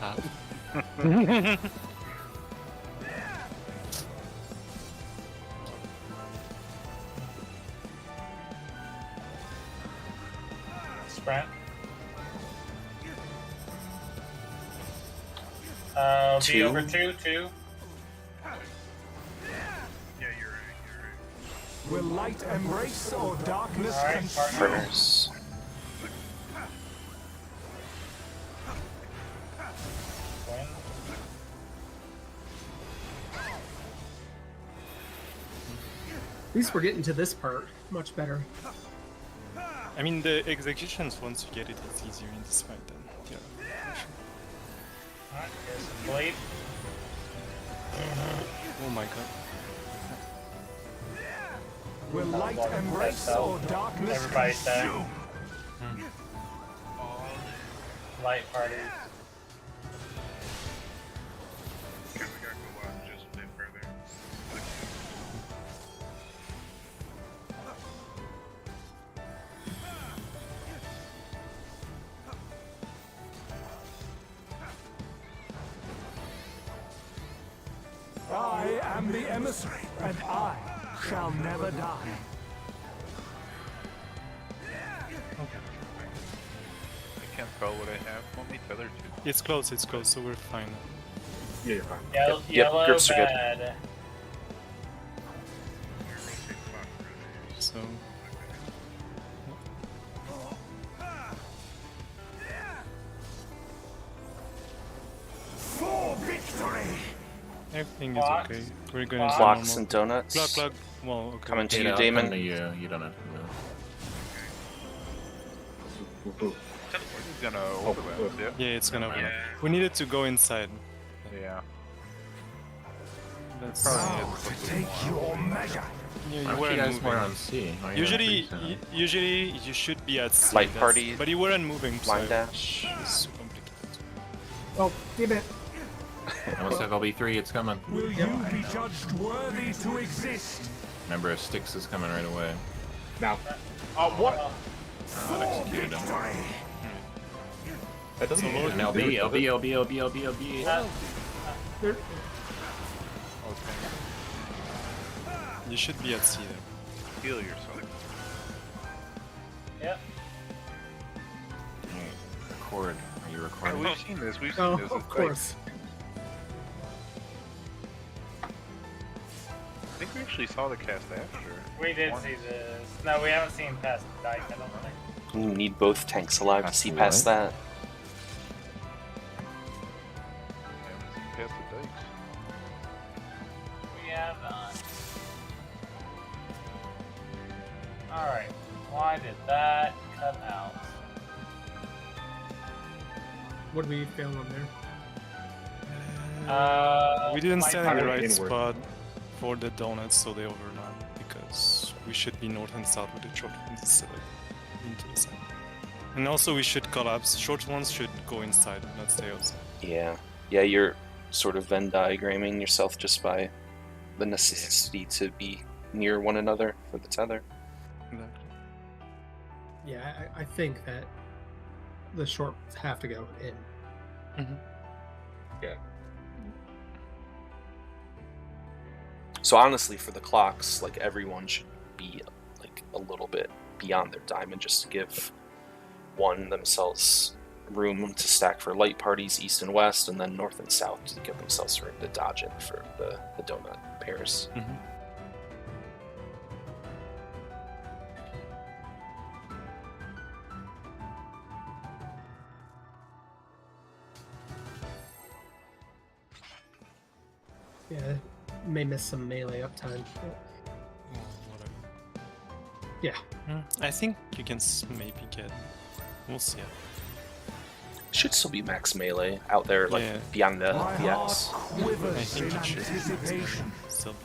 that. sprint. Be Two. over 2. Yeah, you're right. Will light embrace or darkness Alright, consume? Partners. Win. At least we're getting to this part much better. I mean, the executions, once you get it, it's easier in this fight then. Yeah. Alright, here's some bleed. Oh my god. Will light embrace or darkness Everybody's dead. consume? Light parties. Okay, we gotta go out just a bit further. I am the emissary, and I shall never die. I can't tell what I have on me tethered to. It's close, so we're fine. Yeah, you're fine. Yellow, Yep, yellow grips are good. bad. So, For victory! everything is Clocks. okay. We're going to Clocks normal. and donuts. Clock. Well, okay. Coming to Hey, you, I'll come Damon. to you. You don't have to move. Ooh. He's gonna overlap, yeah? Yeah, it's gonna. Yeah. We needed to go inside. Yeah. That's. Now to take your measure. Yeah, Why you don't you weren't guys moving. more on C? Why are you Usually, on free zone? usually you should be at C. Light that's- party, but you weren't moving. So Line dash. it's complicated. Oh, damn it. One sec, I'll be 3. It's coming. Will you be judged worthy to exist? Remember, Styx is coming right away. Now. What? Not executed him. Victory! That doesn't mean And LB, LB, LB, LB, LB, LB. There, Okay. You should be at C there. Heal yourself. Yep. Record. Are you Yeah, recording? we've seen this. We've seen oh, this. of It's course. I think we actually saw the cast after. We did see this. No, we haven't seen past the dike, I don't think. You need both tanks alive to Past see the past what? that. We haven't seen past the dikes. We have not. Alright. Why did that cut out? What did we fail on there? We didn't light stand in the party. right Inward. spot for the donuts, so they overlap because we should be north and south with the short ones into the side. And also we should collapse. Short ones should go inside, not stay outside. Yeah. Yeah, you're sort of Venn diagramming yourself just by the necessity to be near one another for the tether. Exactly. Yeah, I think that the shorts have to go in. So honestly, for the clocks, like everyone should be like a little bit beyond their diamond just to give themselves room to stack for light parties east and west, and then north and south to give themselves room to dodge in for the donut pairs. Yeah, may miss some melee uptime. Yeah. I think you can maybe get. We'll see. Should still be max melee out there, like Yeah. beyond the My heart X. I quivers in think it should. anticipation. Still.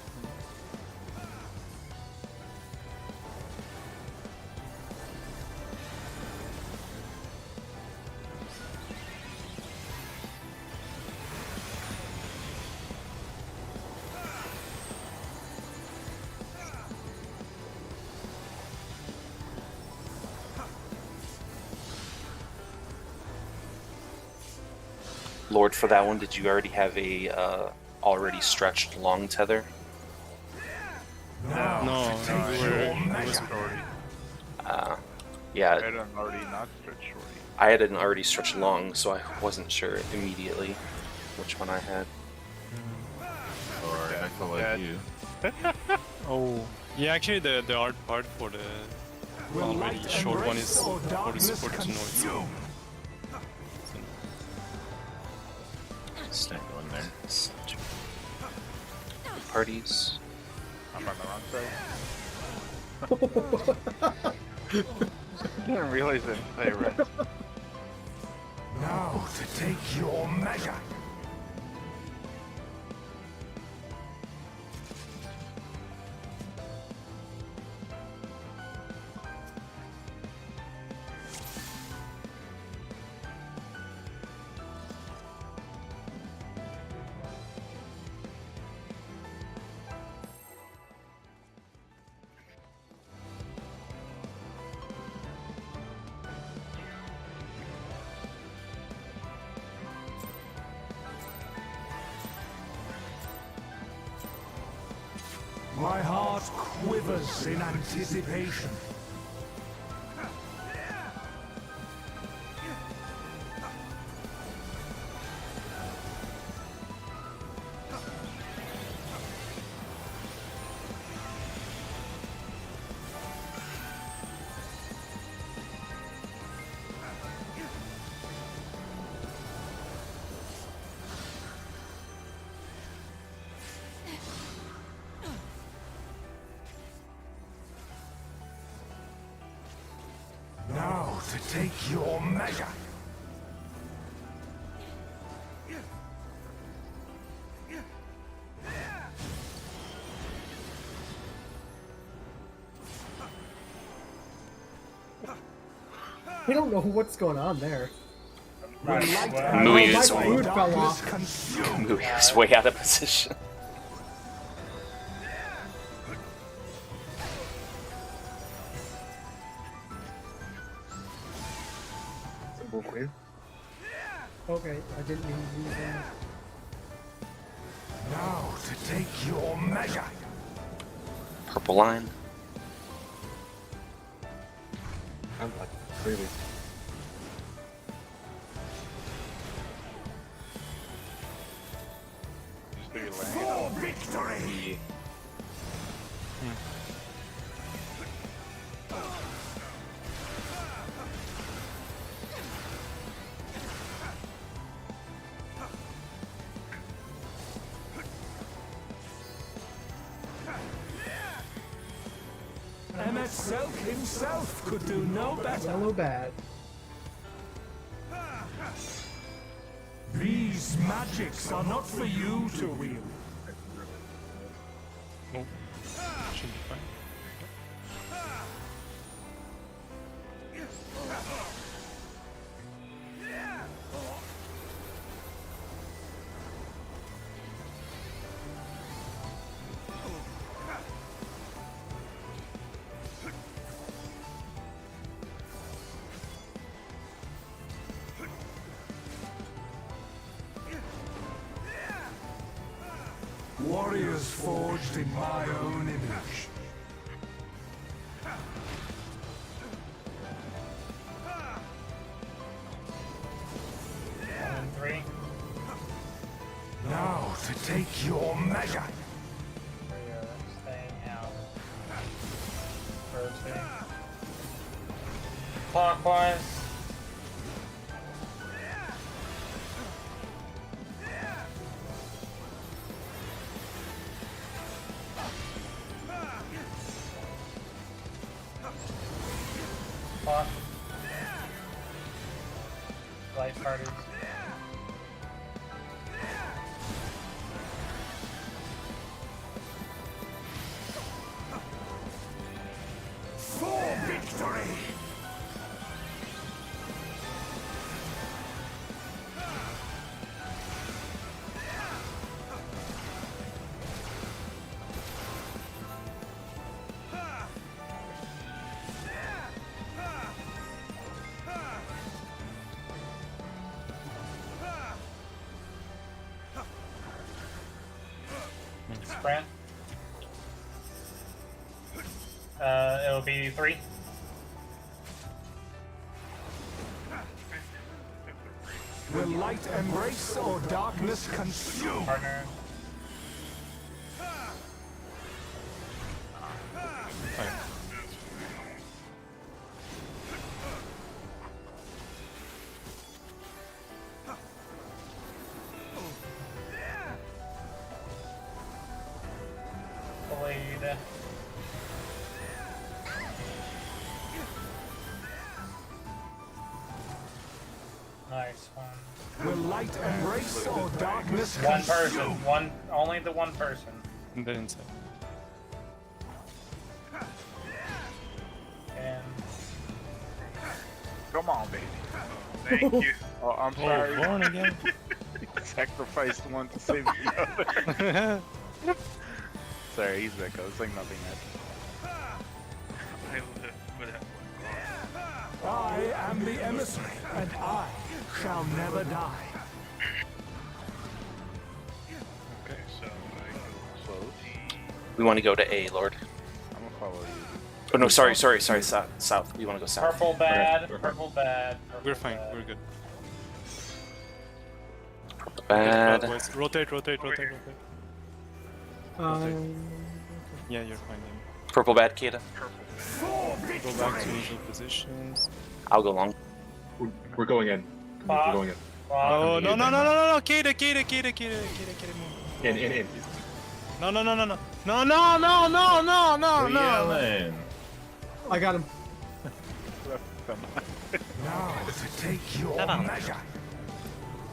Lord, for that one, did you already have a already stretched long tether? No, Take your it was measure. Uh, Yeah, I had an already not stretched shorty. I had an already stretched long, so I wasn't sure immediately which one I had. Or I feel like Yeah. you. Oh, yeah. Actually, the hard part for the Will already light short one embrace is or for the darkness support to know it's consume? Snap going there. Parties. I'm on the wrong side. I didn't realize that I read. Now to take your measure. My heart quivers in anticipation. Now to take your measure. We don't know what's going on there. Right. Mui my is food fell off. Mui is way out of position. Symbol queen. Okay, I didn't mean to use that. Now to take your measure. Purple line. I'm like crazy. Just do your lane. For victory. MS Selk himself could do no better. Yellow bad. These magics are not for you to wield. Oh, should be fine. Warriors forged in my own image. And 3. Now to take your measure. We are staying out. Rotate. Clockwise. Clock. Light parties. For victory. Sprint. It'll be 3. Will light embrace or darkness consume? Partner. Fine. Blade. Nice one. Will light embrace or darkness One consume? person. Only the one person. And then inside. And Come on, baby. Thank you. Oh, I'm Oh, sorry. born again. Sacrificed one to save the other. Sorry, he's back. I was saying nothing. I live for that one. I am the emissary, and I shall never die. Okay, so I go Close. We want to go to A, Lord. I'm gonna follow you. Oh no, sorry, south. We want to go south. purple bad. Okay. Purple bad. Purple We're fine. bad. We're good. Bad. Boys. Rotate. Over here. Yeah, you're fine. Then. Purple bad, Kata. Go back to initial positions. I'll go long. We're going in. We're going in. Oh no! Kata, move. In. No! Yelling. I got him. Now to take your Shut up. measure.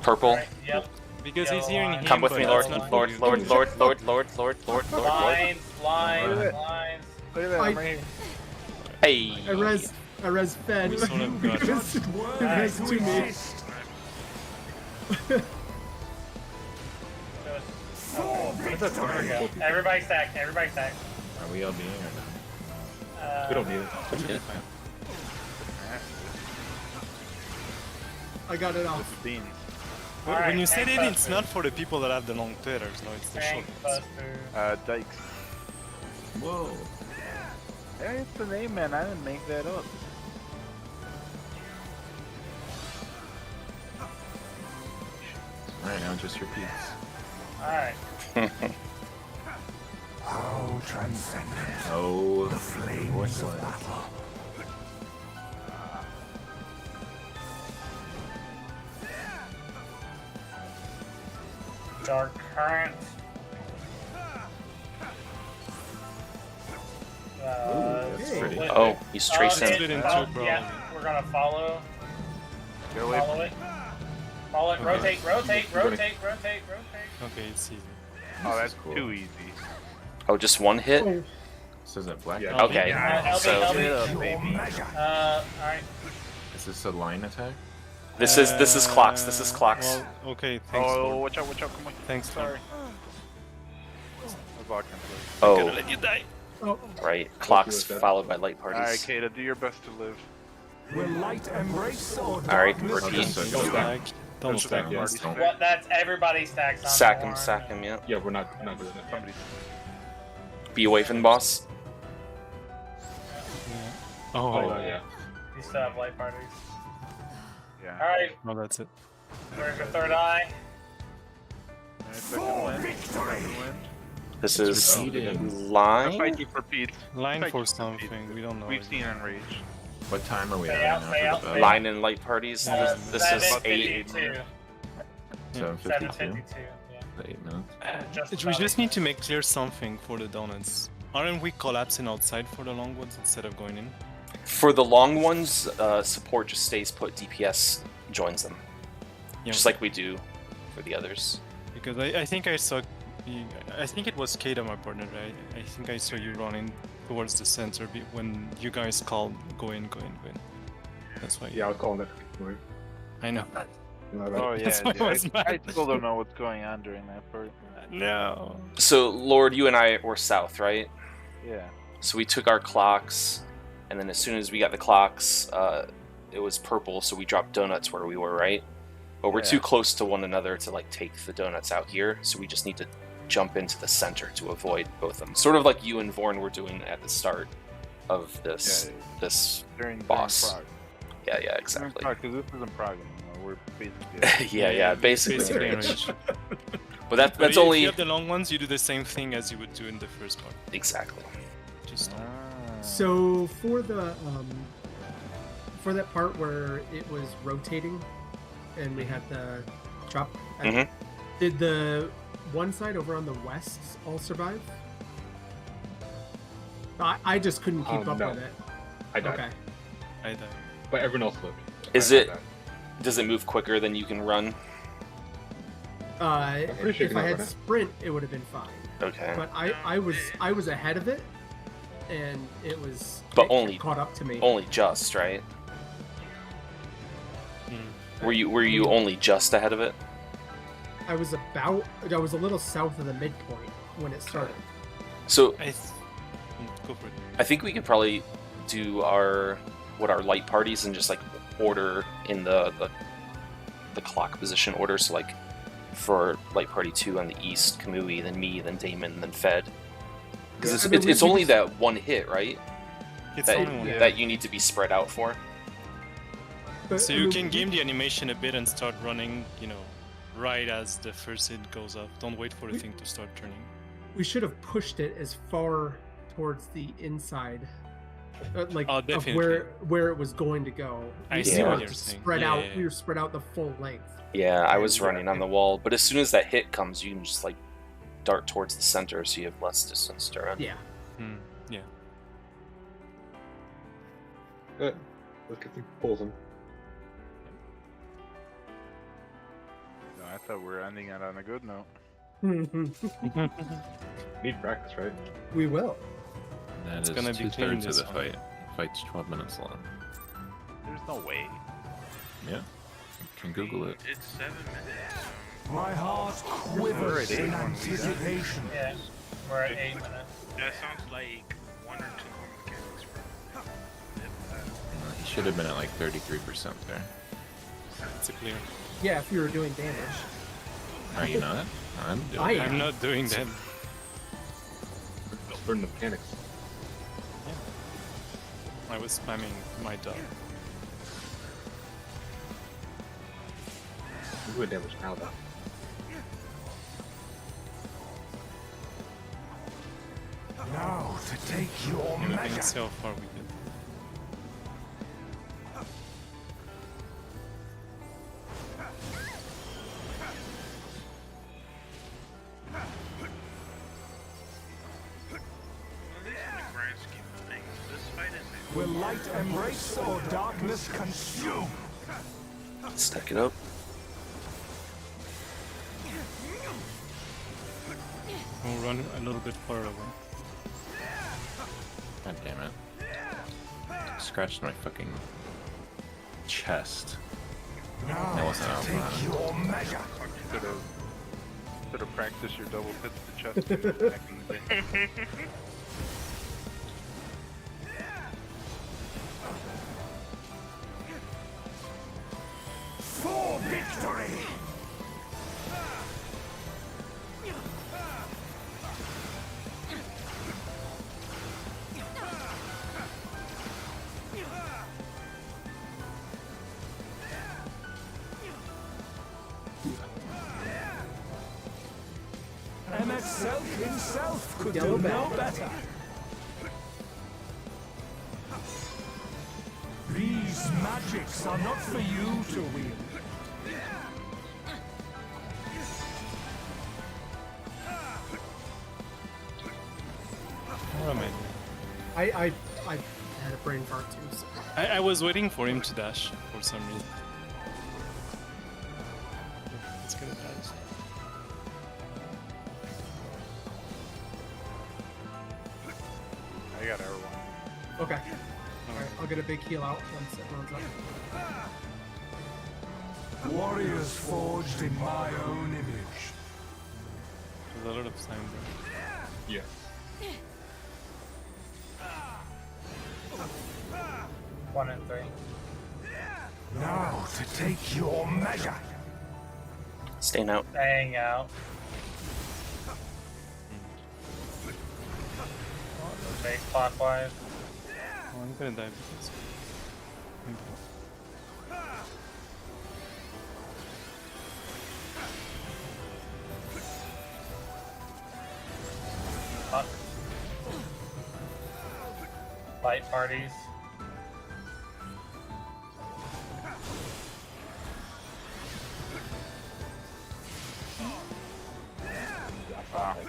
Purple. Right, yep. Because he's hearing him. Come with but me, that's Lord. not Lord. for you. Lines. Alright. Lines. Look at that, I'm right here. Hey. I res fed. We sort of got it. Because it res to me. There we go. Everybody stack. Are we all being or not? We don't need it. I got it off. With the beans. When you say Tank that, it's Buster. not for the people that have the long tethers. No, it's the short Tank ones. Buster. Dykes. Whoa. Hey, it's the name, man. I didn't make that up. Alright, now just repeats. Alright. How transcendent Oh, the flames of battle. Dark Current. that's pretty. Oh, he's tracing. Split in two, bro. Yeah, we're gonna follow. Get away Follow from it. Follow it. Okay. Rotate. Rotate. Okay, it's easy. Oh, that's cool. too easy. Oh, just one hit? Oh, This isn't black. Yeah. Okay. LB, So LB. Get up, Your baby. measure. Alright. Is this a line attack? this is clocks. This is clocks. Well, okay, thanks. Oh, Lord. watch out, come on. Thanks, Sorry. Lord. I was blocking first. Oh, Let you die. right. Clocks with that. followed by light Alright, parties. Kata, do your best to live. Will light embrace or Alright, darkness repeat. consume? Don't Stack. Don't Just stack. stack Yeah. parties. Don't- What? That's everybody stacks on Sack the him, horn. sack him, yeah. Yeah, we're not doing it. Somebody's Be away from the boss. Oh, Oh, yeah. You still have light parties. Yeah. Alright, no, that's it. where's your third eye? For victory! This It's is repeated. I'll line. fight you for Pete. Line Thank for you. something. We don't know. We've seen Enrage. What time are we Stay at out, right stay now out, for stay the out. Line and light parties. This is 7:52. 7:52? 7:52. Yeah. 8 minutes. Just We about just need to make clear something for the donuts. Aren't we collapsing outside for the long ones instead of going in? For the long ones, support just stays put. DPS joins them, Yeah. just like we do for the others. Because I think I saw. I think it was Kata, my partner, right? I think I saw you running towards the center when you guys called go in. That's why. Yeah, I was calling that. I know. Oh yeah, That's why I was I mad. still don't know what's going on during that part. No. So, Lord, you and I were south, right? Yeah. So we took our clocks, and then as soon as we got the clocks, it was purple, so we dropped donuts where we were, right? But we're Yeah. too close to one another to like take the donuts out here, so we just need to jump into the center to avoid both of them. Sort of like you and Vorn were doing at the start of this Yeah. this During boss. Frog. Yeah, exactly. Because this isn't Prague anymore. We're basically. yeah, basically. Basically in range. But that's But if only you have the long ones, you do the same thing as you would do in the first part. exactly. Just So for the for that part where it was rotating, and we had the drop, did the one side over on the west all survive? I just couldn't keep up no. with it. I died. Okay. I died. But everyone else lived. Is I it? died. Does it move quicker than you can run? pretty sure you If can I had outrun it. sprint, it would have been fine. Okay. But I was ahead of it, and it was But it only- caught up to me. Only just, right? Hmm. Were you only just ahead of it? I was a little south of the midpoint when it started. So Go for it. I think we could probably do our light parties and just like order in the clock position order. So like for light party 2 on the east, Kamui, then me, then Damon, then Fed. Because it's only that one hit, right? It's That, only one. that you need to be spread out for. But, So I you mean, can game the animation a bit and start running, right as the first hit goes up. Don't wait for the thing to start turning. we should have pushed it as far towards the inside, like Oh, of definitely. where it was going to go. I We see were what you're just saying. spread Yeah, out. yeah, yeah. We were spread out the full length. Yeah, I was Yeah. running on the wall, but as soon as that hit comes, you can just like dart towards the center, so you have less distance to run. Yeah. Yeah. Good. Let's get some pulls in. No, I thought we were ending it on a good note. Need practice, right? We will. That It's is gonna be 2/3 clean of this the one. fight. Fight's 12 minutes long. There's no way. Yeah. You can Google it. It's 7 minutes. My heart quivers in anticipation. Yeah, we're at 8 minutes. That sounds like 1 or 2 more mechanics for He should have been at like 33% there. It's a clear. Yeah, if you were doing damage. Are you not? I'm doing I it. am. I'm not doing that. Just learn the mechanics. I was spamming my dog. I'm doing damage now, though. Now to take your We can measure. see how far we get. Well, at least in the grand scheme of things, this fight isn't. Will light embrace or darkness consume? Stack it up. We'll run a little bit further away. God damn it. Scratched my fucking chest. That Now wasn't to out take loud. your measure. Should have practiced your double hits to chest moves back in the day. For victory! MSL himself could Yellow do no back. better. These magics are not for you to wield. What am I doing? I had a brain fart too. So. I was waiting for him to dash for some reason. It's gonna dash. I got R1. Okay. Alright, I'll get a big heal out once it runs up. Warriors forged in my own image. There's a lot of time there. Yeah. One and 3. Now to take your measure. Staying out. Staying out. Rotate clockwise. Oh, I'm gonna die because. Light parties.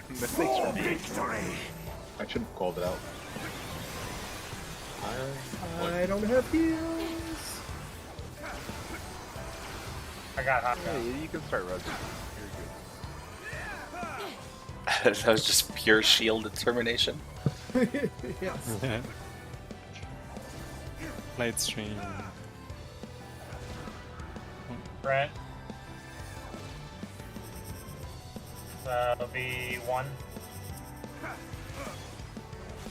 Mistakes from me. I should have called it out. I don't have heals. I got hot. Yeah, you can start rushing. That was just pure shield determination. Yes. Light stream. Brent. That'll be 1.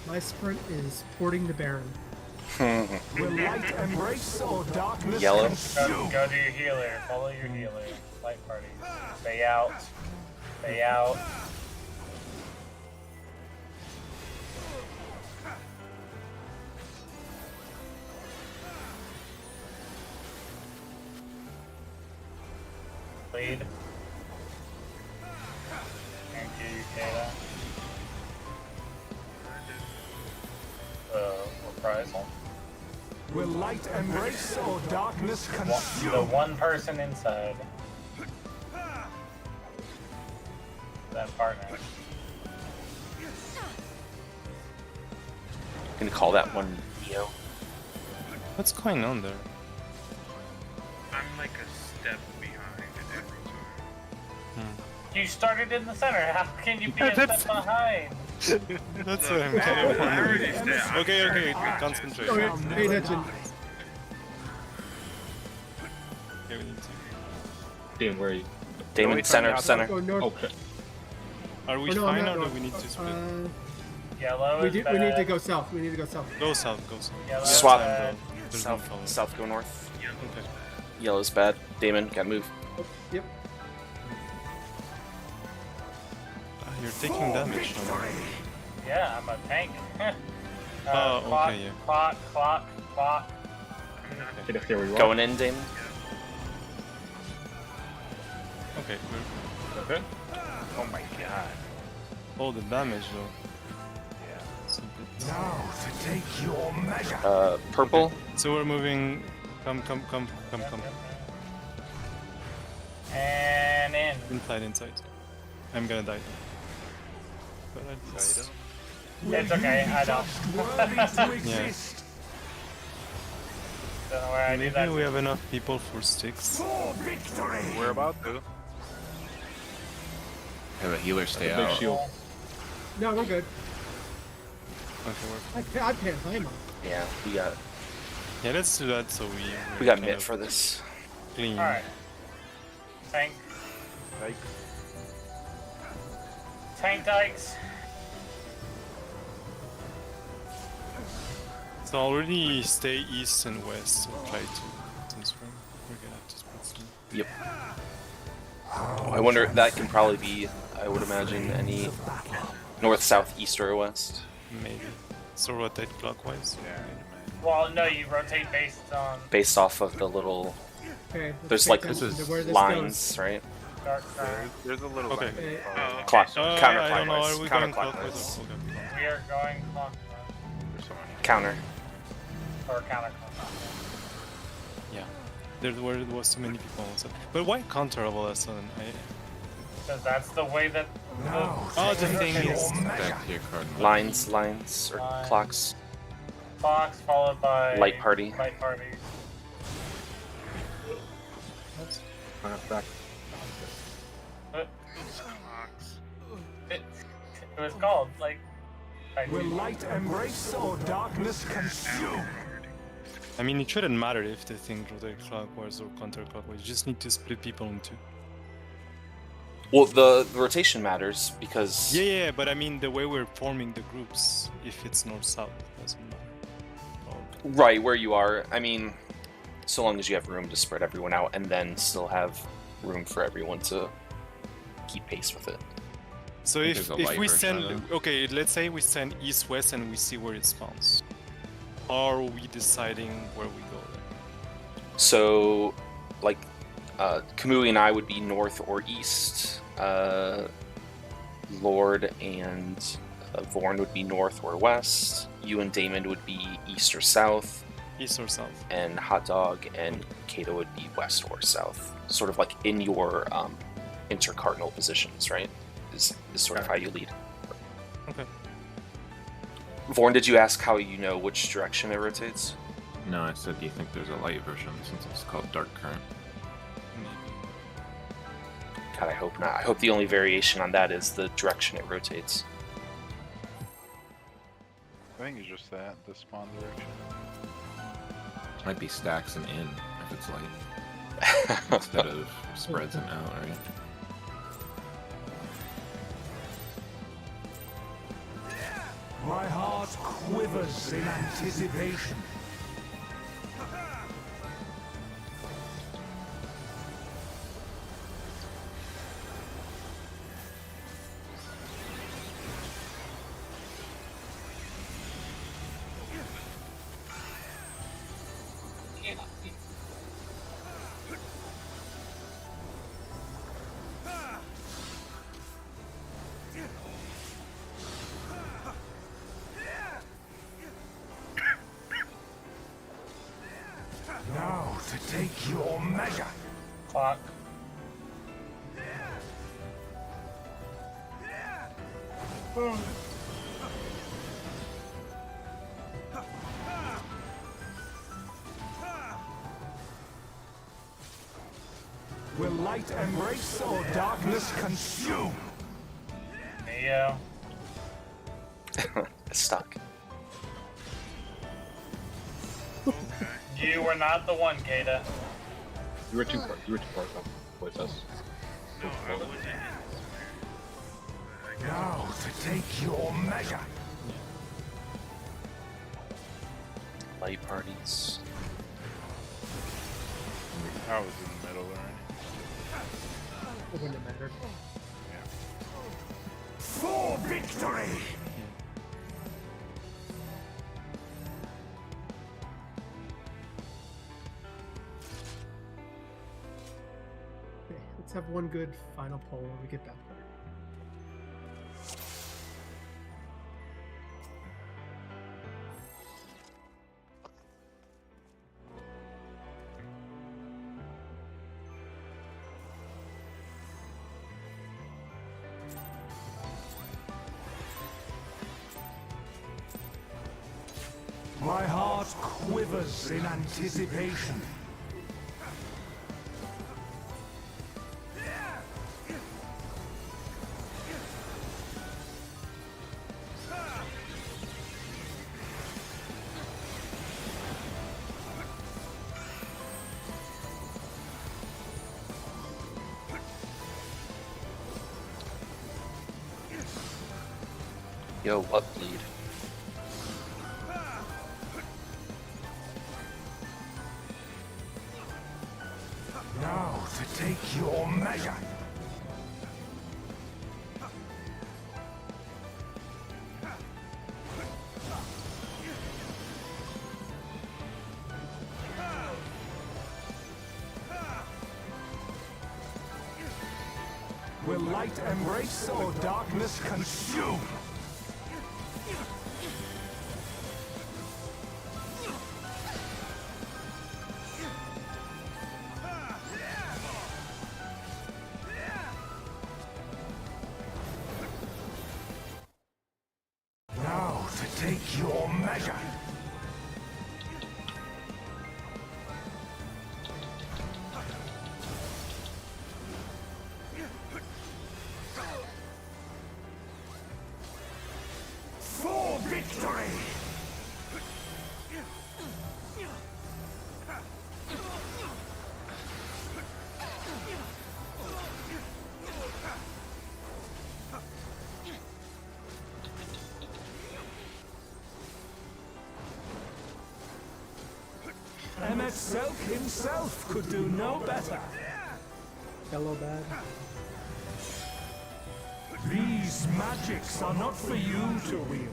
My sprint is porting the Baron. Will light embrace or darkness Yellow. consume? Go to your healer. Follow your healer. Light party. Stay out. Stay out. Lead. Thank you, Kata. Reprisal. Will light embrace or darkness The consume? one person inside. That partner. Gonna call that one Neo. What's going on there? I'm like a step behind every time. You started in the center. How can you be a That's- step behind? That's Look, what I'm I getting. already said I'm Okay, sure okay, you got concentrate. Okay, Shall pay never attention. die. Okay, we need to. Damn, where are you? Damon, Wait, center, time center. Go north. Okay. Are we Or no, I'm fine not or do north. we need to split? Yellow We is need bad. to go south. We need to go south. Go south, go south. Yellow Swap. is bad. There's no follow. South go north. Okay. Yellow's bad. Damon, gotta move. Oh, yep. Ah, you're taking damage. No? Yeah, I'm a tank. Oh, clock, okay, yeah. Clock. Okay, that's where you are. Going in, Damon. Okay, we're... Okay. Oh my god. Oh, the damage though. Yeah. It's a bit... Now to take your measure. Purple. So we're moving. Come. And in. Inside. I'm gonna die. But It's okay, I don't. Worthy to Yeah. exist. Don't know where I do maybe that. we have enough people for sticks. For victory. We're about to. Have a healer stay Big out. shield. No, we're good. Okay, I can't climb up. Yeah, we got yeah, let's do that. So we got kind Mitt of for this. clean. Alright. Tank. Like, Tank dikes. So already stay east and west. So try to. Since we're gonna have to split soon. Yep. I wonder if that can probably be. I would imagine any north, south, east, or west. Maybe. So rotate clockwise. yeah. Well, no, you rotate based on Based off of the little. Okay. There's take like attention to where this lines, right? dark side. There's a little Okay. line. Okay. Oh, okay. Clock. So I don't know. Counterclockwise. Are we going Counterclockwise. clockwise? Okay. We are going clockwise. There's so many. Counter. Or counterclockwise. Yeah. There was too many people on set. But why counter all of a sudden? Because that's the way that. Now Oh, the take thing your is- measure. Back to your card. Lines, or Lines. clocks. Clocks followed by. Light party. Light parties. Back. Clocks. It was called, like. Will light embrace or darkness consume? I mean, it shouldn't matter if they think rotate clockwise or counterclockwise. You just need to split people in two. Well, the rotation matters because Yeah, but I mean the way we're forming the groups, if it's north-south, it doesn't matter. Okay. right where you are. I mean, so long as you have room to spread everyone out and then still have room for everyone to keep pace with it. So think if there's a light we version send, of okay, let's say we send east-west and we see where it spawns. How are we deciding where we go then? So, like, Kamui and I would be north or east. Lord and Vorn would be north or west. You and Damon would be east or south. East or south? And Hot Dog and Kato would be west or south. Sort of like in your intercardinal positions, right? Is sort of how you lead. Okay. Vorn, did you ask how you know which direction it rotates? No, I said, do you think there's a light version since it's called Dark Current? God, I hope not. I hope the only variation on that is the direction it rotates. I think it's just that, the spawn direction. Might be stacks and in if it's light. Instead of spreads and out, right? My heart quivers in anticipation. Now to take your measure. Clock. Will light embrace or darkness consume? Neo. Stuck. You were not the one, Kata. You were too far. You were too far from with us. No, I wasn't in this. Now to take your measure. Light parties. I was in the middle already. It wouldn't have mattered. For victory! Okay, let's have one good final poll when we get back there. My heart quivers in anticipation. Yo, what bleed? Now to take your measure. Will light embrace or darkness consume? Now to take your measure. For victory! Emmett Selk himself could do no better. Hello, bad. These magics are not for you to wield.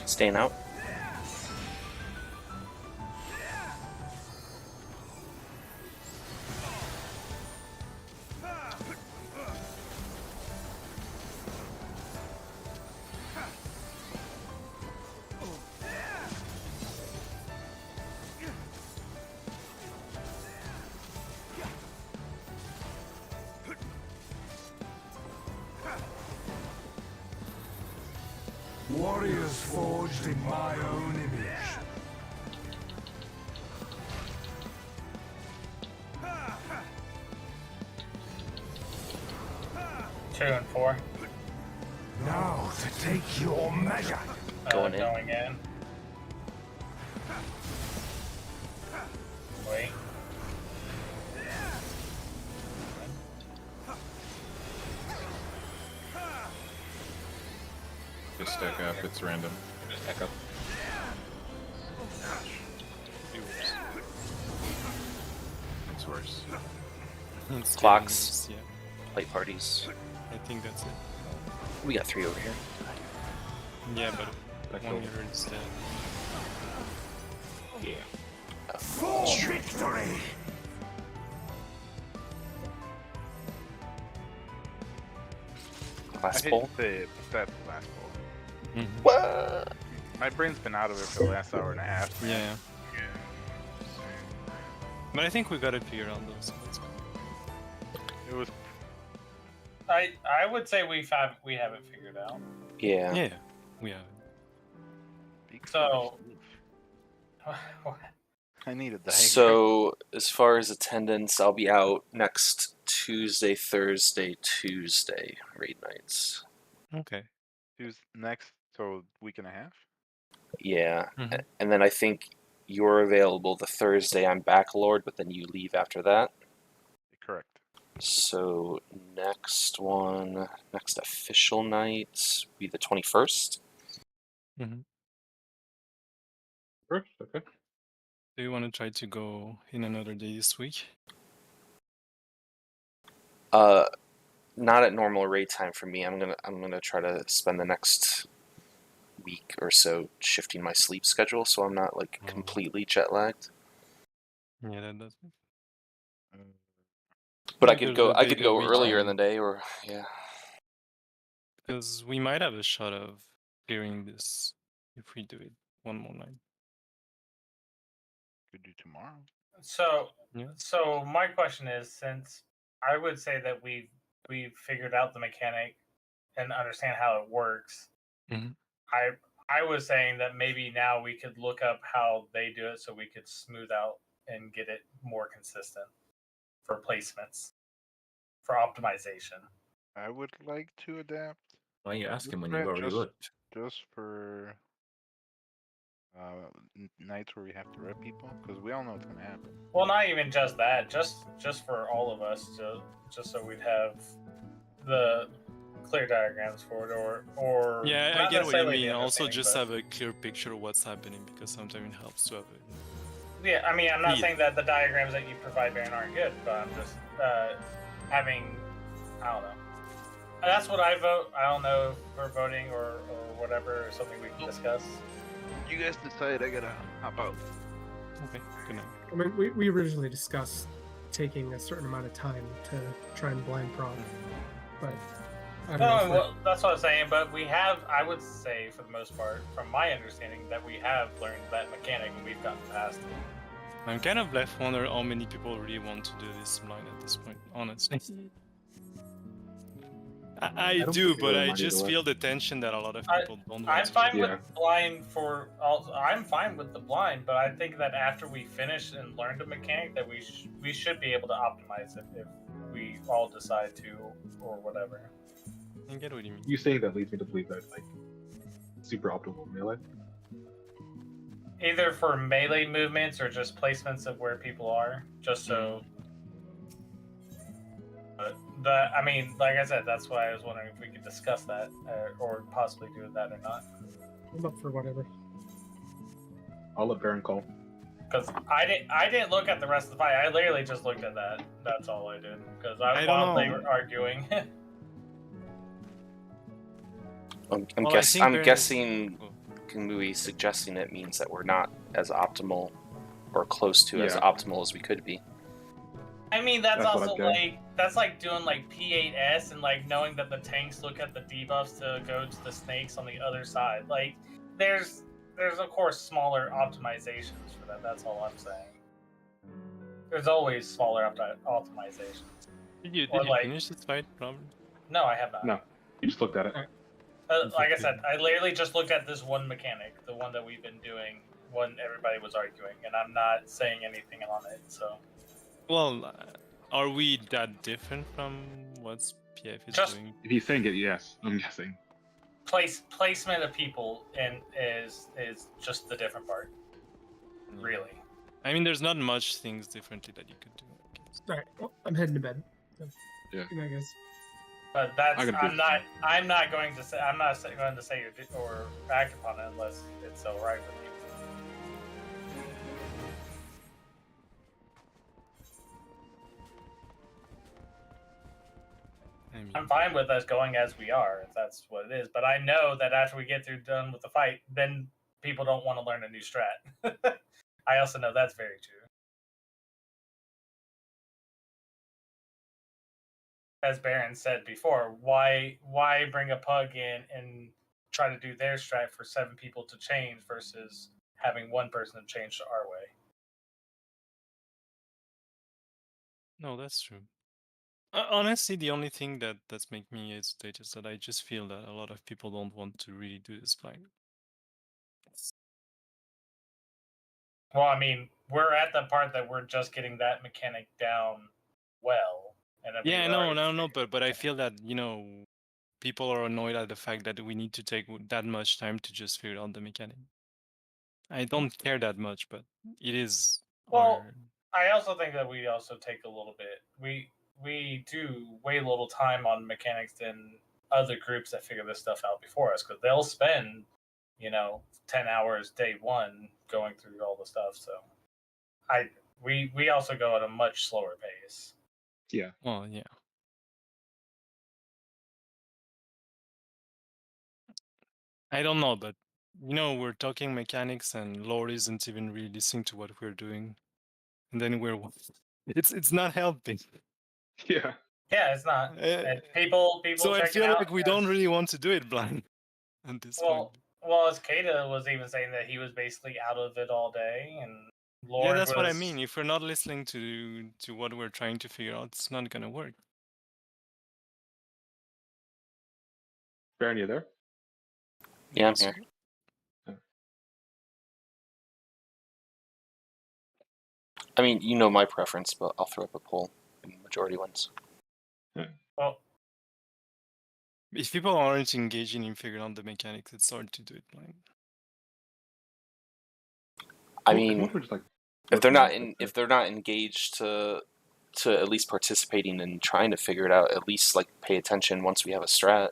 Staying out? warriors forged in my own image. Two and four. Now to take your measure. Going in. Going in. Wait. Just stack up, it's random. Stack up. It's worse. It's Clocks. getting worse, Plate parties. yeah. I think that's it. We got 3 over here. Yeah, but Back one over. mirror instead. Yeah. For victory! Last I hate bowl. to say it, but that's the last bowl. Mm-hmm. What? My brain's been out of it for the last hour and a half. Yeah, yeah. Yeah. But I think we got it figured out though, so that's fine. It was I would say we have it figured out. Yeah. Yeah, we have it. big So- stuff. I needed that. So, as far as attendance, I'll be out next Tuesday, Thursday, Tuesday, raid nights. Okay. Who's next? So week and a half. Yeah. Mhm. And then I think you're available the Thursday. I'm back, Lord, but then you leave after that. Correct. So, next official night will be the 21st. First, okay. Do you want to try to go in another day this week? Not at normal raid time for me. I'm gonna try to spend the next week or so shifting my sleep schedule so I'm not like Oh. completely jet lagged. Yeah, that does. But I Maybe could there's go. a I day could that go we earlier in can- the day, or yeah. Because we might have a shot of clearing this if we do it one more night. Could do tomorrow. So, Yeah. so my question is, since I would say that we've figured out the mechanic and understand how it works, Mhm. I was saying that maybe now we could look up how they do it so we could smooth out and get it more consistent for placements, for optimization. I would like to adapt. Why don't you ask him when Just you've already just- looked? Just for nights where we have to rep people, because we all know what's gonna happen. Well, not even just that, just for all of us, just so we'd have the clear diagrams for it, or Yeah, I not get what you necessarily the mean. Also, understanding, just but- have a clear picture of what's happening because sometimes it helps to have it. Yeah, I mean, I'm not Yeah. saying that the diagrams that you provide, Baron, aren't good, but I'm just having, I don't know. That's what I vote. I don't know if we're voting or whatever, or something we can discuss. You guys decide. I gotta hop out. Okay, good night. I mean, we originally discussed taking a certain amount of time to try and blind prod, but I don't know. No, if we're- well, that's what I'm saying, but we have, I would say, for the most part, from my understanding, that we have learned that mechanic and we've gotten past it. I'm kind of left wonder how many people really want to do this blind at this point, honestly. I don't do, think but really I mind either just way. feel the tension that a lot of people don't want I'm to fine do. with Yeah. blind for all. I'm fine with the blind, but I think that after we finish and learn the mechanic, that we should be able to optimize it if we all decide to or whatever. I get what you mean. You saying that leads me to believe that like super optimal melee. Either for melee movements or just placements of where people are, just so. But I mean, like I said, that's why I was wondering if we could discuss that or possibly do that or not. I'm up for whatever. I'll let Baron call. Because I didn't look at the rest of the fight. I literally just looked at that. That's all I did. Because I don't while they know. were arguing. I'm Well, I think there's- guessing Oh. Kamui suggesting it means that we're not as optimal or close to as Yeah. optimal as we could be. I mean, that's That's what also I'm doing. like that's like doing like P8S and like knowing that the tanks look at the debuffs to go to the snakes on the other side. Like, there's of course smaller optimizations for that. That's all I'm saying. There's always smaller optimizations. Did you Or like- finish this fight, Robert? No, I have not. No, you just looked at it. Alright. Like I said, I literally just looked at this one mechanic, the one that we've been doing when everybody was arguing, and I'm not saying anything on it. So, Well, are we that different from what PF is Just- doing? If he's saying it, yes, I'm guessing. placement of people is just the different part, Yeah. really. I mean, there's not much things differently that you could do. I guess. All right, well, I'm heading to bed. So, Yeah. good night, guys. But that's I gotta do I'm not going to say or act upon it unless it's all right with you. I mean, I'm fine with us going as we are, if that's what it is. But I know that after we get done with the fight, then people don't want to learn a new strat. I also know that's very true. As Baron said before, why bring a pug in and try to do their strat for 7 people to change versus having one person change to our way? no, that's true. Honestly, the only thing that's make me hesitate is that I just feel that a lot of people don't want to really do this blind. Well, I mean, we're at the part that we're just getting that mechanic down well. And Yeah, no, but I feel that, people are annoyed at the fact that we need to take that much time to just figure out the mechanic. I don't care that much, but it is Well, our... I also think that we also take a little bit. We do way little time on mechanics than other groups that figure this stuff out before us, because they'll spend 10 hours day one going through all the stuff. So we also go at a much slower pace. Yeah. Well, yeah. I don't know, but we're talking mechanics and Lord isn't even really listening to what we're doing. And then it's not helping. Yeah. Yeah, it's not. And people So I checking feel out. like we don't really want to do it blind at this point. Well, as Kata was even saying that he was basically out of it all day, and Lord Yeah, that's was, what I mean. If we're not listening to what we're trying to figure out, it's not gonna work. Baron, you there? Yeah, I'm here. I mean, you know my preference, but I'll throw up a poll and majority wins. Well, if people aren't engaging in figuring out the mechanics, it's hard to do it blind. I mean, if they're not engaged to at least participating and trying to figure it out, at least like pay attention once we have a strat.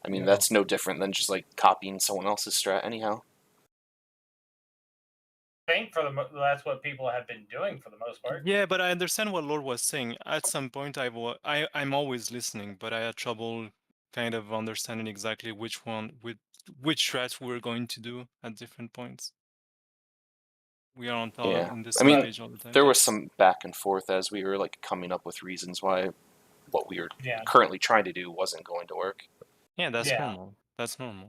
I mean, that's no different than just like copying someone else's strat anyhow. I think that's what people have been doing for the most part. Yeah, but I understand what Lord was saying. At some point, I'm always listening, but I had trouble kind of understanding exactly which strat we're going to do at different points. We are in the same page all the time. There was some back and forth as we were like coming up with reasons why what we were currently trying to do wasn't going to work. Yeah, that's normal. That's normal.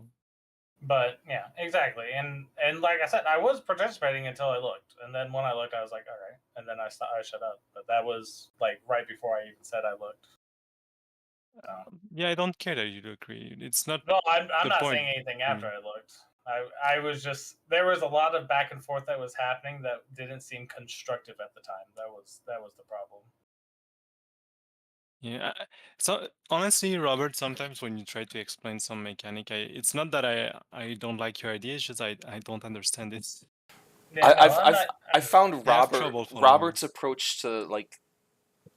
But yeah, exactly. And like I said, I was participating until I looked, and then when I looked, I was like, all right, and then I shut up. But that was like right before I even said I looked. Yeah, I don't care that you agree. It's not. No, I'm not saying anything after I looked. I was just, there was a lot of back and forth that was happening that didn't seem constructive at the time. That was the problem. Yeah, so honestly, Robert, sometimes when you try to explain some mechanic, it's not that I don't like your idea. It's just I don't understand it. Yeah, I found Robert's approach to like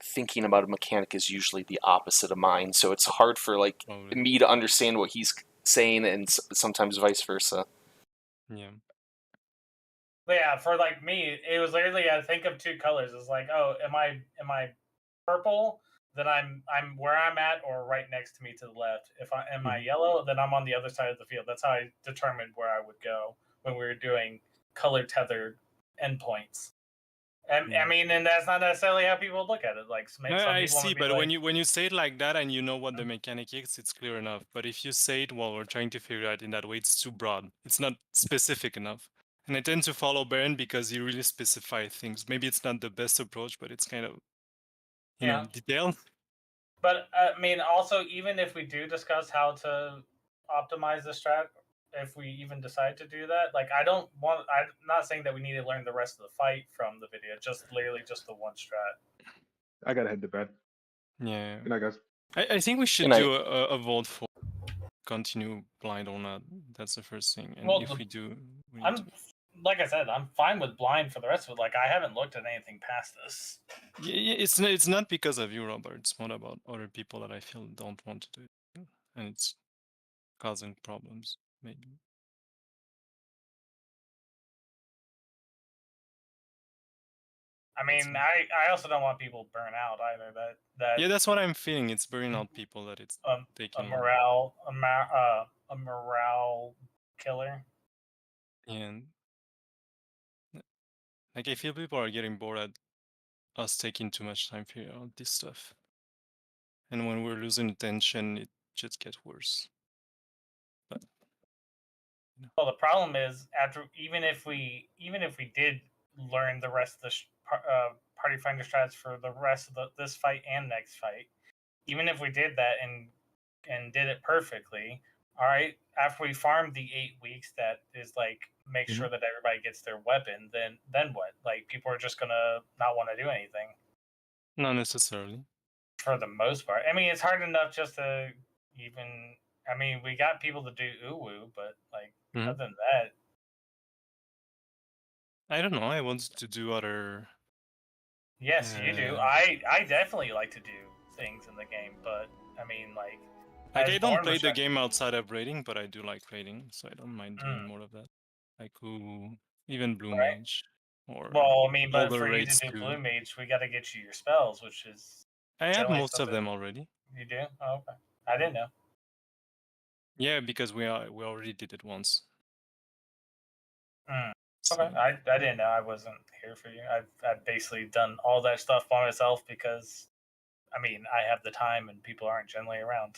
thinking about a mechanic is usually the opposite of mine, so it's hard for like me to understand what he's saying, and sometimes vice versa. Yeah. But yeah, for like me, it was literally I think of 2 colors. It's like, oh, am I purple? Then I'm where I'm at, or right next to me to the left. If I am I yellow, then I'm on the other side of the field. That's how I determined where I would go when we were doing color tethered endpoints. And I mean, and that's not necessarily how people look at it. Like, I see, but when you say it like that and you know what the mechanic is, it's clear enough. But if you say it while we're trying to figure it out in that way, it's too broad. It's not specific enough. And I tend to follow Baron because he really specifies things. Maybe it's not the best approach, but it's kind of detailed. But I mean, also, even if we do discuss how to optimize the strat if we even decide to do that. Like, I'm not saying that we need to learn the rest of the fight from the video, just literally just the one strat. I gotta head to bed. Yeah. Good night, guys. I think we should Good do a vote for continue blind or not. That's the first thing. And Well, if we do, we need I'm to... like I said, I'm fine with blind for the rest of it. Like, I haven't looked at anything past this. Yeah, it's not because of you, Robert. It's more about other people that I feel don't want to do it, and it's causing problems, maybe. I mean, I also don't want people burn out either. That Yeah, that's what I'm feeling. It's burning out people that it's a taking morale killer. And like I feel people are getting bored at us taking too much time figuring out this stuff. And when we're losing attention, it just gets worse. But well, the problem is even if we did learn the rest of the party finder strats for the rest of this fight and next fight, even if we did that and did it perfectly, all right, after we farmed the 8 weeks, that is like make sure that everybody gets their weapon, then what? Like, people are just gonna not want to do anything. not necessarily. For the most part. I mean, it's hard enough just to even. I mean, we got people to do uwu, but like other than that, I don't know. I want to do other. Yes, you do. I definitely like to do things in the game, but I mean, like I don't play the game outside of raiding, but I do like raiding, so I don't mind doing more of that. Like even Blue Mage. Or well, I mean, but older for you to raids do too. Blue Mage, we got to get you your spells, which is. I have most of them already. You do? Oh, okay. I didn't know. Yeah, because we already did it once. Okay, I didn't know. I wasn't here for you. I've basically done all that stuff by myself because, I mean, I have the time and people aren't generally around.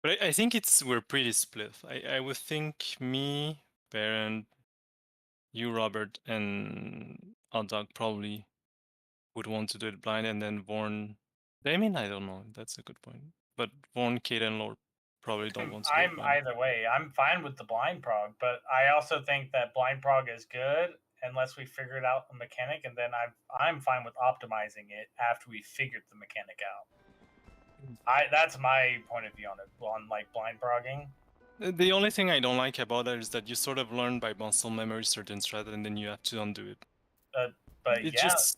But I think we're pretty split. I would think me, Baron, you, Robert, and Oddog probably would want to do it blind, and then Vorn. I mean, I don't know. That's a good point. But Vorn, Kate, and Lord probably don't want to do it blind. I'm either way. I'm fine with the blind prog, but I also think that blind prog is good unless we figured out the mechanic, and then I'm fine with optimizing it after we figured the mechanic out. That's my point of view on it, on like blind progging. The only thing I don't like about it is that you sort of learn by muscle memory certain strat, and then you have to undo it. But it yeah, just,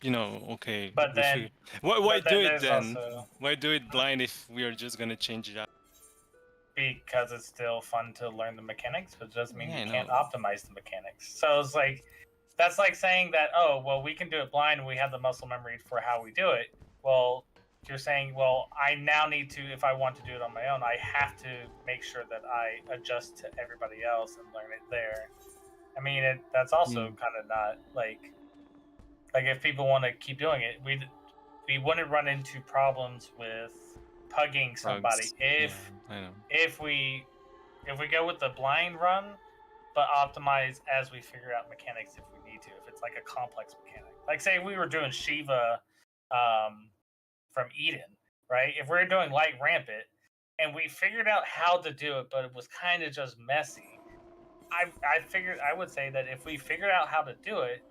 okay. But then, why do it then? Also, why do it blind if we are just gonna change it up? Because it's still fun to learn the mechanics, but it doesn't mean you can't optimize the mechanics. So it's like, that's like saying that, oh, well, we can do it blind and we have the muscle memory for how we do it. Well, you're saying, well, I now need to, if I want to do it on my own, I have to make sure that I adjust to everybody else and learn it there. I mean, that's also kind of not like if people want to keep doing it, we wouldn't run into problems with pugging somebody if we go with the blind run, but optimize as we figure out mechanics if we need to. If it's like a complex mechanic, like say we were doing Shiva from Eden, right? If we're doing light rampant and we figured out how to do it, but it was kind of just messy, I would say that if we figured out how to do it,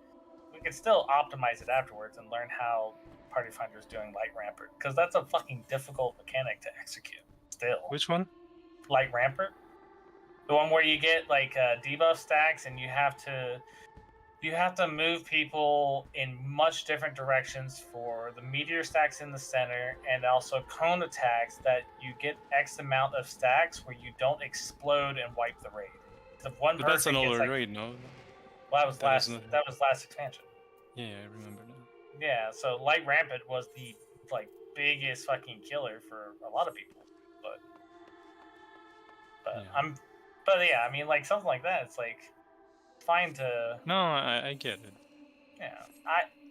we could still optimize it afterwards and learn how Party Finder is doing light rampant, because that's a fucking difficult mechanic to execute still. Which one? Light rampant, the one where you get like debuff stacks and you have to move people in much different directions for the meteor stacks in the center, and also cone attacks that you get X amount of stacks where you don't explode and wipe the raid. If one but that's an older raid, no? Well, that was last expansion. Yeah, I remember that. Yeah, so light rampant was the biggest fucking killer for a lot of people, but yeah. I mean, like something like that, it's like fine to. No, I get it. Yeah,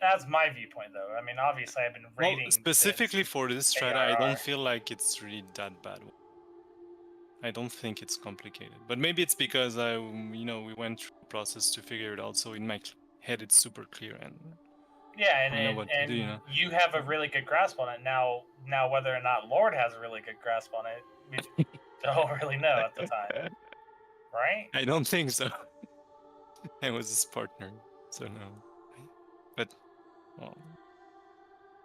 that's my viewpoint though. I mean, obviously I've been raiding. Well, specifically for this strat, I don't feel like it's really that bad. I don't think it's complicated, but maybe it's because we went through process to figure it out. So in my head, it's super clear, and Yeah, and I know what to do, you know. you have a really good grasp on it now. Now, whether or not Lord has a really good grasp on it, we don't really know at the time, right? I don't think so. I was his partner, so no. But well,